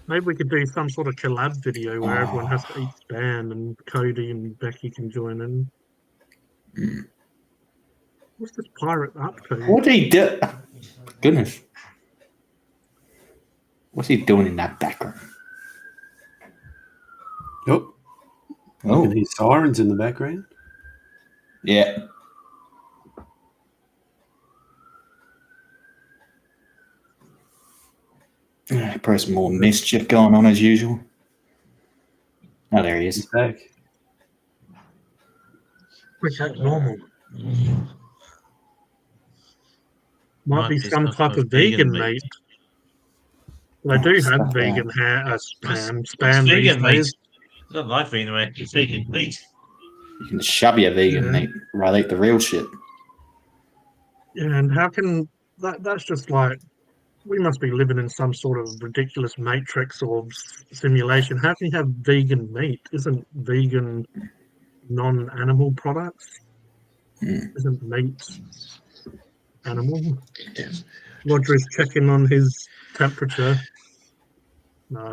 Maybe we could do some sort of collab video where everyone has to eat spam and Cody and Becky can join in. What's this pirate up to? What did he do? Goodness. What's he doing in that background? Oh. You can hear sirens in the background. Yeah. Probably some more mischief going on as usual. Oh, there he is. He's back. Quick act normal. Might be some type of vegan meat. They do have vegan spam vegan these meat. days. I don't like vegan meat. It's vegan meat. You can shove your vegan meat. Right, eat the real shit. Yeah, and how can that's just like we must be living in some sort of ridiculous matrix or simulation. How can you have vegan meat? Isn't vegan non-animal products? Isn't meat animal? Roger is checking on his temperature.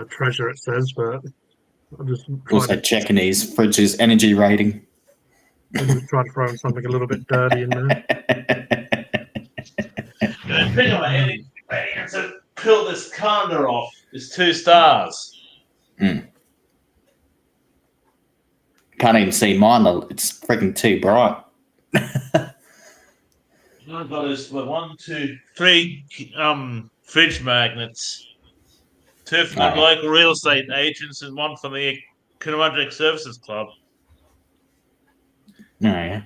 Treasure, it says, but I'll just also checking his fridge's energy rating. I'll just try to throw in something a little bit dirty in there. Depending on my energy rating, to peel this calendar off is 2 stars. Can't even see mine. It's freaking too bright. I've got this 1, 2, 3 fridge magnets. 2 from the local real estate agents and 1 from the Kindermudrick Services Club. Oh, yeah.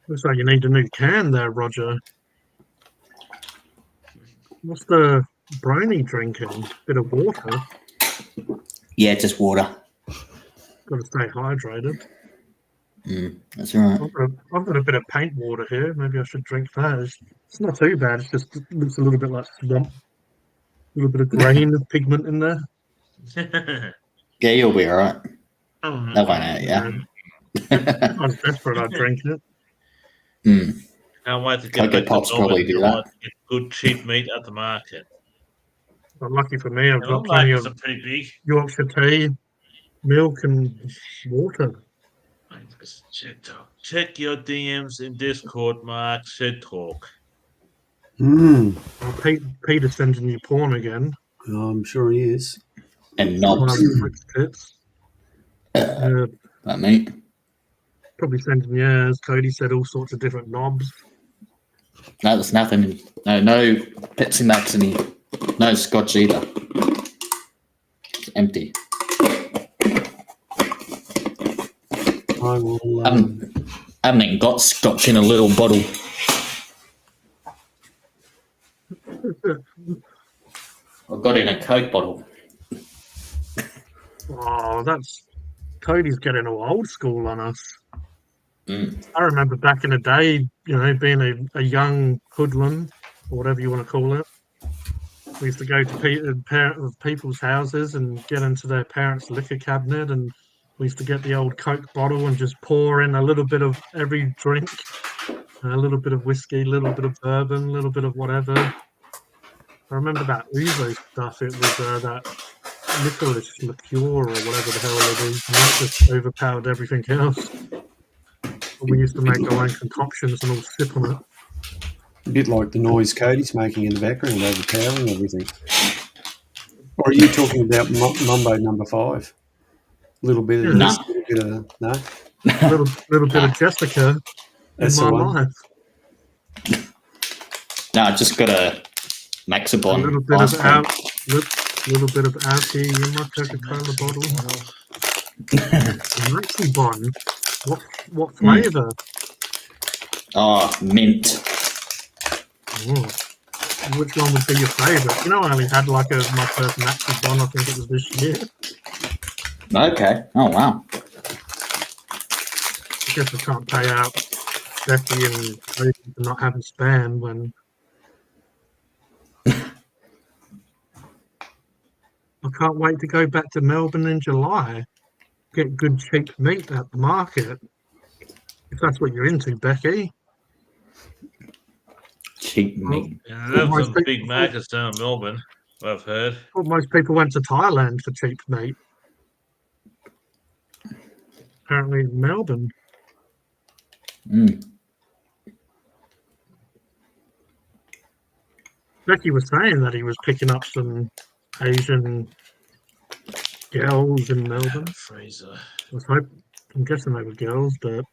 Looks like you need a new can there, Roger. What's the briny drinking? Bit of water. Yeah, just water. Got to stay hydrated. That's right. I've got a bit of paint water here. Maybe I should drink that. It's not too bad. It's just, it looks a little bit like swamp. A little bit of grain of pigment in there. Yeah, you'll be all right. That won't hurt you. If I was desperate, I'd drink it. Can't wait to get Cocoa Pops probably do that. Get good cheap meat at the market. But lucky for me, I've The got plenty of markets are pretty big. Yorkshire tea, milk, and water. Check your DMs in Discord, Mark. Shed talk. Well, Peter's sending you porn again. I'm sure he is. And One of knobs. the Fritz tits. Like me. Probably sending, yeah, as Cody said, all sorts of different knobs. No, there's nothing. No Pepsi Max in here. No Scotch either. It's empty. I will. I haven't even got Scotch in a little bottle. I've got it in a Coke bottle. Oh, Cody's getting all old school on us. Mm. I remember back in the day, being a young hoodlum, or whatever you want to call it. We used to go to people's houses and get into their parents' liquor cabinet, and we used to get the old Coke bottle and just pour in a little bit of every drink, a little bit of whiskey, a little bit of bourbon, a little bit of whatever. I remember that Ouzo stuff. It was that licorice liqueur or whatever the hell it is, and that just overpowered everything else. We used to make our own concoctions and all sip on it. A bit like the noise Cody's making in the background, overpowering everything. Or are you talking about Mumbo number 5? A little bit of this, a little bit of no. Little bit of Jessica That's in the my one. life. No, I just got a Maxibon. A little bit ice of cream. little bit of algae in my Coca-Cola bottle. Maxibon. What flavour? Oh, mint. Oh. Which one would be your favourite? I only had my first Maxibon. I think it was this year. Okay. Oh, wow. I guess I can't pay out Becky and Cody for not having Spam when. I can't wait to go back to Melbourne in July. Get good cheap meat at the market. If that's what you're into, Becky. Cheap meat. And there's some big markets down in Melbourne, I've heard. Well, most people went to Thailand for cheap meat. Apparently, Melbourne. Becky was saying that he was picking up some Asian girls in Melbourne. Fraser. I'm guessing they were girls, but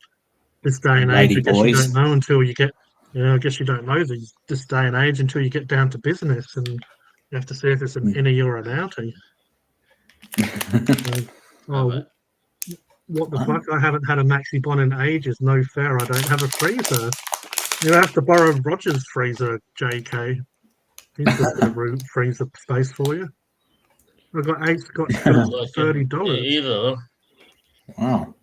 this day and Lady age, I guess boys. you don't know until you get. I guess you don't know this day and age until you get down to business, and you have to see if it's an innie or an outie. What the fuck? I haven't had a Maxibon in ages. No fair. I don't have a freezer. You have to borrow Roger's freezer, JK. He's got a bit of room, freezer space for you. I've got 8 Scotch for $30. Either. Wow.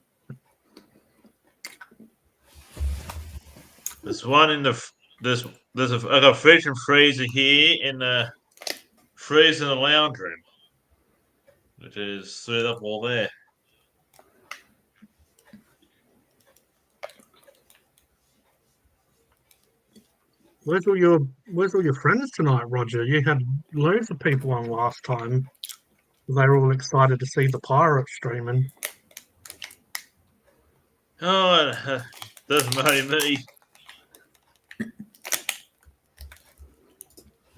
There's one in the I got a fridge and freezer here in the freezer in the lounge room, which is set up all there. Where's all your friends tonight, Roger? You had loads of people on last time. They were all excited to see the pirate streaming. Oh, doesn't matter me.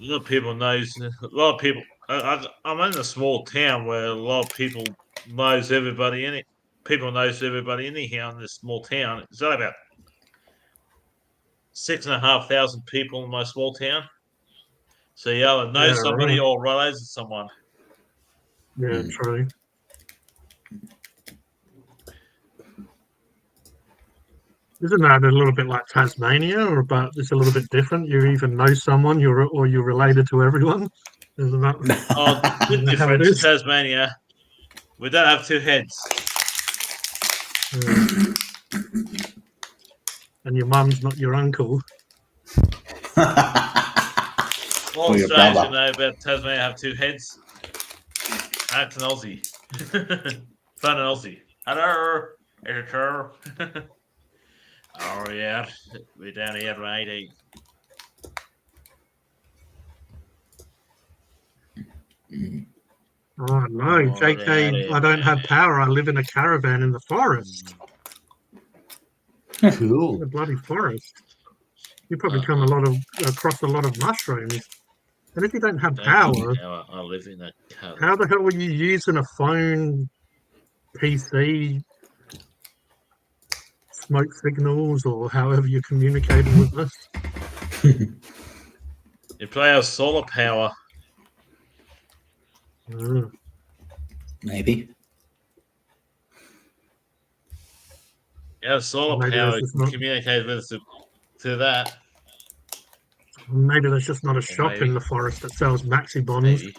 A lot of people knows. A lot of people. I'm in a small town where a lot of people knows everybody in it. people knows everybody anyhow in this small town. It's only about 6,500 people in my small town. So you either know Yeah, somebody right. or relates to someone. Yeah, true. Isn't that a little bit like Tasmania, or but it's a little bit different? You even know someone, you're related to everyone. Isn't that, Oh, bit isn't that how it different. is? Tasmania. We don't have two heads. And your mum's not your uncle. All Or your Australians brother. who know about Tasmania have two heads. Act an Aussie. Fun an Aussie. Hello, editor. Oh yeah, we're down here at 80. Oh no, Oh, JK, I don't have power. I live in a caravan in the forest. Cool. The bloody forest. You probably come across a lot of mushrooms. And if you don't have power, I live in a car. how the hell are you using a phone, PC, smoke signals, or however you're communicating with us? You play our solar power. Maybe. Our solar Maybe power that's just not- communicates with us to that. Maybe there's just not a shop maybe. in the forest that sells maxi bonds. Maybe.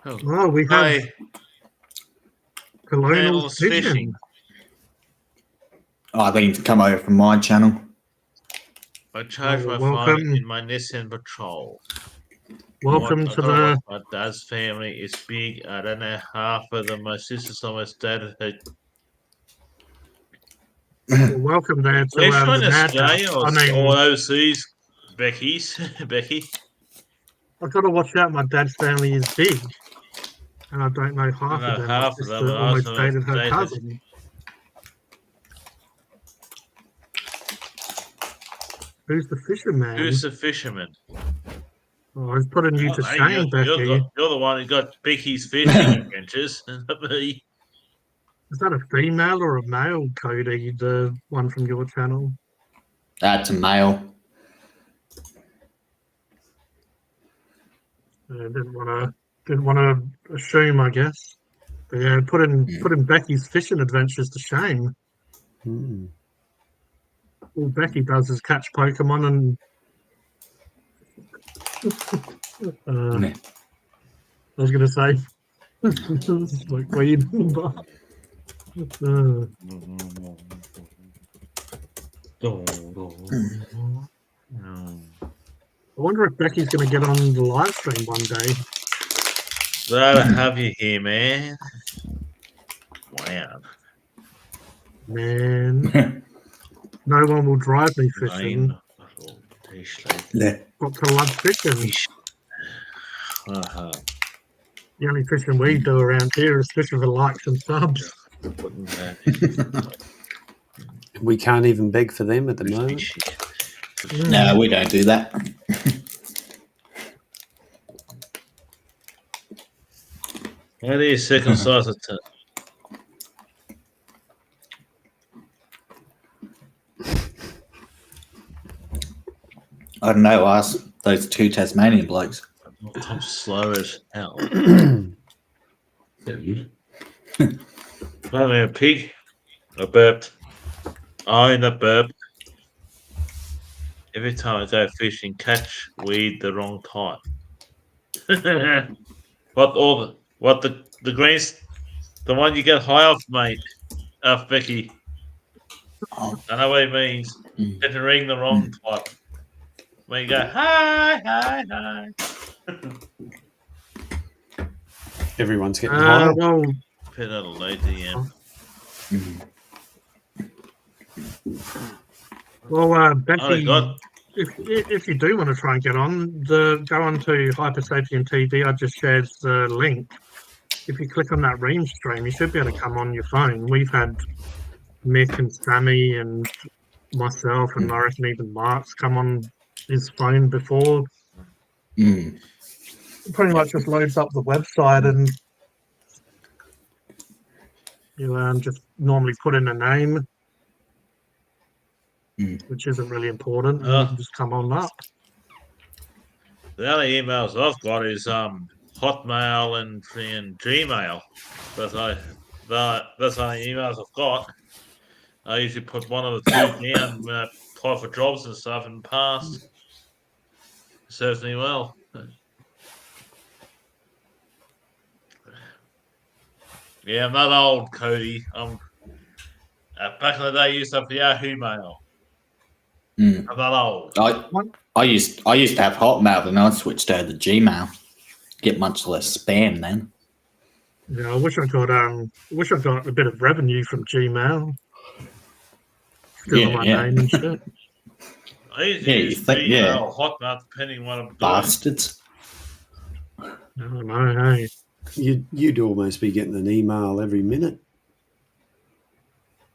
Oh, Oh, we have hi. colonial Whales fishing. fishing. Oh, I think to come over from my channel. I charge my welcome. phone in my Nissan Patrol. Welcome to the. My dad's family is big. I don't know half of them. My sister's almost dead. Welcome there to We're the trying to madhouse. stay or I mean, overseas. Becky's. Becky. I've got to watch out. My dad's family is big, and I don't know half I of them. half My of sister them, but I almost also dated her dated- cousin. Who's the fisherman? Who's the fisherman? Oh, I was putting you to Hey, shame, Becky. you're the one who got Becky's fishing adventures, not me. Is that a female or a male, Cody? The one from your channel? That's a male. Didn't want to assume, I guess. But yeah, putting Becky's fishing adventures to shame. Hmm. All Becky does is catch Pokemon and. Meh. I was going to say, smoke weed. I wonder if Becky's going to get on the live stream one day. Glad to have you here, man. Wow. Man, no one will drive me fishing. Yeah. Got to love fishing. Uh-huh. The only fishing we do around here is fishing for likes and subs. We can't even beg for them at the moment. No, we don't do that. How do you circumcise a tit? I don't know. Ask those two Tasmanian blokes. I'm slow as hell. Finally, a pig. I burped. I in a burp. Every time I go fishing, catch weed the wrong type. What the greens, the one you get high off, mate. Off Becky. Oh. I know what it means. Entering the wrong type. When you go hi. Everyone's getting high. Well, Put out a low DM. Becky, Oh my god. if you do want to try and get on, go on to Hypersapien TV. I just shared the link. If you click on that Ream stream, you should be able to come on your phone. We've had Mick and Sammy and myself and I reckon even Mark's come on his phone before. Pretty much just loads up the website and You just normally put in a name, which isn't really important, and you can just come on up. The only emails I've got is Hotmail and Gmail. That's the only emails I've got. I usually put one of the two down when I apply for jobs and stuff in the past. It serves me well. Yeah, I'm not old, Cody. Back in the day, I used to have the Yahoo Mail. I'm not old. I used to have Hotmail, and I switched over to Gmail. Get much less spam then. Yeah, I wish I got a bit of revenue from Gmail. Still my name and shit. I usually use Gmail or Hotmail, depending on what I'm doing. Bastards. I don't know, hey. You'd almost be getting an email every minute.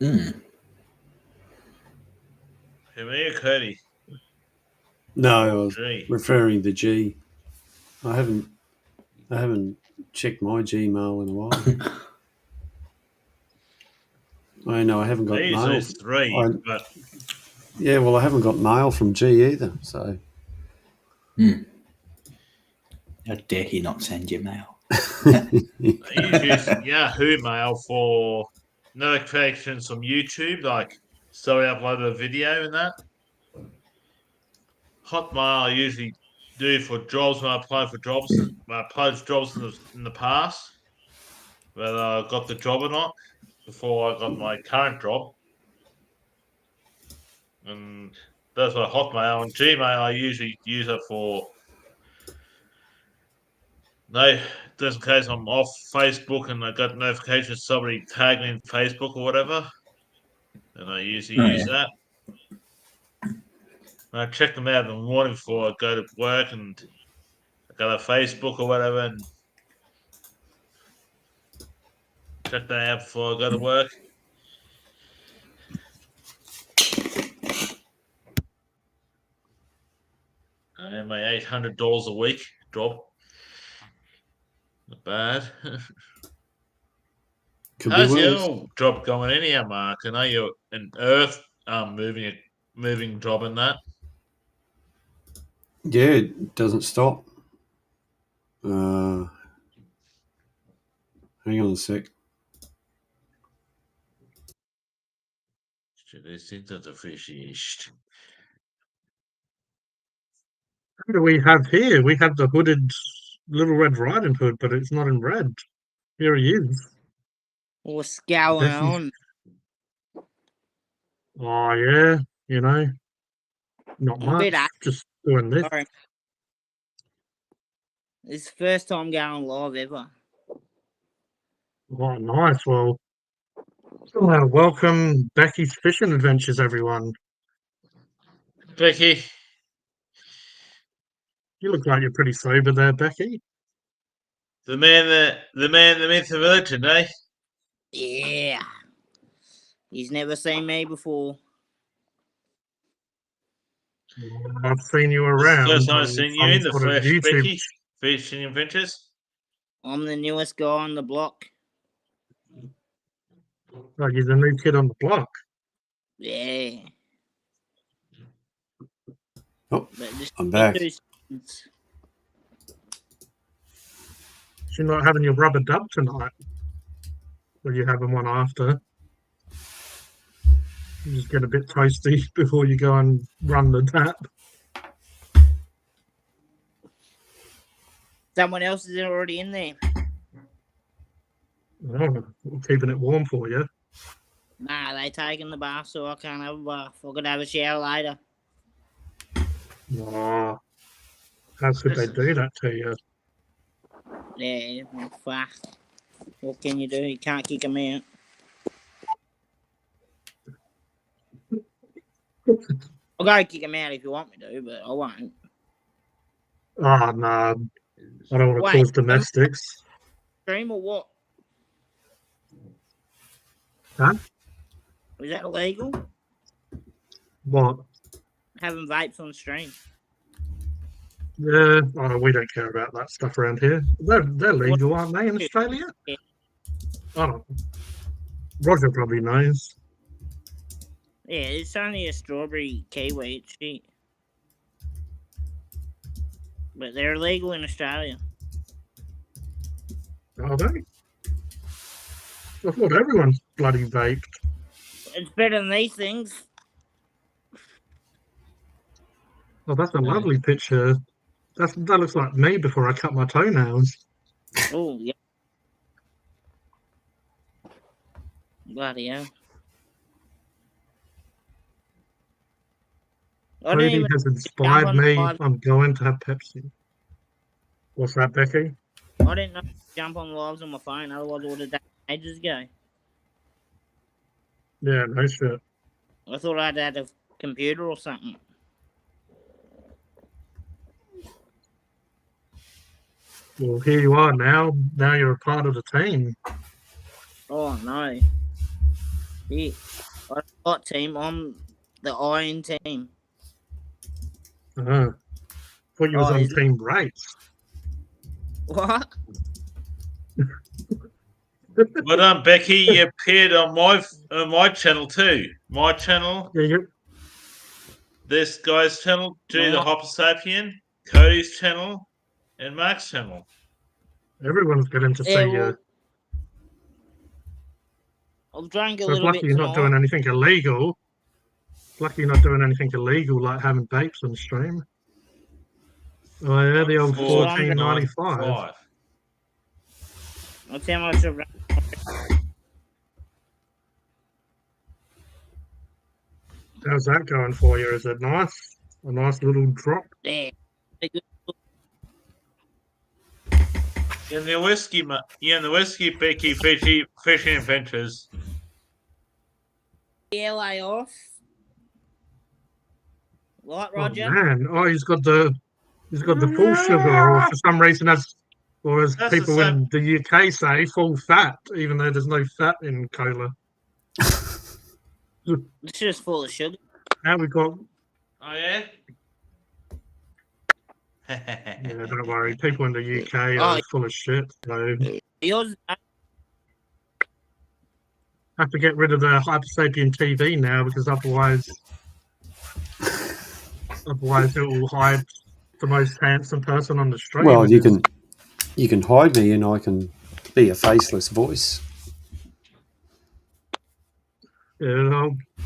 Who, me or Cody? No, I was referring to G. I haven't checked my Gmail in a while. I know I haven't got mail. It's 3, but yeah, well, I haven't got mail from G either. So, how dare he not send you mail? I use Yahoo Mail for notifications from YouTube, like so I upload a video and that. Hotmail I usually do for jobs when I apply for jobs. When I applied for jobs in the past, whether I got the job or not, before I got my current job. And that's what Hotmail and Gmail I usually use it for. No, just in case I'm off Facebook and I got notifications, somebody tagged me in Facebook or whatever, and I usually use that. And I check them out in the morning before I go to work, and I go to Facebook or whatever, and check that out before I go to work. And my $800 a week job. Not bad. How's your job going anyhow, Mark? I know you're an earth moving job in that. Yeah, it doesn't stop. Hang on a sec. These things are fished. What do we have here? We have the hooded Little Red Riding Hood, but it's not in red. Here he is. What's going on? Oh, yeah, you know, not much, just doing this. Sorry. It's the first time going live ever. Oh, nice. Well, welcome Becky's Fishing Adventures, everyone. Becky. You look like you're pretty sober there, Becky. The man, the myth, the legend, eh? Yeah. He's never seen me before. I've seen you around. First time I've seen you in the flesh, Becky. Fishing Adventures. I'm the newest guy on the block. Like you're the new kid on the block. Yeah. Oh, I'm back. You're not having your rubber dub tonight. Or you having one after? You just get a bit toasty before you go and run the tap. Someone else is already in there. Oh, keeping it warm for you. Nah, they taking the bath, so I can't have a bath. I'm gonna have a shower later. Oh, how could they do that to you? Yeah, well, fuck. What can you do? You can't kick them out. I'll go kick them out if you want me to, but I won't. Oh, no. I don't want to cause domestics. Stream or what? Huh? Is that illegal? What? Having vapes on stream. Yeah, we don't care about that stuff around here. They're legal, aren't they, in Australia? Yeah. I don't. Roger probably knows. Yeah, it's only a strawberry kiwi sheet. But they're illegal in Australia. Are they? I thought everyone's bloody vaped. It's better than these things. Oh, that's a lovely picture. That looks like me before I cut my toenails. Oh, yeah. Bloody hell. I didn't Cody even has inspired on me. live. I'm going to have Pepsi. What's that, Becky? I didn't know to jump on lives on my phone, otherwise I would have done it ages ago. Yeah, no shit. I thought I'd had a computer or something. Well, here you are now. Now you're a part of the team. Oh no. Yeah. I'm not team, I'm the iron team. Uh-huh. Thought you was Oh, on is it- Team Rates. What? But Becky, you appeared on my channel too. My channel, Yeah, this guy's channel, G the What? Hopper Sapien, Cody's channel, and Mark's channel. everyone's getting to see Yeah, you. well, I've drank a So it's little lucky bit you're not doing tonight. anything illegal. It's lucky you're not doing anything illegal like having vapes on stream. Oh yeah, the old 14.95. 5. That's how much I've drank. How's that going for you? Is it nice? A nice little drop? Yeah. In the whiskey, Becky, fishing adventures. LA off. What, Oh Roger? man! Oh, he's got the full sugar, or for some reason as That's the people same. in the UK say, full fat, even though there's no fat in cola. It's just full of sugar. Now we've got. Oh yeah. Yeah, don't worry. People in the UK Oh. are full of shit. So Yours, have to get rid of the Hyper Sapien TV now because otherwise it will hide the most handsome person on the stream. Well, you can hide me, and I can be a faceless voice. Yeah,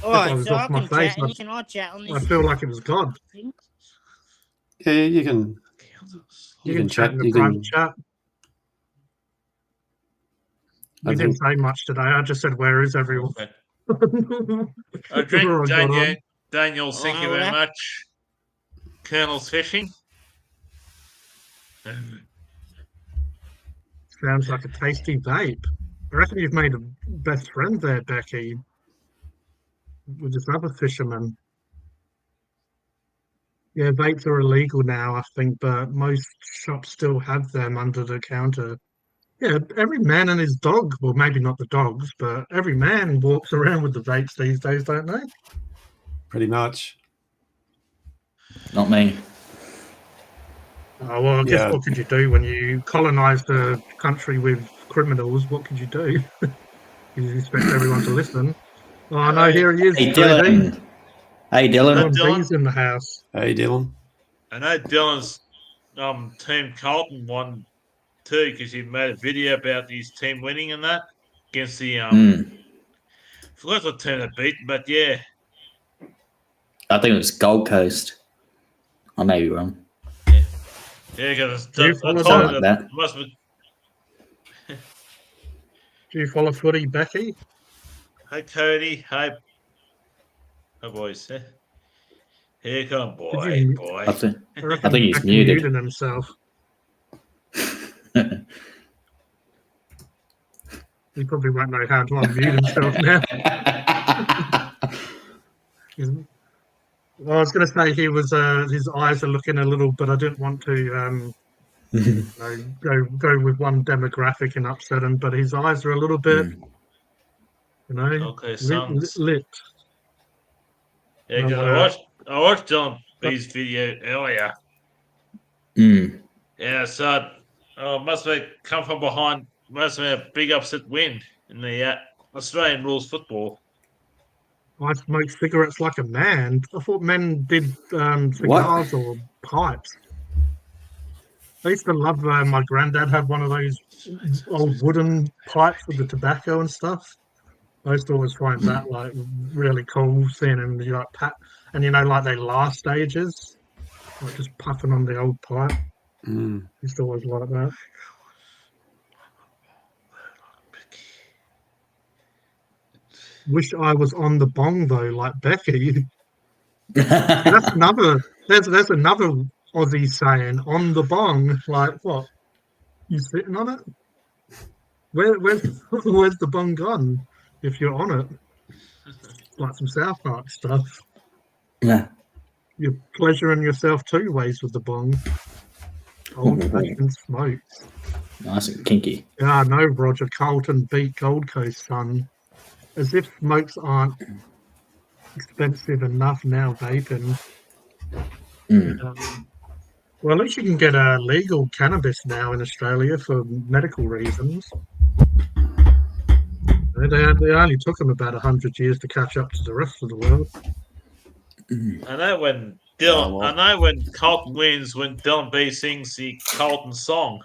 I Alright, was so off I my can face. chat and can I chat on I this? feel like it was God. Yeah, you can. You can chat in the You private can. chat. I We didn't think say much today. I just said, "Where is everyone?" I drink Before I got Daniel. on. Daniel, thank you Oh, very that- much. Colonel's fishing. Sounds like a tasty vape. I reckon you've made a best friend there, Becky, with this other fisherman. Yeah, vapes are illegal now, I think, but most shops still have them under the counter. Yeah, every man and his dog, well, maybe not the dogs, but every man walks around with the vapes these days, don't they? pretty much. Not me. Oh, well, I guess Yeah. what could you do when you colonise the country with criminals? What could you do? You expect everyone to listen. Oh, no, here he is. Hey, JD. Dylan. Hey, Dylan. Dylan. B's in the house. Hey, Dylan. I know Dylan's team Carlton won too because he made a video about his team winning and that against the forgot what team they beat, but yeah. I think it was Gold Coast. I may be wrong. Yeah, because Do you I follow told Something him like that that. it must be. Do you follow footy, Becky? Hey Cody, hey boys. Here come boy, you- boy. I think, reckon I think he's Becky muted. himself. He probably won't know how to unmute himself now. Well, I was going to say he was. His eyes are looking a little, but I didn't want to go with one demographic and upset him. But his eyes are a little bit, Okay, sons. lit. Yeah, because I watched Dylan B's video earlier. Yeah, so must have come from behind. Must have been a big upset win in the Australian rules football. I smoke cigarettes like a man. I thought men did cigars or pipes. I used to love. My granddad had one of those old wooden pipes with the tobacco and stuff. I used to always find that like really cool, seeing him like pat, and like their last stages, like just puffing on the old pipe. Used to always like that. Wish I was on the bong though, like Becky. That's another. There's another Aussie saying, "On the bong." Like what? You sitting on it? Where's the bong gone? If you're on it, like some South Park stuff. Yeah. You're pleasuring yourself two ways with the bong. Old-fashioned smokes. Nice and kinky. Yeah, no, Roger. Carlton beat Gold Coast, son. As if smokes aren't expensive enough now, vaping. Well, at least you can get legal cannabis now in Australia for medical reasons. They only took them about 100 years to catch up to the rest of the world. I know when Carlton wins, when Dylan B sings the Carlton song,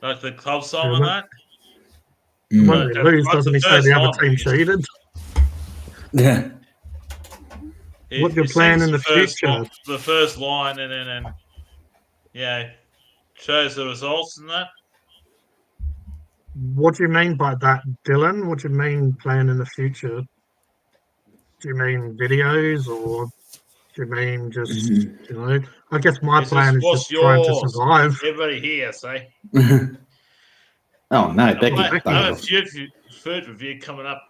like the club song on that. When they lose, doesn't he say the other team cheated? Yeah. What you're playing in the future? The first line, and then shows the results and that. What do you mean by that, Dylan? What do you mean playing in the future? Do you mean videos, or do you mean just I guess my plan is just trying to survive. Everybody here, say. Oh no, Becky. I have a food review coming up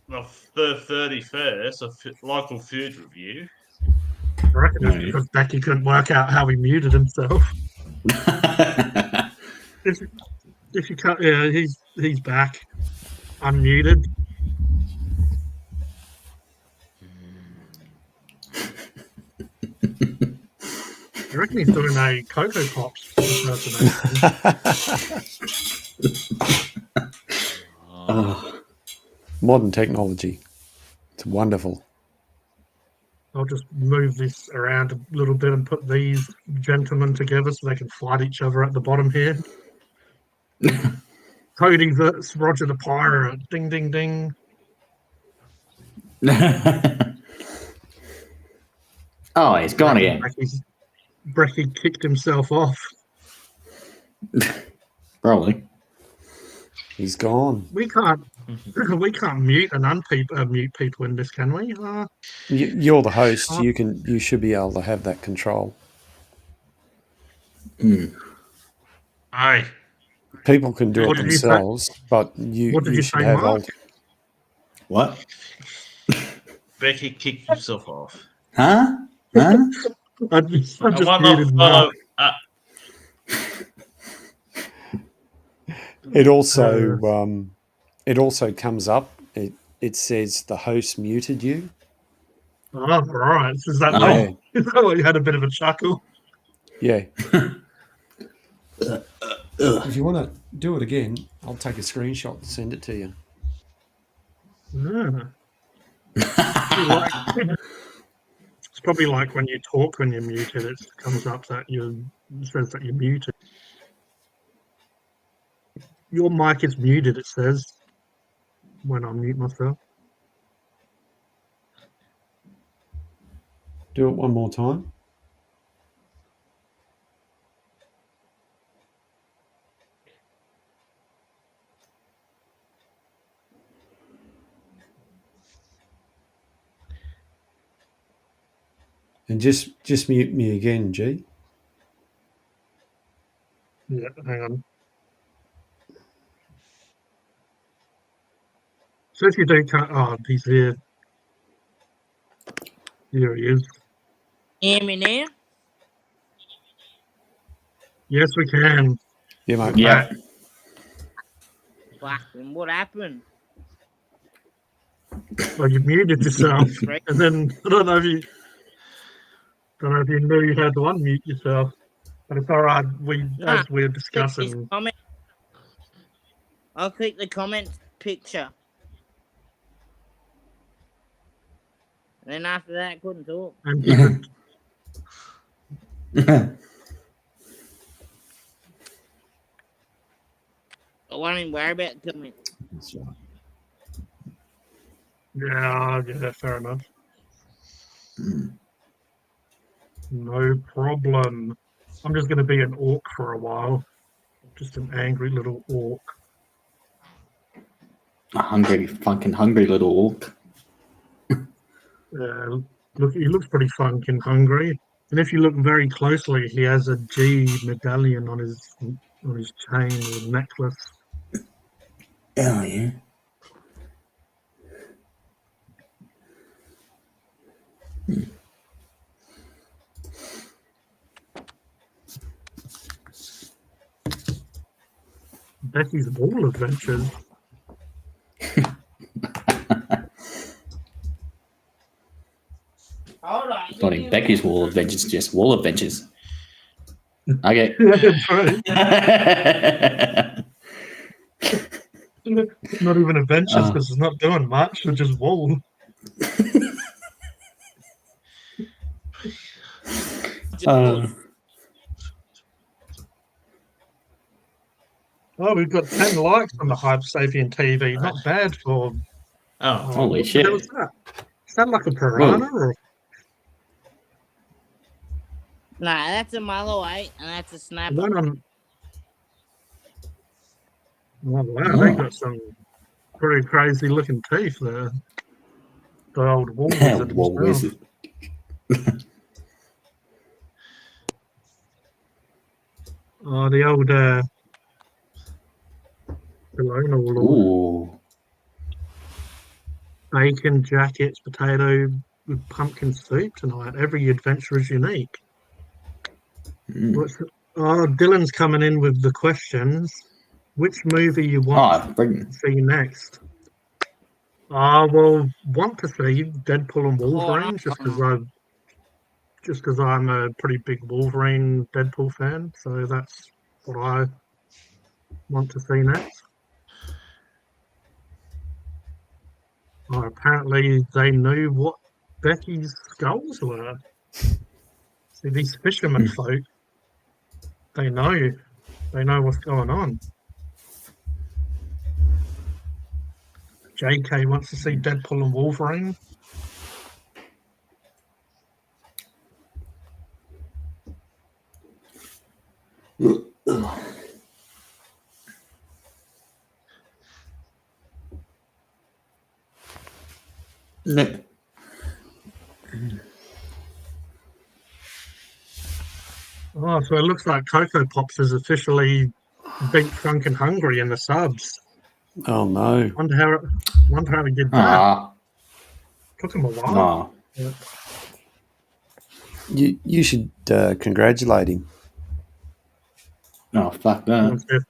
the 31st, a local food review. I reckon it's because Becky couldn't work out how he muted himself. If you can't, he's back, unmuted. I reckon he's doing a Cocoa Pops impersonation. Modern technology. It's wonderful. I'll just move this around a little bit and put these gentlemen together so they can fight each other at the bottom here. Cody versus Roger the Pirate. Ding, ding, ding. Oh, he's gone again. Brecky kicked himself off. Probably. He's gone. We can't mute and mute people in this, can we? You're the host. You should be able to have that control. Aye. People can do it themselves, but you should have all. What? Becky kicked himself off. Huh? I just muted Mark. It also comes up. It says the host muted you. Oh, right. Is that why you had a bit of a chuckle? Yeah. If you want to do it again, I'll take a screenshot and send it to you. Yeah. It's probably like when you talk when you're muted, it comes up that it says that you're muted. Your mic is muted, it says, when I mute myself. Do it one more time. And just mute me again, G. Yeah, hang on. So if you do he's here. Here he is. Hear me now? Yes, we can. Yeah, mate. Yeah. Fucking, what happened? Well, you muted yourself, and then I don't know if you knew you had to unmute yourself, but it's all right. As we're discussing, I'll click the comment picture. And then after that, I couldn't talk. And he could, I won't even worry about it till me. That's right. yeah, fair enough. Mm. No problem. I'm just going to be an orc for a while. Just an angry little orc. A hungry, fucking hungry little orc. Look, he looks pretty fucking hungry. And if you look very closely, he has a G medallion on his chain or necklace. Oh, yeah. Becky's Wall Adventures. Hold on. Not in Becky's Wall Adventures, just Wall Adventures. Okay. That's right. Not even adventures because it's not doing much. It's just wall. Oh, we've got 10 likes on the Hype Sapien TV. Not bad for. Oh, Holy what the shit. hell is that? Is that like a piranha or? Nah, that's a Malloy and that's a The snapper. one on. Oh, wow, they got some pretty crazy looking teeth there. The old wall wizard. Wall himself. Wizard. Oh, the old colonial lord. Ooh. Bacon, jackets, potato with pumpkin soup tonight. Every adventure is unique. Mm. Dylan's coming in with the questions. Which movie you want Oh, brilliant. to see next? I will want to see Deadpool and Wolverine just because I'm a pretty big Wolverine Deadpool fan. So that's what I want to see next. Apparently they knew what Becky's skulls were. See, these fishermen folk, they know what's going on. JK wants to see Deadpool and Wolverine. No. Oh, so it looks like Cocoa Pops is officially beat Drunk and Hungry in the subs. Oh no. Wonder how he did that. Ah. Took him a while. Ah. You should congratulate him. Oh, fuck that.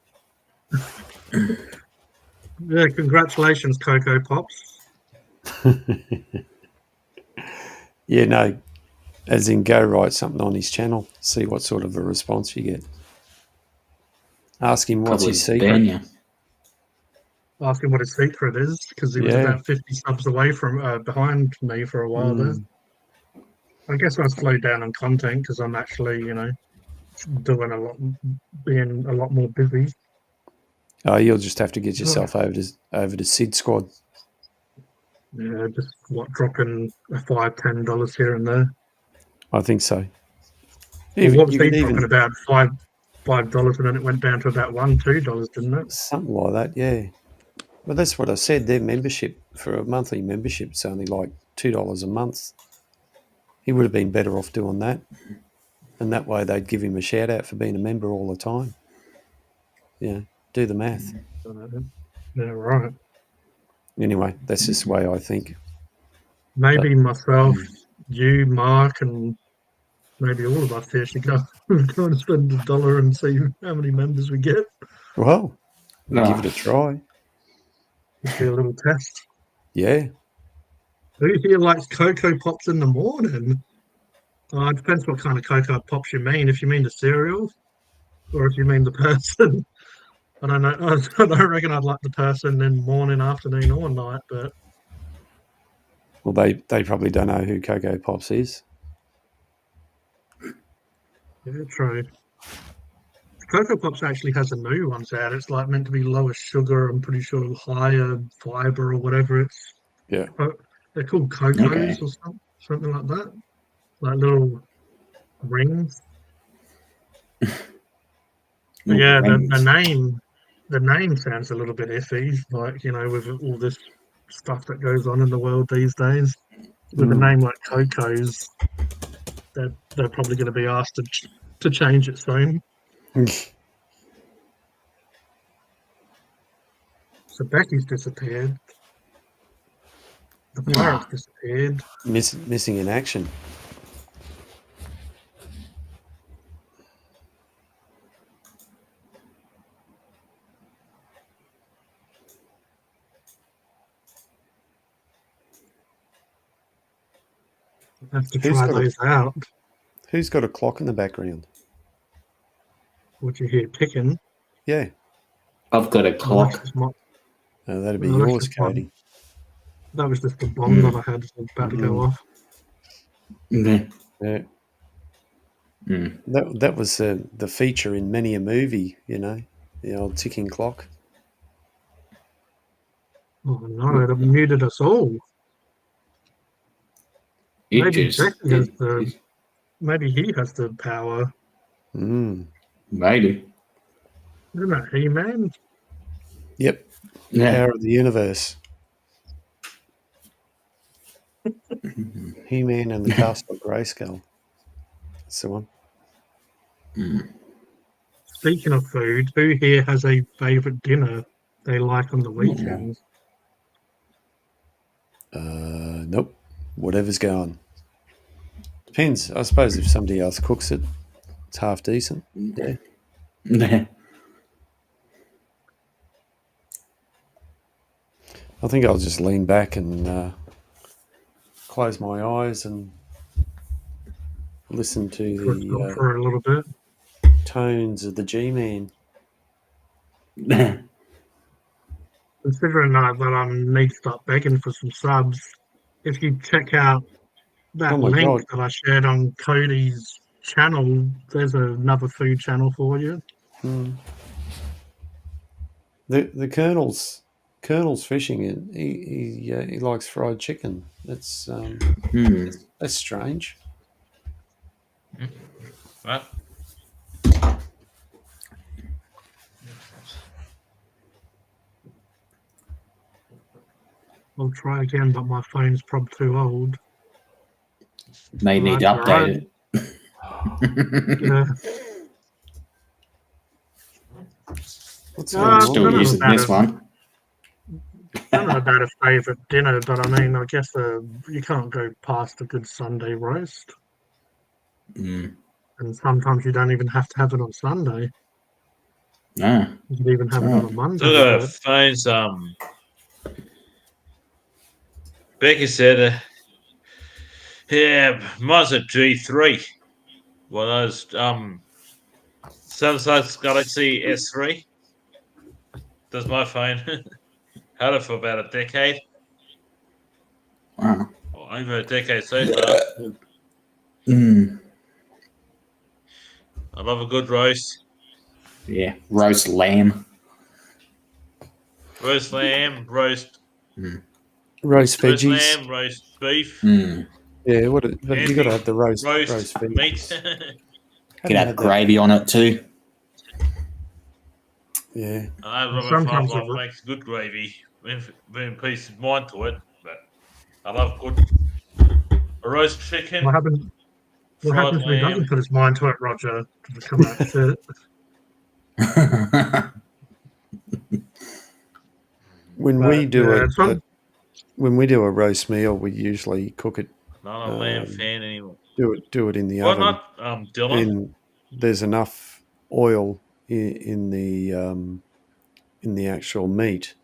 Yeah, congratulations, Cocoa Pops. Yeah, no. As in, go write something on his channel. See what sort of a response you get. Ask him what's Probably his secret. ban you. Ask him what his secret is because he was Yeah. about 50 subs away from behind me for a while there. I guess I slowed down on content because I'm actually, being a lot more busy. Oh, you'll just have to get yourself over to Sid Squad. Yeah, just dropping $5-10 here and there. I think so. Well, Even, what was you he could talking even about? $5, and then it went down to about $1-2, didn't it? something like that, yeah. But that's what I said. Their membership for a monthly membership is only like $2 a month. He would have been better off doing that, and that way they'd give him a shout out for being a member all the time. Yeah, do the math. Yeah, right. Anyway, that's just the way I think. Maybe myself, you, Mark, and maybe all of us here should go and spend $1 and see how many members we get. Well, No. give it a try. It'd be a little test. Yeah. Who here likes Cocoa Pops in the morning? It depends what kind of Cocoa Pops you mean. If you mean the cereal, or if you mean the person. I don't know. I don't reckon I'd like the person in morning, afternoon, or night, but Well, they probably don't know who Cocoa Pops is. yeah, true. Cocoa Pops actually has a new ones out. It's like meant to be lower sugar. I'm pretty sure higher fiber or whatever. It's Yeah. they're called Cocos Okay. or something like that. Like little rings. But yeah, the name sounds a little bit iffy. Like with all this stuff that goes on in the world these days, with a name like Cocos, they're probably going to be asked to change it soon. So Becky's disappeared. The pirate's disappeared. Missing in action. I have to Who's try got those out. Who's got a clock in the background? What you hear ticking? Yeah. I've got a Oh, that's clock. just my, That'd be oh, that's yours, just my- Cody. that was just the bomb that I had about to go off. Yeah. Yeah. Mm. That was the feature in many a movie, the old ticking clock. Oh no, it muted us all. It Maybe just Becky has did. maybe he has the power. Mm. Maybe. Isn't that He-Man? Yep. Yeah. Power of the universe. He-Man and the Castle of Grayskull. That's the one. Speaking of food, who here has a favourite dinner they like on the weekends? Nope. Whatever's going. Depends. I suppose if somebody else cooks it, it's half decent. Yeah. Yeah. I think I'll just lean back and close my eyes and listen to the For a little bit. tones of the G-Man. Considering that I need to start begging for some subs, if you check out that Oh my link God. that I shared on Cody's channel, there's another food channel for you. The Colonel's fishing, and he likes fried chicken. That's that's strange. Right. I'll try again, but my phone's probably too old. May need to That's update right. it. Yeah. What's No, going on? Still no, using no, this one. I don't know about a favourite dinner, but I mean, I guess you can't go past a good Sunday roast. Mm. And sometimes you don't even have to have it on Sunday. Ah. You can even have it on a Monday. So but- phones. Becky said, "Yeah, mine's a G3. Well, those Samsung Galaxy S3. Does my phone had it for about a decade, Wow. or over a decade so far. Mm. I love a good roast, Yeah. Roast lamb. roast lamb, roast Roast veggies. lamb, roast beef, Mm. Yeah, but you got to have the roast roast veggies. meat." Haven't Could had have that. gravy on it too. Yeah. I love Sometimes it. it- Makes good gravy. When peace of mind to it, but I love good a roast chicken, What happens fried if he lamb. doesn't put his mind to it, Roger? Does it come out shit? When But, we do yeah, when we do a roast meal, we usually cook it, Not a lamb fan anymore. do it in the Why oven. not, Dylan? And there's enough oil in the actual meat.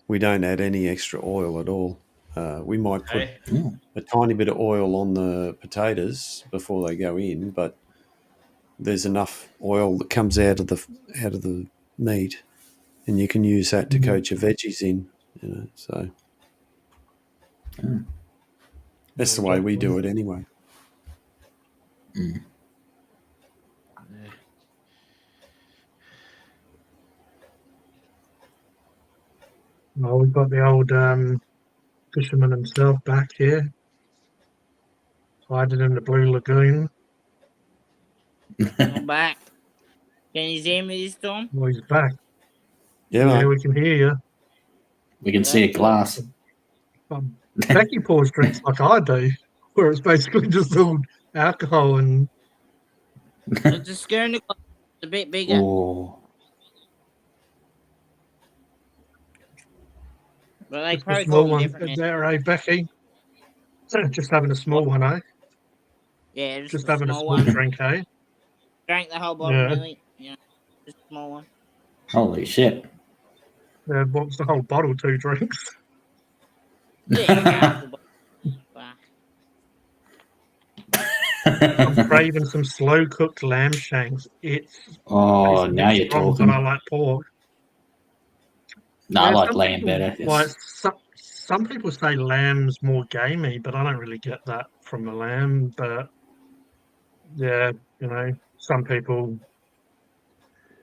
We don't add any extra oil at all. We might put Hey, a tiny bit of oil on the potatoes before they go in, but there's enough oil that comes out of the meat and you can use that to coat your veggies in. So that's the way we do it anyway. Well, we've got the old fisherman himself back here, hiding in the Blue Lagoon. I'm back. Can you hear me this time? Well, he's back. Yeah, Yeah, mate. we can hear you. We can see a glass. Becky pours drinks like I do, where it's basically just all alcohol and It's a schooner glass. It's a bit bigger. Oh, But they just a probably small call me one. different. There, eh, Becky? Just having a small one, eh? Yeah, Just a having a small small one. drink, eh? Drank the whole bottle, Yeah. nearly. Yeah, just a small one. holy shit. What's the whole bottle? 2 drinks. Yeah, half a bottle. Fuck. I'm craving some slow cooked lamb shanks. It's Oh, a bit now you're strong, talking. but I like pork. No, I Yeah, like some lamb people- better. Like It's- some people say lamb's more gamey, but I don't really get that from the lamb. But yeah, some people.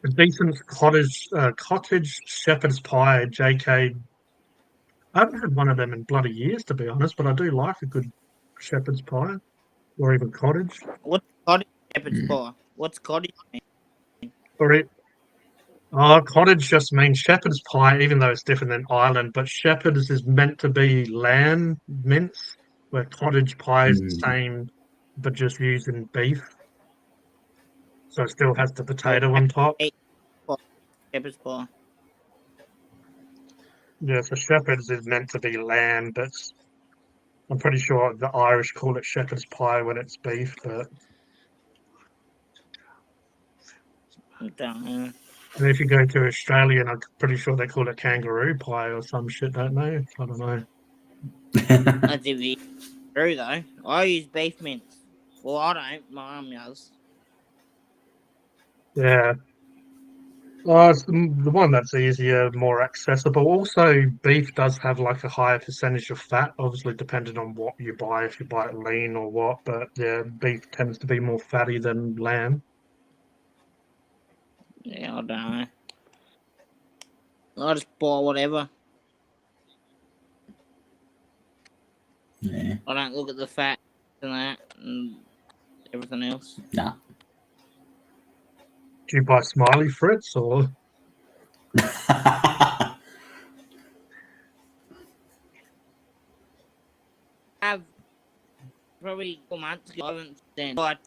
A decent cottage shepherd's pie, JK. I haven't had one of them in bloody years, to be honest, but I do like a good shepherd's pie or even cottage. What's cottage shepherd's pie? What's cottage mean? Or it. Oh, cottage just means shepherd's pie, even though it's different than Ireland. But shepherd's is meant to be lamb mince, where cottage pie is the same, but just using beef. So it still has the potato on top. Shepherd's pie. Yeah, so shepherd's is meant to be lamb, but I'm pretty sure the Irish call it shepherd's pie when it's beef. But I don't know. and if you go to Australia, I'm pretty sure they call it kangaroo pie or some shit, don't they? I don't know. That's if you true though. I use beef mince. Well, I don't. My mum does. Yeah. Well, it's the one that's easier, more accessible. Also, beef does have like a higher percentage of fat, obviously depending on what you buy, if you buy it lean or what. But yeah, beef tends to be more fatty than lamb. Yeah, I don't know. I just buy whatever. Yeah. I don't look at the fat and that and everything else. Nah. Do you buy Smiley Fritz or? I've probably 4 months ago, I haven't done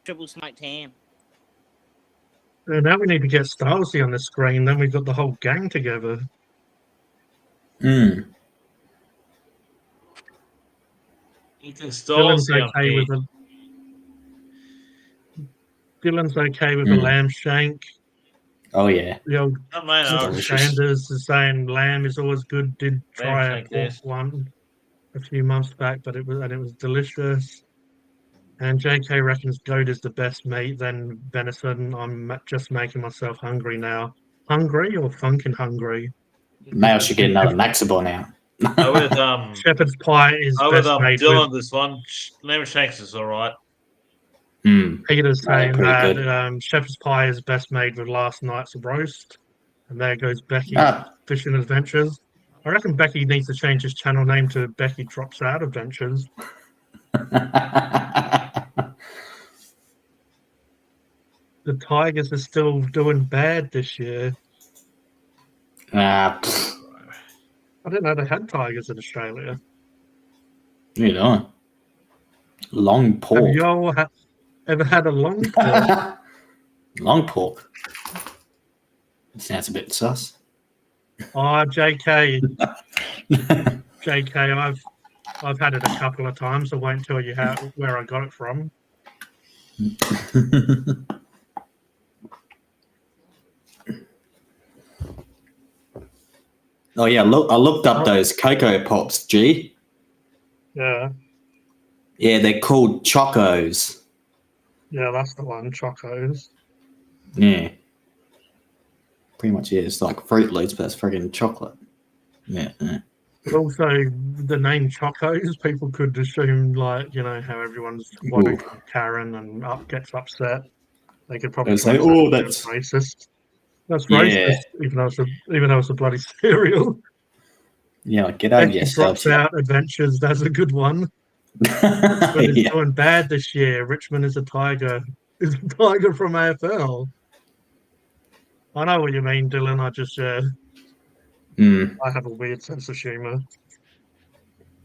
triple smoked ham. Now we need to get Stylesy on the screen. Then we've got the whole gang together. Mm. You can still Dylan's see okay with a. Dylan's okay with a lamb shank. Oh, yeah. The old that man. It's Mr. delicious. Sanders is saying lamb is always good. Did try a shank, pork yes. one a few months back, but it was delicious. And JK reckons goat is the best meat, then venison. I'm just making myself hungry now. Hungry or funkin' hungry? Maybe I should get another Maxibor now. I would Shepherd's pie is I would best made Dylan with. this one. Lemon Shanks is alright. Peter's Right, saying pretty that shepherd's pie is best made with last night's roast. And there goes Becky's Ah. fishing adventures. I reckon Becky needs to change his channel name to Becky Drops Out Adventures. The Tigers are still doing bad this year. Ah, I didn't know they had tigers in Australia. you know. Long Have pork. you all ever had a long pork? Long pork. Sounds a bit sus. Oh, JK, I've had it a couple of times. I won't tell you where I got it from. Oh yeah, look! I looked up those Cocoa Pops. G. Yeah, Yeah, they're called Chocos. yeah, that's the one. Chocos. Yeah. pretty much it. It's like Fruit Loops, but it's friggin' chocolate. Yeah. But also, the name Chocos, people could assume, like, how everyone's quoting Karen and gets upset. They could probably It's like, close that oh, as that's racist. That's Yeah. racist, even though it's a bloody cereal. like get over Becky yourself. Drops Out Adventures, that's a good one. But it's Yeah. doing bad this year. Richmond is a tiger. Is a tiger from AFL. I know what you mean, Dylan. Mm, I have a weird sense of humour.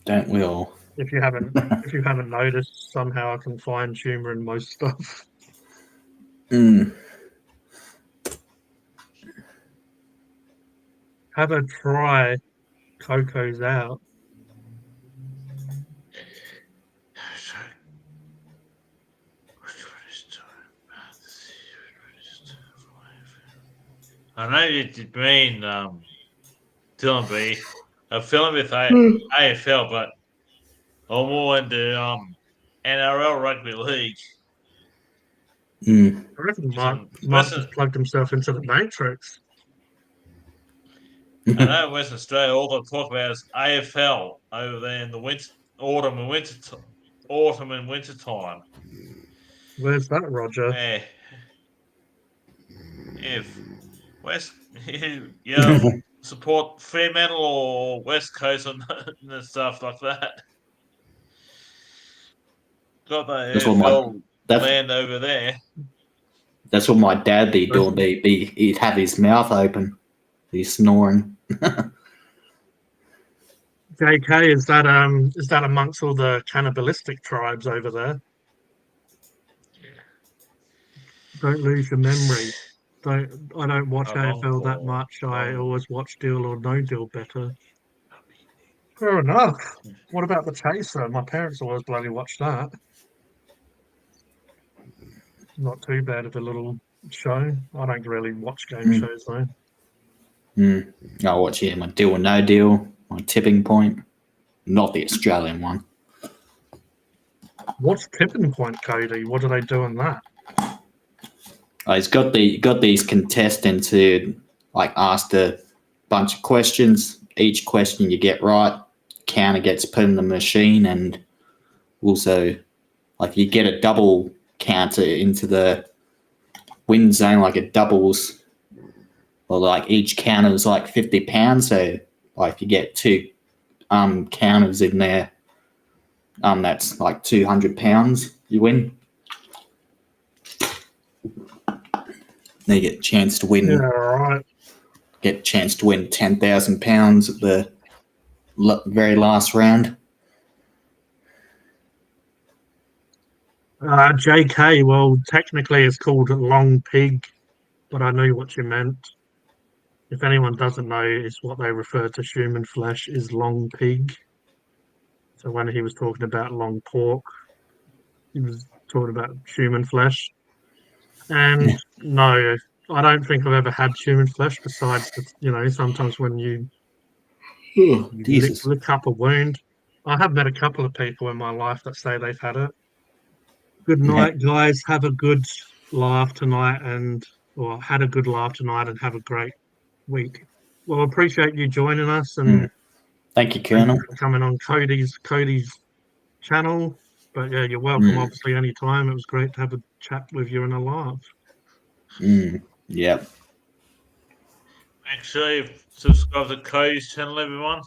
don't we all? If you haven't noticed, somehow I can find humour in most stuff. Mm. Have a try. Coco's out. I know you did mean Dylan B. I'm feeling with AFL, but I'm more into NRL rugby league. Mm. I reckon Mark Western, just plugged himself into the Matrix. I know Western Australia, all they talk about is AFL over there in the autumn and winter time. Where's that, Roger? Yeah. If West, support Fremantle or West Coast and stuff like that. Got the That's what AFL that's land over there. that's what my dad be doing. He'd have his mouth open. He's snoring. JK, is that amongst all the cannibalistic tribes over there? Don't lose your memory. I don't watch AFL that much. I always watch Deal or No Deal better. Fair enough. What about The Chaser? My parents always bloody watch that. Not too bad of a little show. I don't really watch game shows though. I watch my Deal or No Deal, my Tipping Point, not the Australian one. What's Tipping Point, Cody? What do they do in that? He's got these contestants who like asked a bunch of questions. Each question you get right, counter gets put in the machine, and also like you get a double counter into the win zone, like it doubles. Or like each counter is like £50, so like if you get two counters in there, that's like £200 you win. Then you get a chance to win. Yeah, right. Get a chance to win £10,000 at the very last round. JK, well, technically it's called Long Pig, but I knew what you meant. If anyone doesn't know, it's what they refer to human flesh is long pig. So when he was talking about long pork, he was talking about human flesh. And no, I don't think I've ever had human flesh besides, sometimes when you lick up a wound. I have met a couple of people in my life that say they've had it. Good night, guys. Have a good laugh tonight or had a good laugh tonight and have a great week. Well, I appreciate you joining us and thank you, Colonel, for coming on Cody's channel. But yeah, you're welcome. Obviously, anytime. It was great to have a chat with you and a laugh. Yep. Make sure you subscribe to Cody's channel, everyone.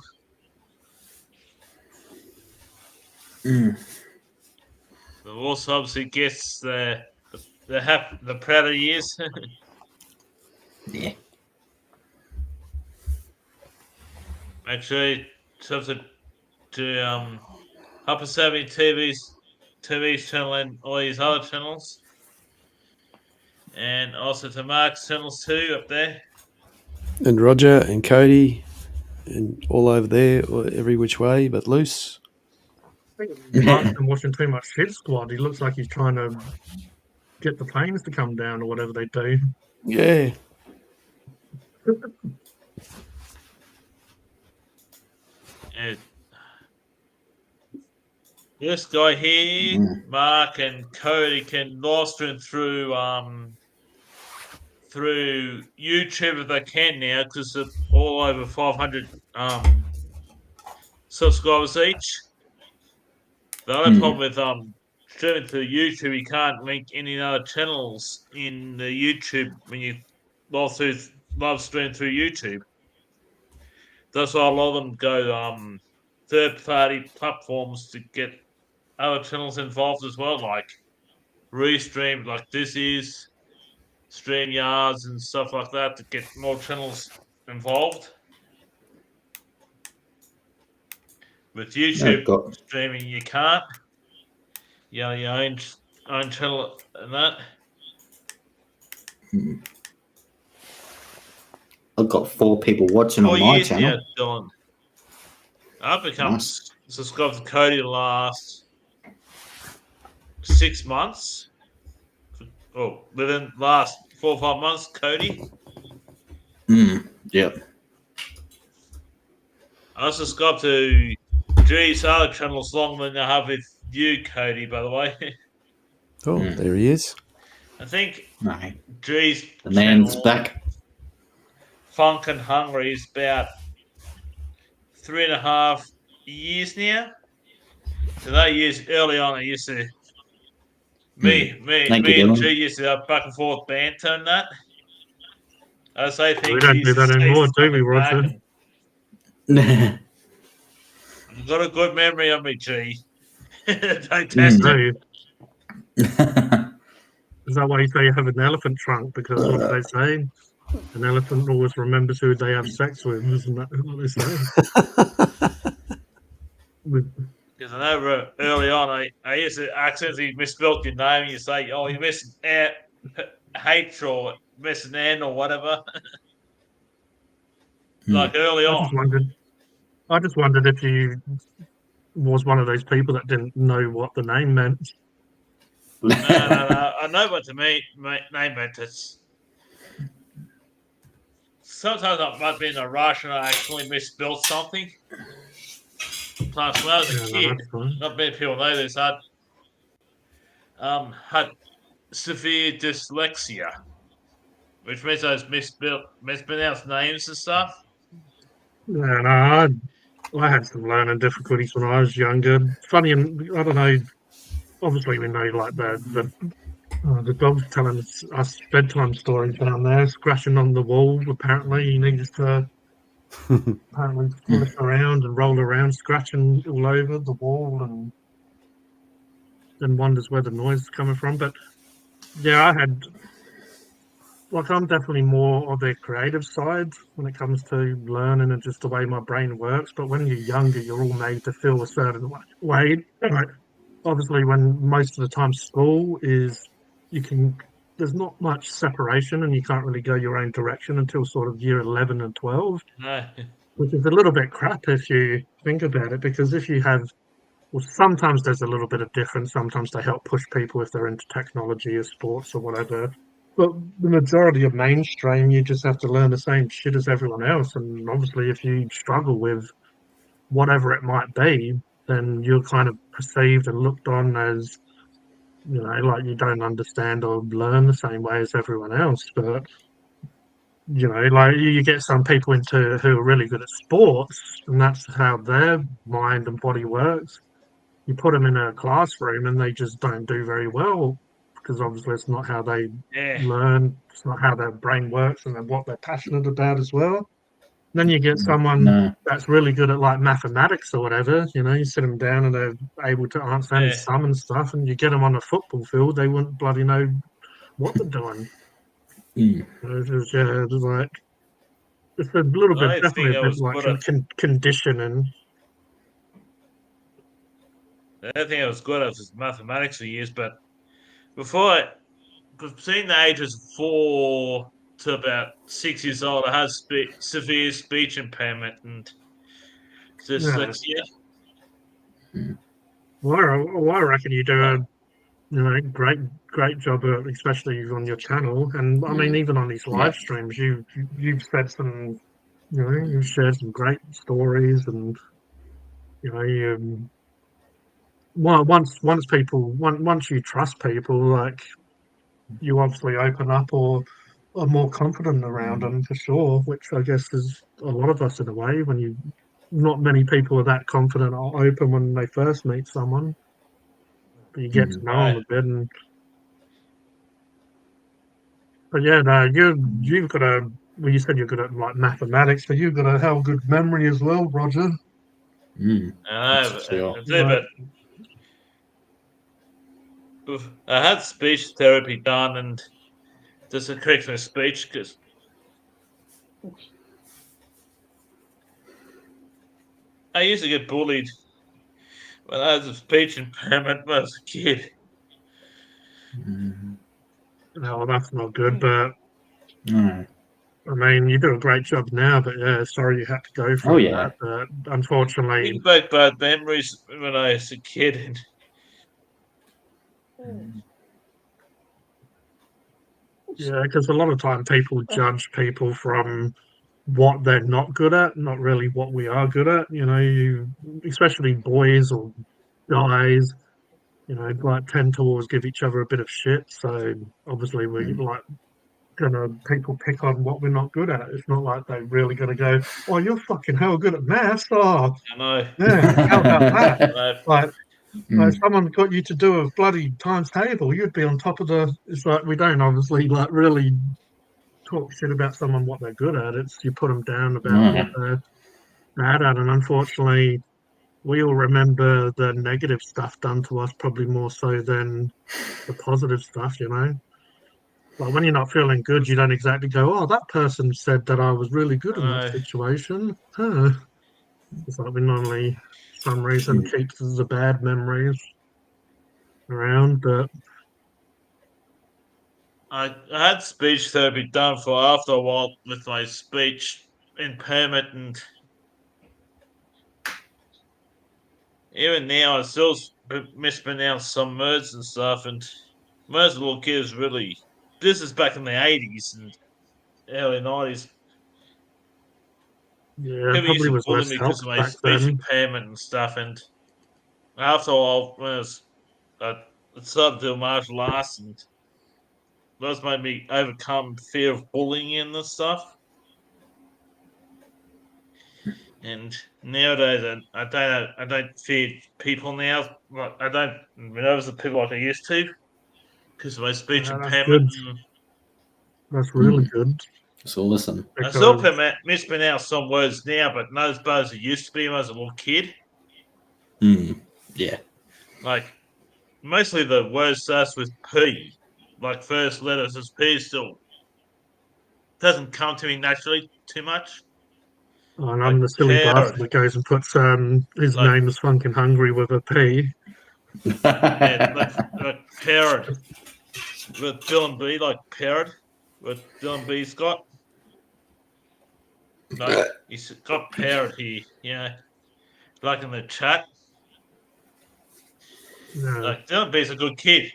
The also obviously gets the proud of years. Yeah. Make sure you subscribe to Upper Sabi TV's channel and all these other channels. And also to Mark's channels too up there. And Roger and Cody and all over there, every which way but loose. I think Mark's been watching too much Hit Squad. He looks like he's trying to get the planes to come down or whatever they do. Yeah. This guy here, Mark and Cody, can live stream through through YouTube if they can now, because they're all over 500 subscribers each. The only problem with streaming through YouTube, you can't link any other channels in the YouTube when you live stream through YouTube. That's why a lot of them go third-party platforms to get other channels involved as well, like Restream, like this is StreamYards and stuff like that, to get more channels involved. With YouTube streaming, you can't. You know, your own channel and that. I've got 4 people watching on my channel. Now, Dylan. I've become subscribed to Cody the last 6 months. Oh, within the last 4 or 5 months, Cody. Yep. I subscribed to G's other channels longer than I have with you, Cody, by the way. Oh, there he is. I think Right. G's The man's channel, back. Funk and Hungry, is about 3.5 years now. So that years early on, I used to me and G used to have back and forth banter and that. I say things. We don't do that anymore, do we, Roger? You've got a good memory of me, G. Don't test it. Is that why you say you have an elephant trunk? Because what they say? An elephant always remembers who they have sex with, isn't that what they say? Because I know early on, I used to accidentally misspelled your name. You say, "Oh, you're missing H or missing N or whatever." Like early on. I just wondered if you was one of those people that didn't know what the name meant. No. I know what the name meant. It's sometimes I might be in a rush and I actually misspelled something. Plus, when I was a kid, not many people know this. I had severe dyslexia, which means I was mispronounced names and stuff. Yeah, I had some learning difficulties when I was younger. Funny, and I don't know. Obviously, we know like the dog's telling us bedtime stories down there, scratching on the wall. Apparently, he needs to flick around and roll around, scratching all over the wall, and then wonders where the noise is coming from. But yeah, I'm definitely more of the creative side when it comes to learning and just the way my brain works. But when you're younger, you're all made to feel a certain way. Right? Obviously, when most of the time school is, there's not much separation and you can't really go your own direction until sort of year 11 and 12, No. which is a little bit crap if you think about it, because if you have, well, sometimes there's a little bit of difference. Sometimes they help push people if they're into technology or sports or whatever. But the majority of mainstream, you just have to learn the same shit as everyone else. And obviously, if you struggle with whatever it might be, then you're kind of perceived and looked on as, like you don't understand or learn the same way as everyone else. But, like you get some people who are really good at sports, and that's how their mind and body works. You put them in a classroom and they just don't do very well, because obviously it's not how they learn, it's not how their brain works and what they're passionate about as well. Then you get someone that's really good at like mathematics or whatever, you sit them down and they're able to answer any sum and stuff, and you get them on a football field, they wouldn't bloody know what they're doing. It's a little bit, definitely a bit like conditioning. The other thing I was good at was mathematics for years, but before, between the ages of 4 to about 6 years old, I had severe speech impairment and dyslexia. Well, I reckon you do a great job, especially on your channel, and I mean even on these live streams, you've said some, you've shared some great stories, and once you trust people, like you obviously open up, or are more confident around them for sure, which I guess is a lot of us in a way. When you, not many people are that confident or open when they first meet someone, but you get to know them a bit. And but yeah, no, you've got a. Well, you said you're good at like mathematics, but you've got a hell good memory as well, Roger. Mm, I that's for sure. do, Like, but I had speech therapy done, and just to correct my speech because I used to get bullied when I was a speech impairment when I was a kid. Mm, no, that's not good. But no. I mean, you do a great job now. But yeah, sorry you had to go Oh through yeah. that. But unfortunately, Bring back bad memories when I was a kid. And yeah, because a lot of time people judge people from what they're not good at, not really what we are good at. You know, especially boys or guys, like tend to always give each other a bit of shit. So obviously we Mm. like gonna people pick on what we're not good at. It's not like they're really gonna go, "Oh, you're fucking hell good at maths." Oh, I know, yeah, how about that? I Like, Mm. someone got you to do a bloody times table, you'd be on top of the. It's like we don't obviously like really talk shit about someone what they're good at. It's you put them down about what No. they're bad at, and unfortunately, we all remember the negative stuff done to us probably more so than the positive stuff. Like when you're not feeling good, you don't exactly go, "Oh, that person said that I was really good in that know. situation." Huh. It's like we normally, for some reason, Mm. keep the bad memories around, but I had speech therapy done for after a while with my speech impairment, and even now I still mispronounce some words and stuff. And most little kids really. This is back in the 80s and early 90s. yeah, People used probably to was bully less me because help of my back speech then. impairment and stuff. And after a while, I started doing martial arts, and that's made me overcome fear of bullying and this stuff. And nowadays, I don't fear people now. Like I don't nervous of people like I used to because of my speech That's impairment. good. And That's really Mm. good It's awesome. I still because mispronounce some words now, but not as bad as it used to be when I was a little kid. Mm. Yeah. Like mostly the word starts with P, like first letters as P still doesn't come to me naturally too much. and Like I'm the silly bastard parrot, that goes and puts his like name is fucking hungry with a P. yeah, like parrot with Dylan B, like parrot with Dylan B's got. Like he's got parrot here, like in the chat. No, Like Dylan B's a good kid.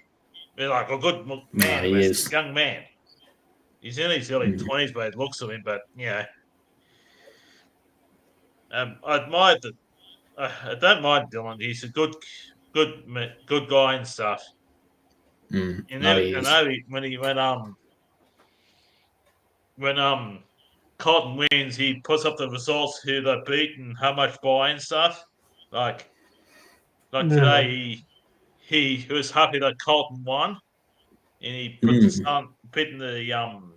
He's like a good No, man, he but is. young man. He's in his early Mm. 20s by the looks of him, but I admire the. I don't mind Dylan. He's a good guy and stuff. Mm. And No, then he I is. know when Cotton wins, he puts up the results, who they beat, and how much buy and stuff. Like no, today, he was happy that Colton won, and he put the Mm. sun beating the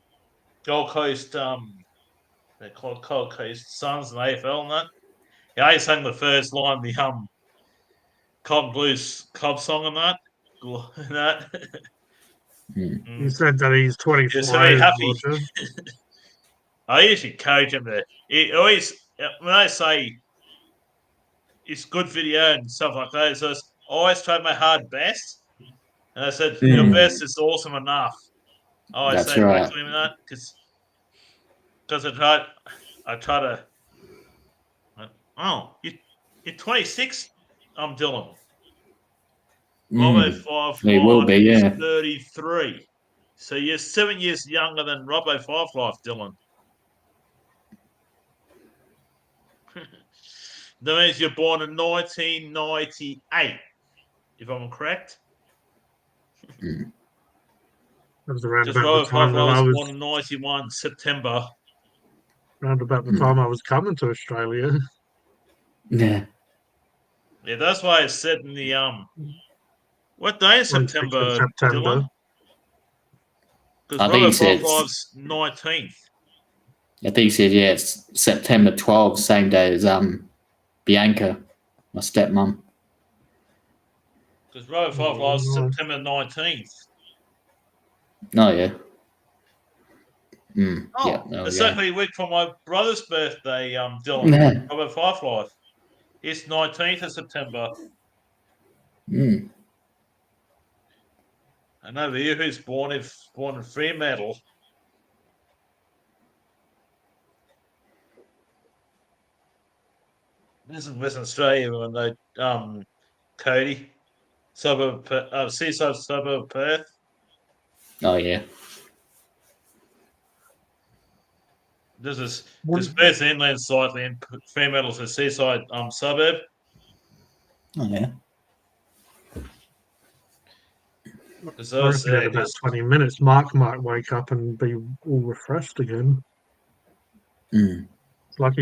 Gold Coast they call it Gold Coast Suns and AFL and that. Yeah, he sang the first line of the Cotton Blues club song and that. And that. Mm. he And said that he's he was 24 very hours, happy. Roger. I usually encourage him to. He always when I say it's good video and stuff like that, so I always try my hard best. And I said, your Mm. best is awesome enough. I always That's say back right. to him that because I try to. Oh, you're 26. I'm Dylan. Robbo Mm. Five He will Life be. is Yeah. 33. So you're 7 years younger than Robbo Five Life, Dylan. That means you're born in 1998, if I'm correct. Mm. That was around Just about Robert the time that I was was born in 91 September. around about the time I was coming to Australia. Yeah. Yeah, that's why it's set in the What day in 26th of September, September. Dylan? Because I think Robert he said 555's 19th. I think he said, yeah, it's September 12th, same day as Bianca, my stepmom. Because Robert 555's September 19th. Oh, yeah. Oh, Yeah, there we it's go. exactly a week from my brother's birthday, Dylan. Yeah. Robert 555. It's 19th of September. Mm. And over here, who's born in Fremantle? This is Western Australia when they Cody, seaside suburb of Perth. Oh, yeah. This is because Perth's inland slightly and Fremantle's a seaside suburb. Oh, yeah. Because I reckon in about 20 minutes, Mark might wake up and be all refreshed again. Mm. Like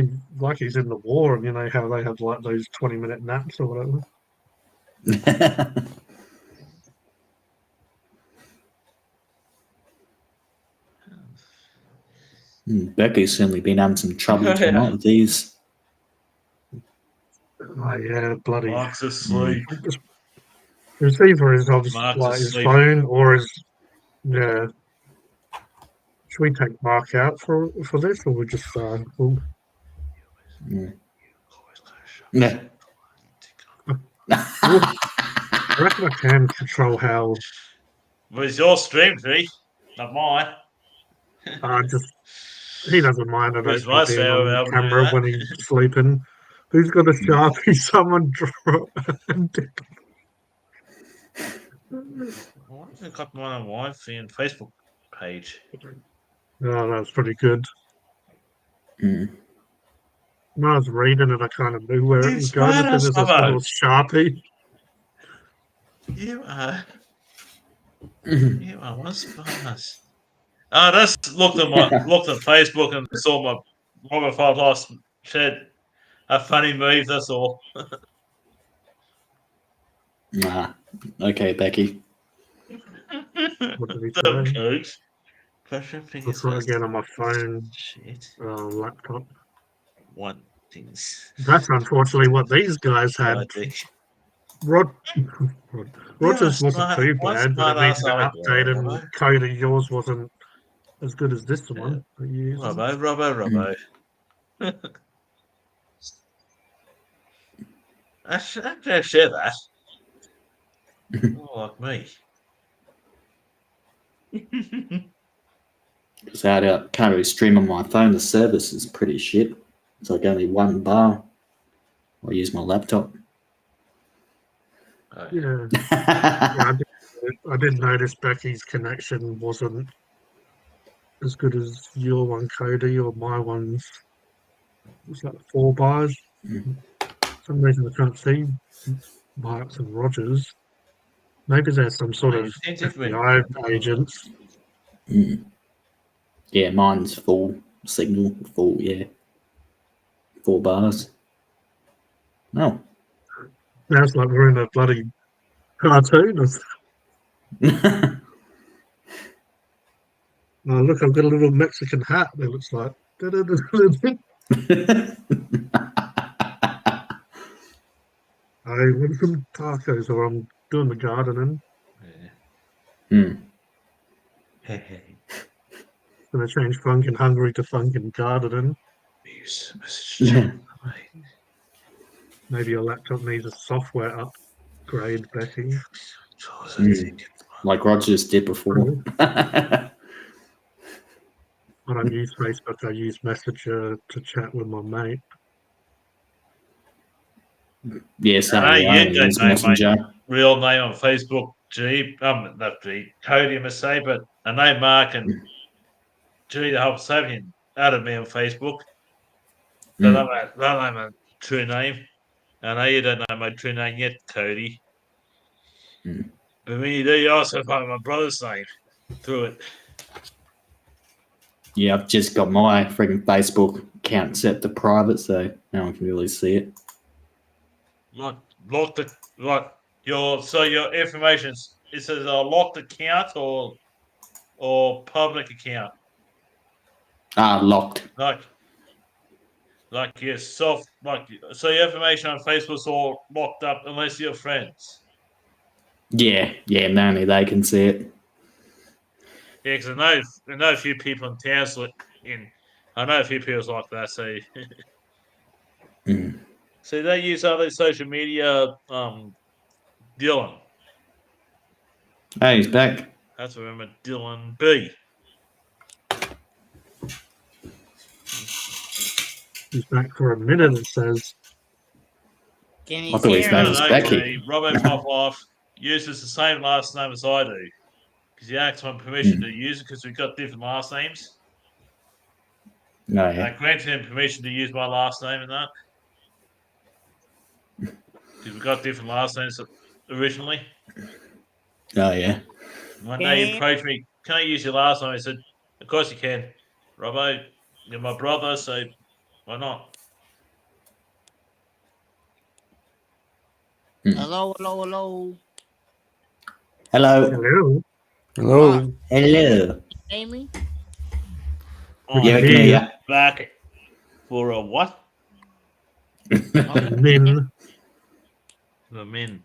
he's in the war, and you know how they have like those 20-minute naps or whatever. Becky's certainly been having some trouble tonight with these. Oh yeah, bloody. Mark's asleep. It's either his obviously Mark's like his asleep. phone or his Should we take Mark out for this, or we just Yeah. I reckon I can control how. But it's your stream, G, not mine. He doesn't mind. I Where's don't my think being on sound camera able to when he's sleeping. Who's got a Sharpie? Someone draw. I got mine on Wi-Fi and Facebook page. Oh, that's pretty good. Mm. When I was reading it, I kind of knew where it was It's going. right There's this little Sharpie. You are one spaz. I just looked at Facebook and saw my Robert 5 last shared a funny move. That's all. Nah. Okay, Becky. What did he Dumb say? coach. Pressure I'll fingers. try again on my phone, Shit. laptop. One things. That's unfortunately what these guys had. Rogers wasn't too bad, but it needed an update, and Cody, yours wasn't as good as this one. Robbo. I share that. Oh, like me. Because I can't really stream on my phone. The service is pretty shit. It's like only one bar. I use my laptop. Yeah. I did notice Becky's connection wasn't as good as your one, Cody, or my one's. It was like 4 bars. Mm. For some reason I can't see Mark's and Rogers. Maybe there's some sort of FBI agents. Mm. Yeah, mine's full signal. Full, yeah. 4 bars. No. Sounds like we're in a bloody cartoon. Oh, look, I've got a little Mexican hat that looks like. I want some tacos, or I'm doing the gardening. Mm. Going to change Funkin' Hungry to Funkin' Gardening. Maybe your laptop needs a software upgrade, Becky. Like Rogers did before. I don't use Facebook. I use Messenger to chat with my mate. Yes, I know you don't know Messenger. my real name on Facebook, not G, Cody, I must say, but I know Mark and G, the Hope Sapien, added me on Facebook. But I don't know my true name. I know you don't know my true name yet, Cody. But when you do, you also find my brother's name. through it. Yeah, I've just got my freaking Facebook account set to private, so no one can really see it. Lock the your information. It says a locked account or public account. Locked. Like your so your information on Facebook's all locked up unless you're friends. Yeah, only they can see it. Yeah, because I know a few people in town. I know a few people like that. So, Mm. so they use other social media. Dylan, Hey, he's back. I have to remember Dylan B. He's back for a minute, it says. Can I you thought his hear name me? was No, Becky. Robbo Popoff uses the same last name as I do because he asked my permission to use it because we've got different last names. No, I yeah. granted him permission to use my last name and that because we got different last names originally. Oh, yeah. One day he approached me, "Can I use your last name?" I said, "Of course you can, Robbo. You're my brother, so why not?" Hello, hello, hello. Hello. Hello. Hello. Hello. Amy? Oh, Yeah, we can hear you. back for a what? And then The men.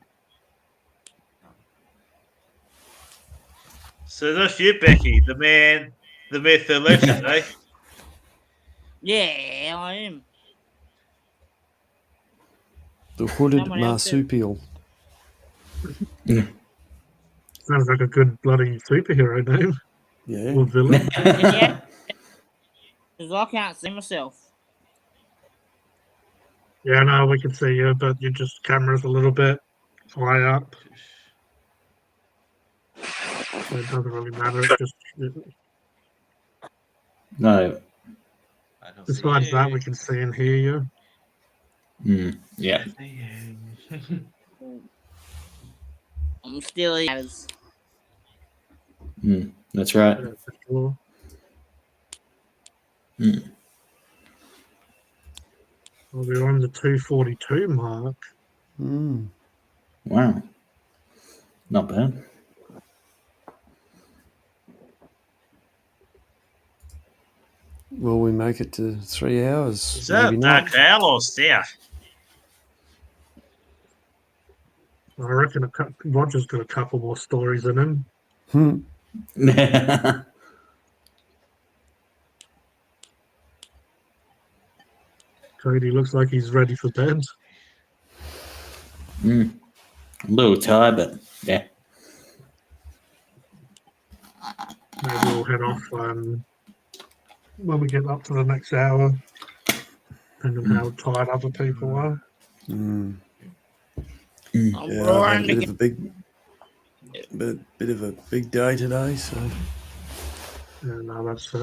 So that's you, Becky, the man, the myth, the legend, eh? Yeah, I am. The hooded Someone else did. marsupial. sounds like a good bloody superhero name Yeah. or villain. Yeah. Because I can't see myself. Yeah, no, we can see you, but your just camera's a little bit high up, so it doesn't really matter. It just No. I don't besides see that, you. we can see and hear you. Yeah. I see you. I'm still here. That's right. Yeah, for sure. Well, we're on the 242 mark. Mm. Wow. Not bad. Will we make it to 3 hours? Is that Maybe a not. dark owl or stout? I reckon Roger's got a couple more stories in him. Cody looks like he's ready for bed. A little tired, but yeah. Maybe we'll head off when we get up to the next hour, depending on how tired other people are. Mm. I'm Yeah, I've roaring had a to bit of a big day today, so Yeah, no, that's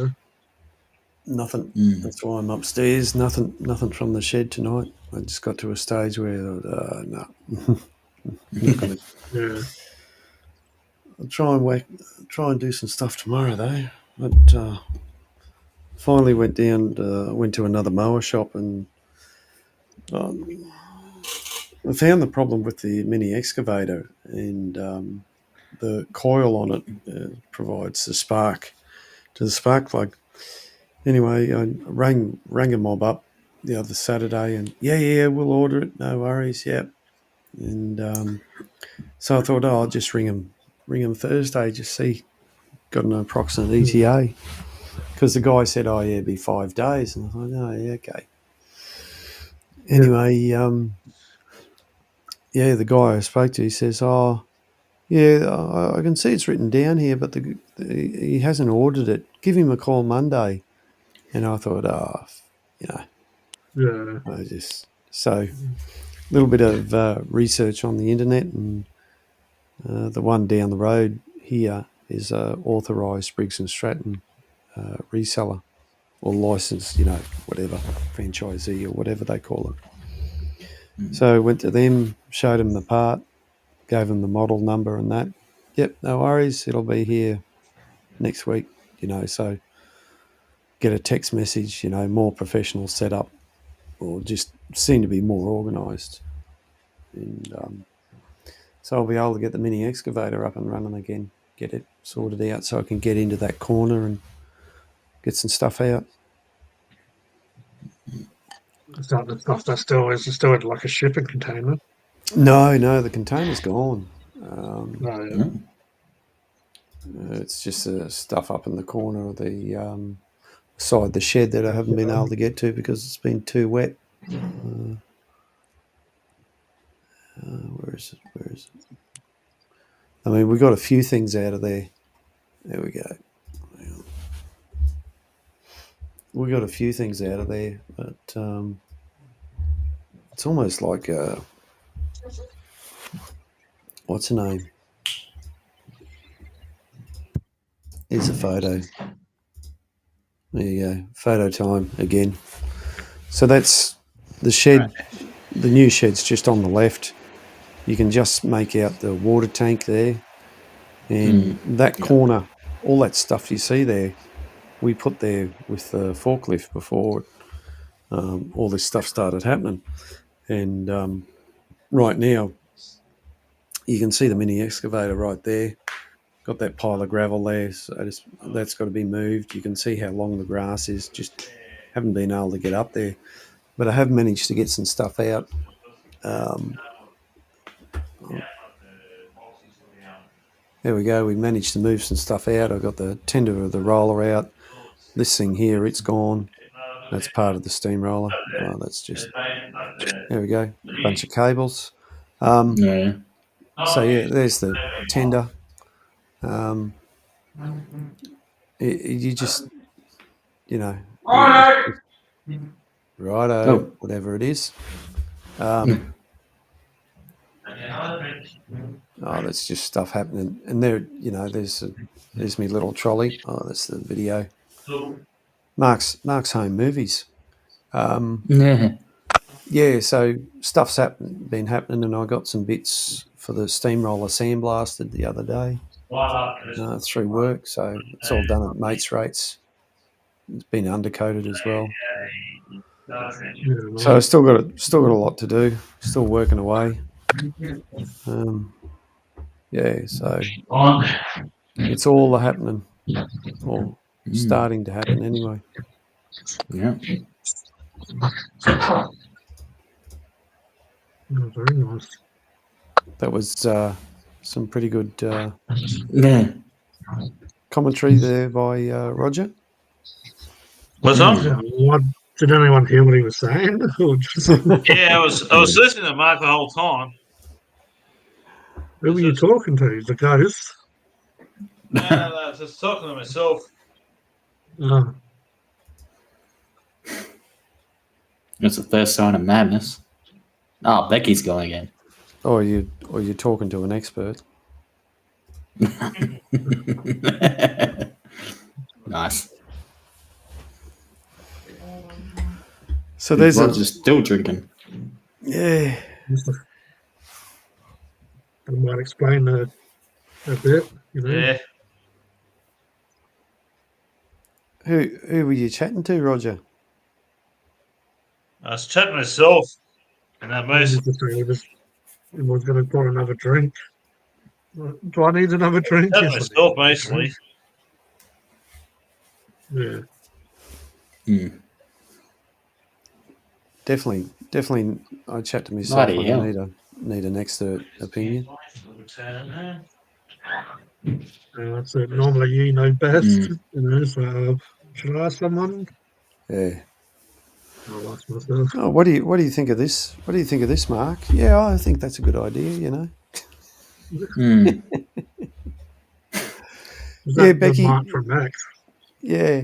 nothing. That's why I'm upstairs. Nothing from the shed tonight. I just got to a stage where no, not gonna. yeah. I'll try and do some stuff tomorrow though. But finally went to another mower shop and I found the problem with the mini excavator and the coil on it provides the spark to the spark plug. Anyway, I rang a mob up the other Saturday and yeah, we'll order it. No worries, yep. And so I thought, I'll just ring him Thursday, just see, got an approximate ETA. Because the guy said, yeah, it'd be 5 days. And I thought, oh, yeah, okay. Anyway, the guy I spoke to, he says, yeah, I can see it's written down here, but he hasn't ordered it. Give him a call Monday. And I thought, Yeah. So a little bit of research on the internet, and the one down the road here is authorised Briggs & Stratton reseller or licensed, whatever, franchisee or whatever they call it. So went to them, showed them the part, gave them the model number and that. Yep, no worries, it'll be here next week, so get a text message, more professional setup, or just seem to be more organised. And so I'll be able to get the mini excavator up and running again, get it sorted out so I can get into that corner and get some stuff out. Is that the stuff that still is still in like a shipping container? No, the container's gone. No, yeah. Mm. It's just stuff up in the corner of the side the shed that I haven't been able to get to because it's been too wet. Where is it? I mean, we got a few things out of there. There we go. We got a few things out of there, but it's almost like what's her name? Here's a photo. There you go. Photo time again. So that's the shed. The new shed's just on the left. You can just make out the water tank there. And that corner, all that stuff you see there, we put there with the forklift before all this stuff started happening. And right now, you can see the mini excavator right there. Got that pile of gravel there, so that's got to be moved. You can see how long the grass is. Just haven't been able to get up there. But I have managed to get some stuff out. There we go. We managed to move some stuff out. I got the tender of the roller out. This thing here, it's gone. That's part of the steamroller. Oh, that's just... There we go. A bunch of cables. Yeah. So, yeah, there's the tender. You just, righto, whatever it is. That's just stuff happening. And there, there's me little trolley. Oh, that's the video. Mark's Home Movies. Yeah, so stuff's been happening, and I got some bits for the steamroller sandblasted the other day through work. So it's all done at mates' rates. It's been undercoated as well. So I still got a lot to do. Still working away. So it's all happening, or starting to happen anyway. Yeah. Oh, very nice. That was some pretty good Yeah. commentary there by Roger. What's up? What did anyone hear what he was saying? Or just, Yeah, I was listening to Mark the whole time. who were you talking to? The ghost? No, I was just talking to myself. Oh, That's the first sign of madness. Oh, Becky's going again. Or you're talking to an expert. Nice. So there's Roger's still drinking. yeah. I might explain a bit. Yeah. Who were you chatting to, Roger? I was chatting myself, and that most. He was going to pour another drink. Do I need another drink? Chatting Yes, I myself do. mostly. Yeah. Definitely. I chat to myself. Bloody I hell. need an expert opinion. That's it. Normally, you know best. So should I ask someone? Yeah. I'll ask myself. Oh, what do you think of this? What do you think of this, Mark? Yeah, I think that's a good idea. Mm. Is Yeah, that the Becky. Mark from Max? Yeah.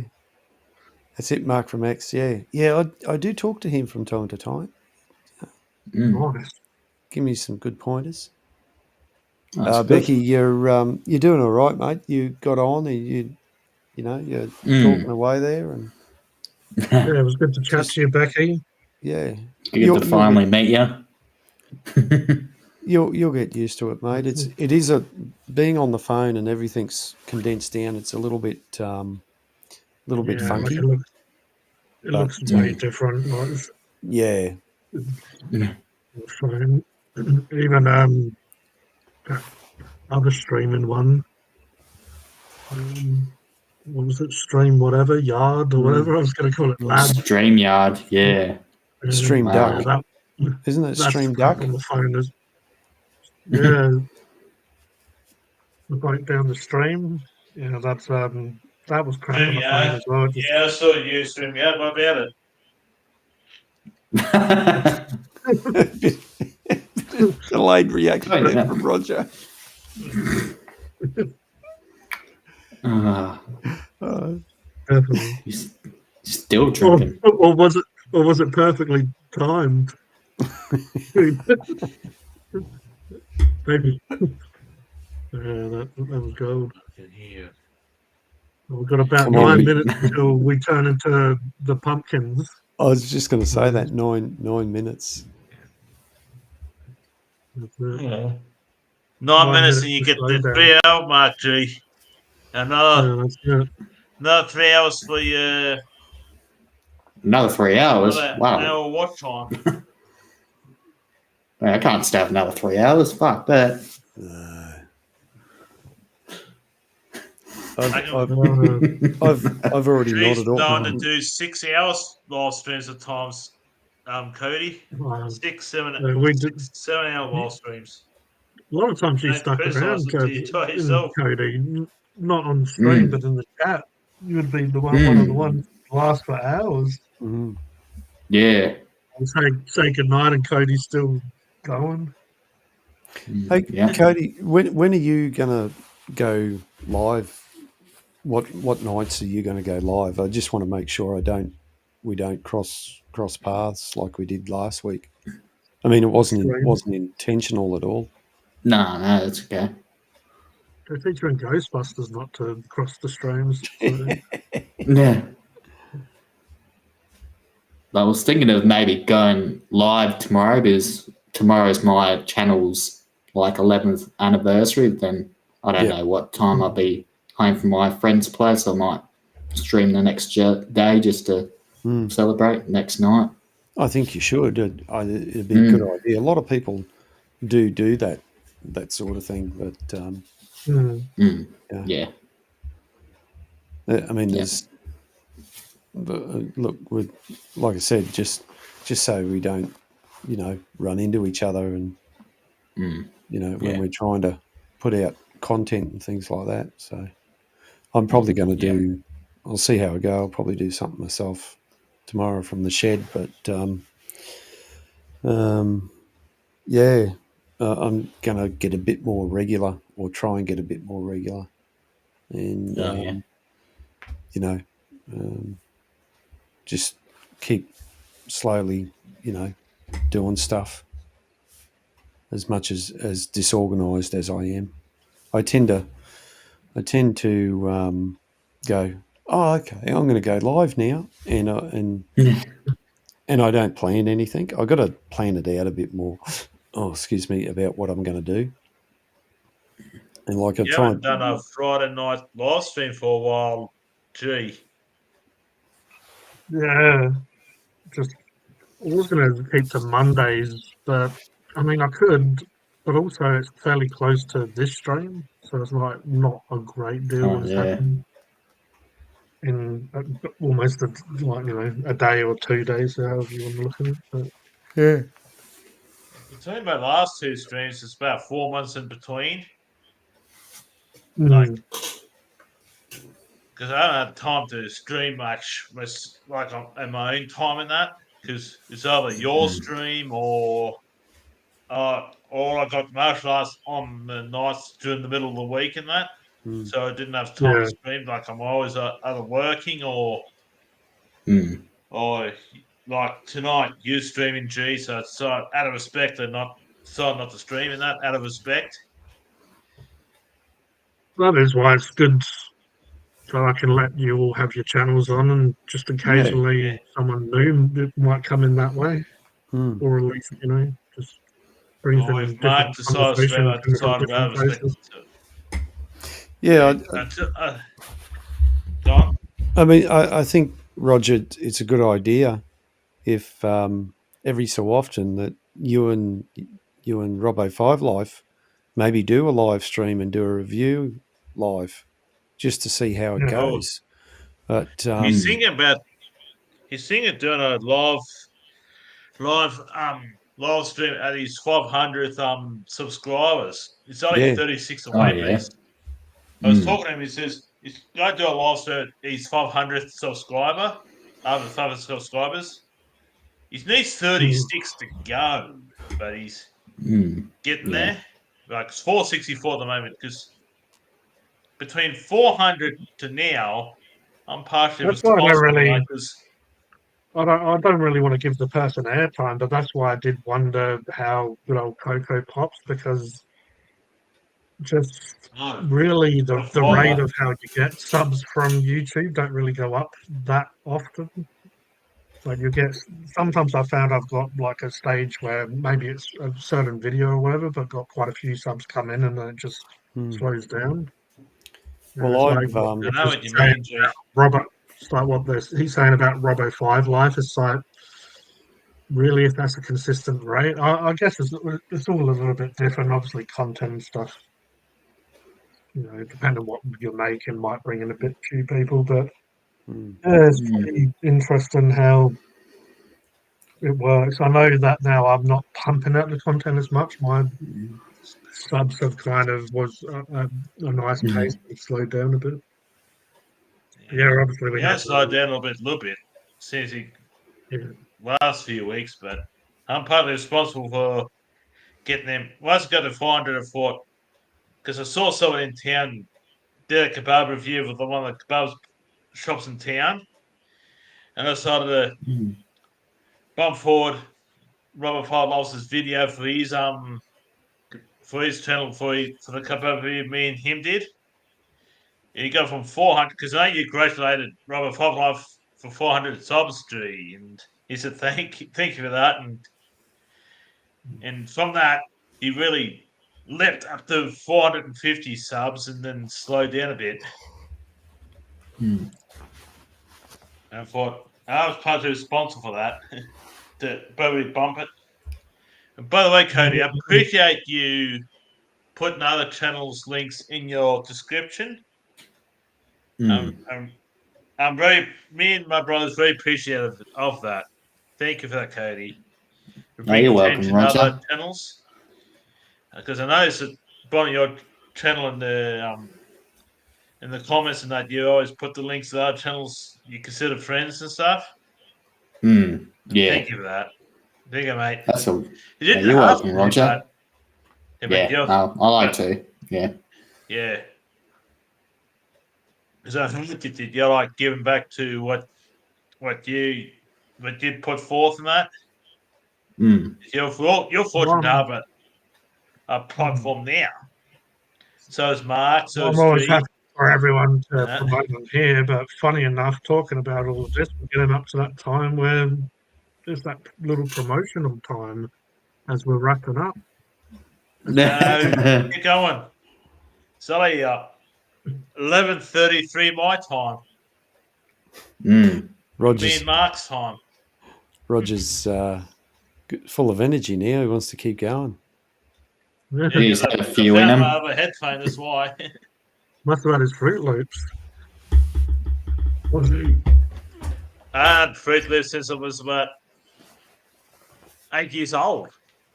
That's it, Mark from X. Yeah. I do talk to him from time to time. Mm. Nice. Give me some good pointers. That's good. Becky, you're doing all right, mate. You got on, and you're talking away there, and Yeah, it was good to chat to you, Becky. yeah, Good to finally meet you. You'll get used to it, mate. It is being on the phone and everything's condensed down. It's a little bit bit like funky. it looks way different. Like Yeah, phone. Even that other streaming one. What was it? Stream whatever yard or whatever I was going to call it. Lab. StreamYard, yeah. Stream Wow. Duck, isn't it? That's Stream crap Duck. on the phone. Yeah, the breakdown the stream. Yeah, that's that was crap on the phone as well. Just, Yeah, I saw you stream. Yeah, what about it? Delayed reaction Oh, yeah. from Roger. definitely. He's still drinking. Or was it perfectly timed? Maybe. Yeah, that was gold. I can hear. We've got about Come on, 9 we- minutes until we turn into the pumpkins. I was just going to say that 9 minutes. That's it. Yeah. 9 minutes and you get slow the down. 3 hour mark, G. Another Yeah, that's it. 3 hours for your Another 3 hours. another Wow. hour watch time. I can't stay up another 3 hours. Fuck that. I've already G's nodded off. known to do 6 hours live streams at times. Cody, Um, 6, 7, we did, 7 hour live streams. a lot of times you Don't stuck criticise around, it till you try Cody, yourself. not on stream, Mm. but in the chat. You would be the one of the ones that last for hours. Mhm. Yeah. And say goodnight, and Cody's still going. Hey, Yeah. Cody, when are you going to go live? What nights are you going to go live? I just want to make sure we don't cross paths like we did last week. I mean, it wasn't intentional at all. No, that's okay. They're featuring Ghostbusters not to cross the streams. So, Yeah. I was thinking of maybe going live tomorrow because tomorrow's my channel's 11th anniversary. Then I don't know what time I'll be home from my friend's place. I might stream the next day just to celebrate next night. I think you should. It'd be a good idea. A lot of people do that sort of thing, but Yeah. I mean, there's look, like I said, just so we don't, run into each other, and when we're trying to put out content and things like that. So I'm probably going to do. I'll see how I go. I'll probably do something myself tomorrow from the shed, but I'm going to get a bit more regular, or try and get a bit more regular, and just keep slowly, doing stuff. As much as disorganized as I am, I tend to go, oh, okay, I'm going to go live now, and I don't plan anything. I've got to plan it out a bit more. Oh, excuse me, about what I'm going to do. And like You haven't done a Friday night live stream for a while, G. yeah, just I was going to keep to Mondays, but I mean I could, but also it's fairly close to this stream, so it's like not a great deal has happened in almost a day or 2 days, however you want to look at it. But Between my last two streams, it's about 4 months in between. mm, Because I don't have time to stream much, in my own time in that. Because it's either your stream or I got martial arts on the nights during the middle of the week and that. So I didn't have time to stream. Like I'm always either working or like tonight you streaming G. So it's out of respect and not to stream in that out of respect. that is why it's good, so I can let you all have your channels on, and just occasionally someone new might come in that way, or at least just brings Well, in if Mark different decides to conversations have in decided to different have a places. Yeah, Don? I mean, I think, Roger, it's a good idea if every so often that you and Robbo Five Life maybe do a live stream and do a review live just to see how it Yeah. goes. But He's thinking of doing a live stream at his 500th subscribers. It's only Yeah. 36 Oh, away, but yeah. I was Mm. talking to him. He says he's going to do a live stream at his 500th subscriber, over 500 subscribers. He needs 36 to go, but he's Mm. getting Yeah. there. Like it's 464 at the moment because between 400 to now, I'm partially That's why I don't responsible. really. Because I don't really want to give the person airtime, but that's why I did wonder how good old Coco pops, because just really the rate of how you get subs from YouTube don't really go up that often. Like you get sometimes I found I've got like a stage where maybe it's a certain video or whatever, but got quite a few subs come in and then it just slows down. Well, It's like I've what I they're know just what you saying mean, G. Robert. It's like what he's saying about Robbo Five Life. It's like really if that's a consistent rate. I guess it's all a little bit different. Obviously, content and stuff. Depending on what you're making, might bring in a bit few people, but yeah, it's pretty interesting how it works. I know that now I'm not pumping out the content as much. My subs have kind of was a nice pace and slowed down a bit. Yeah, obviously we He has have slowed down a little bit since the last few weeks, but I'm partly responsible for getting them. Once I got to 400 a foot, because I saw someone in town did a kebab review of one of the kebab shops in town, and I decided to bump forward Robert Five Lobster's video for his channel for the kebab review me and him did. And you go from 400 because I know you congratulated Robert Five Life for 400 subs, G, and he said thank you for that, and from that he really leapt up to 450 subs and then slowed down a bit. And I thought I was partly responsible for that to probably bump it. And by the way, Cody, I appreciate you putting other channels' links in your description. I'm very, me and my brother's very appreciative of that. Thank you for that, Cody. You're welcome, Roger. Other channels, because I noticed that on your channel in the comments and that you always put the links to other channels you consider friends and stuff. Yeah. Thank you for that. Thank you, mate. You're welcome, Roger. Yeah, I like to. Yeah. Yeah. Because I think you're like giving back to what you put forth in that. You're fortunate to have a platform now. So is Mark. So I'm always happy for everyone to promote them here, but funny enough, talking about all of this, we're getting up to that time where there's that little promotional time as we're wrapping up. Keep going. Sorry, 11:33 my time. Me and Mark's time. Roger's full of energy now. He wants to keep going. He's had a few in him. I have a headphone, that's why. Must have had his Fruit Loops. I had Fruit Loops since I was about 8 years old,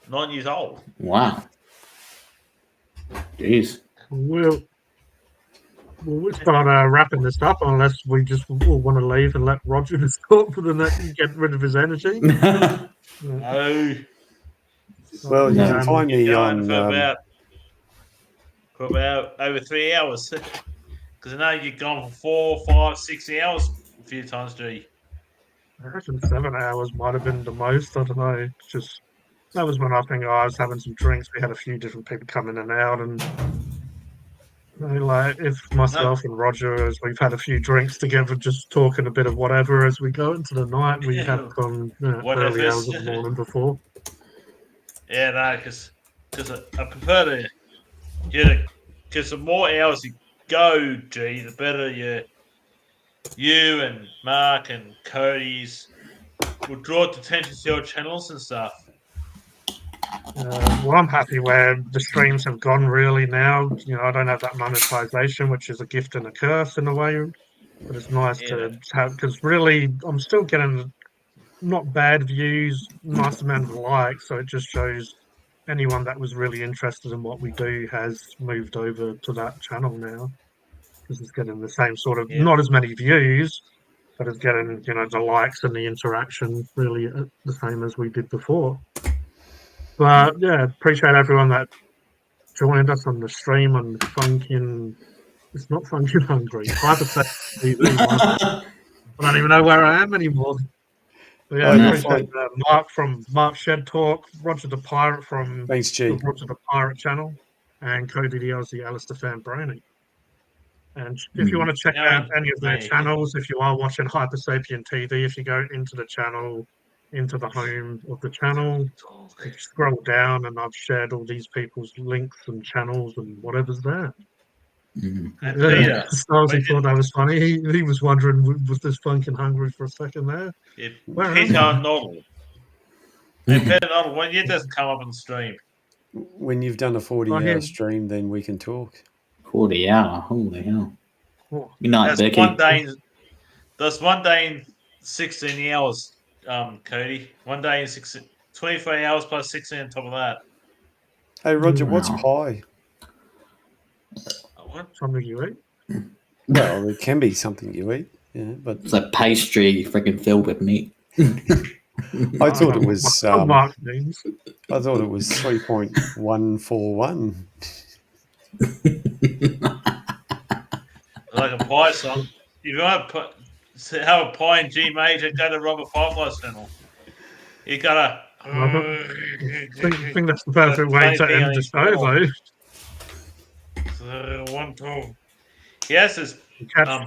9 years old. Wow. Jeez. We'll start wrapping this up unless we just all want to leave and let Roger just talk for the next and get rid of his energy. No. Well, you can find me on for about over 3 hours. Because I know you've gone for 4, 5, 6 hours a few times, G. I reckon 7 hours might have been the most. I don't know. That was when I think I was having some drinks. We had a few different people come in and out, and like if myself and Roger, as we've had a few drinks together, just talking a bit of whatever as we go into the night. We have gone early hours of the morning before. Yeah, no, because because I prefer to get it. Because the more hours you go, G, the better you and Mark and Cody's will draw attention to your channels and stuff. Well, I'm happy where the streams have gone really now. I don't have that monetization, which is a gift and a curse in a way. But it's nice to have, because really I'm still getting not bad views, nice amount of likes. So it just shows anyone that was really interested in what we do has moved over to that channel now. Because it's getting the same sort of, not as many views, but it's getting, the likes and the interaction really the same as we did before. But yeah, appreciate everyone that joined us on the stream on Funkin'. It's not Funkin' Hungry. Hypothetical TV. I don't even know where I am anymore. But yeah, I appreciate Mark from Mark Shed Talk, Roger the Pirate from Thanks, G. the Roger the Pirate channel, and Cody the Aussie Alistair Fan Brownie. And if you want to check out any of their channels, if you are watching Hyper Sapien TV, if you go into the channel, into the home of the channel, you scroll down, and I've shared all these people's links and channels and whatever's there. Peter, Styles thought that was funny. He was wondering, was this Funkin' Hungry for a second there? Peter Noddle. Peter Noddle, when you just come up and stream. When you've done a 40-hour stream, then we can talk. 40 hour, holy hell. Oh. Good night, Becky. That's one day in 16 hours, Cody. One day in 23 hours plus 16 on top of that. Hey, Roger, what's pie? What? Something you eat? Well, it can be something you eat, but it's a pastry freaking filled with meat. I thought it was. Mark names. I thought it was 3.141. Like a pie song. If you want to have a pie in G major, go to Robert Firefly's channel. You gotta. I think that's the perfect way to end the show, though. 112. He has this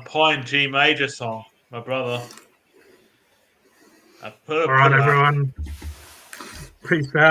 pie in G major song, my brother. All right, everyone. Peace out.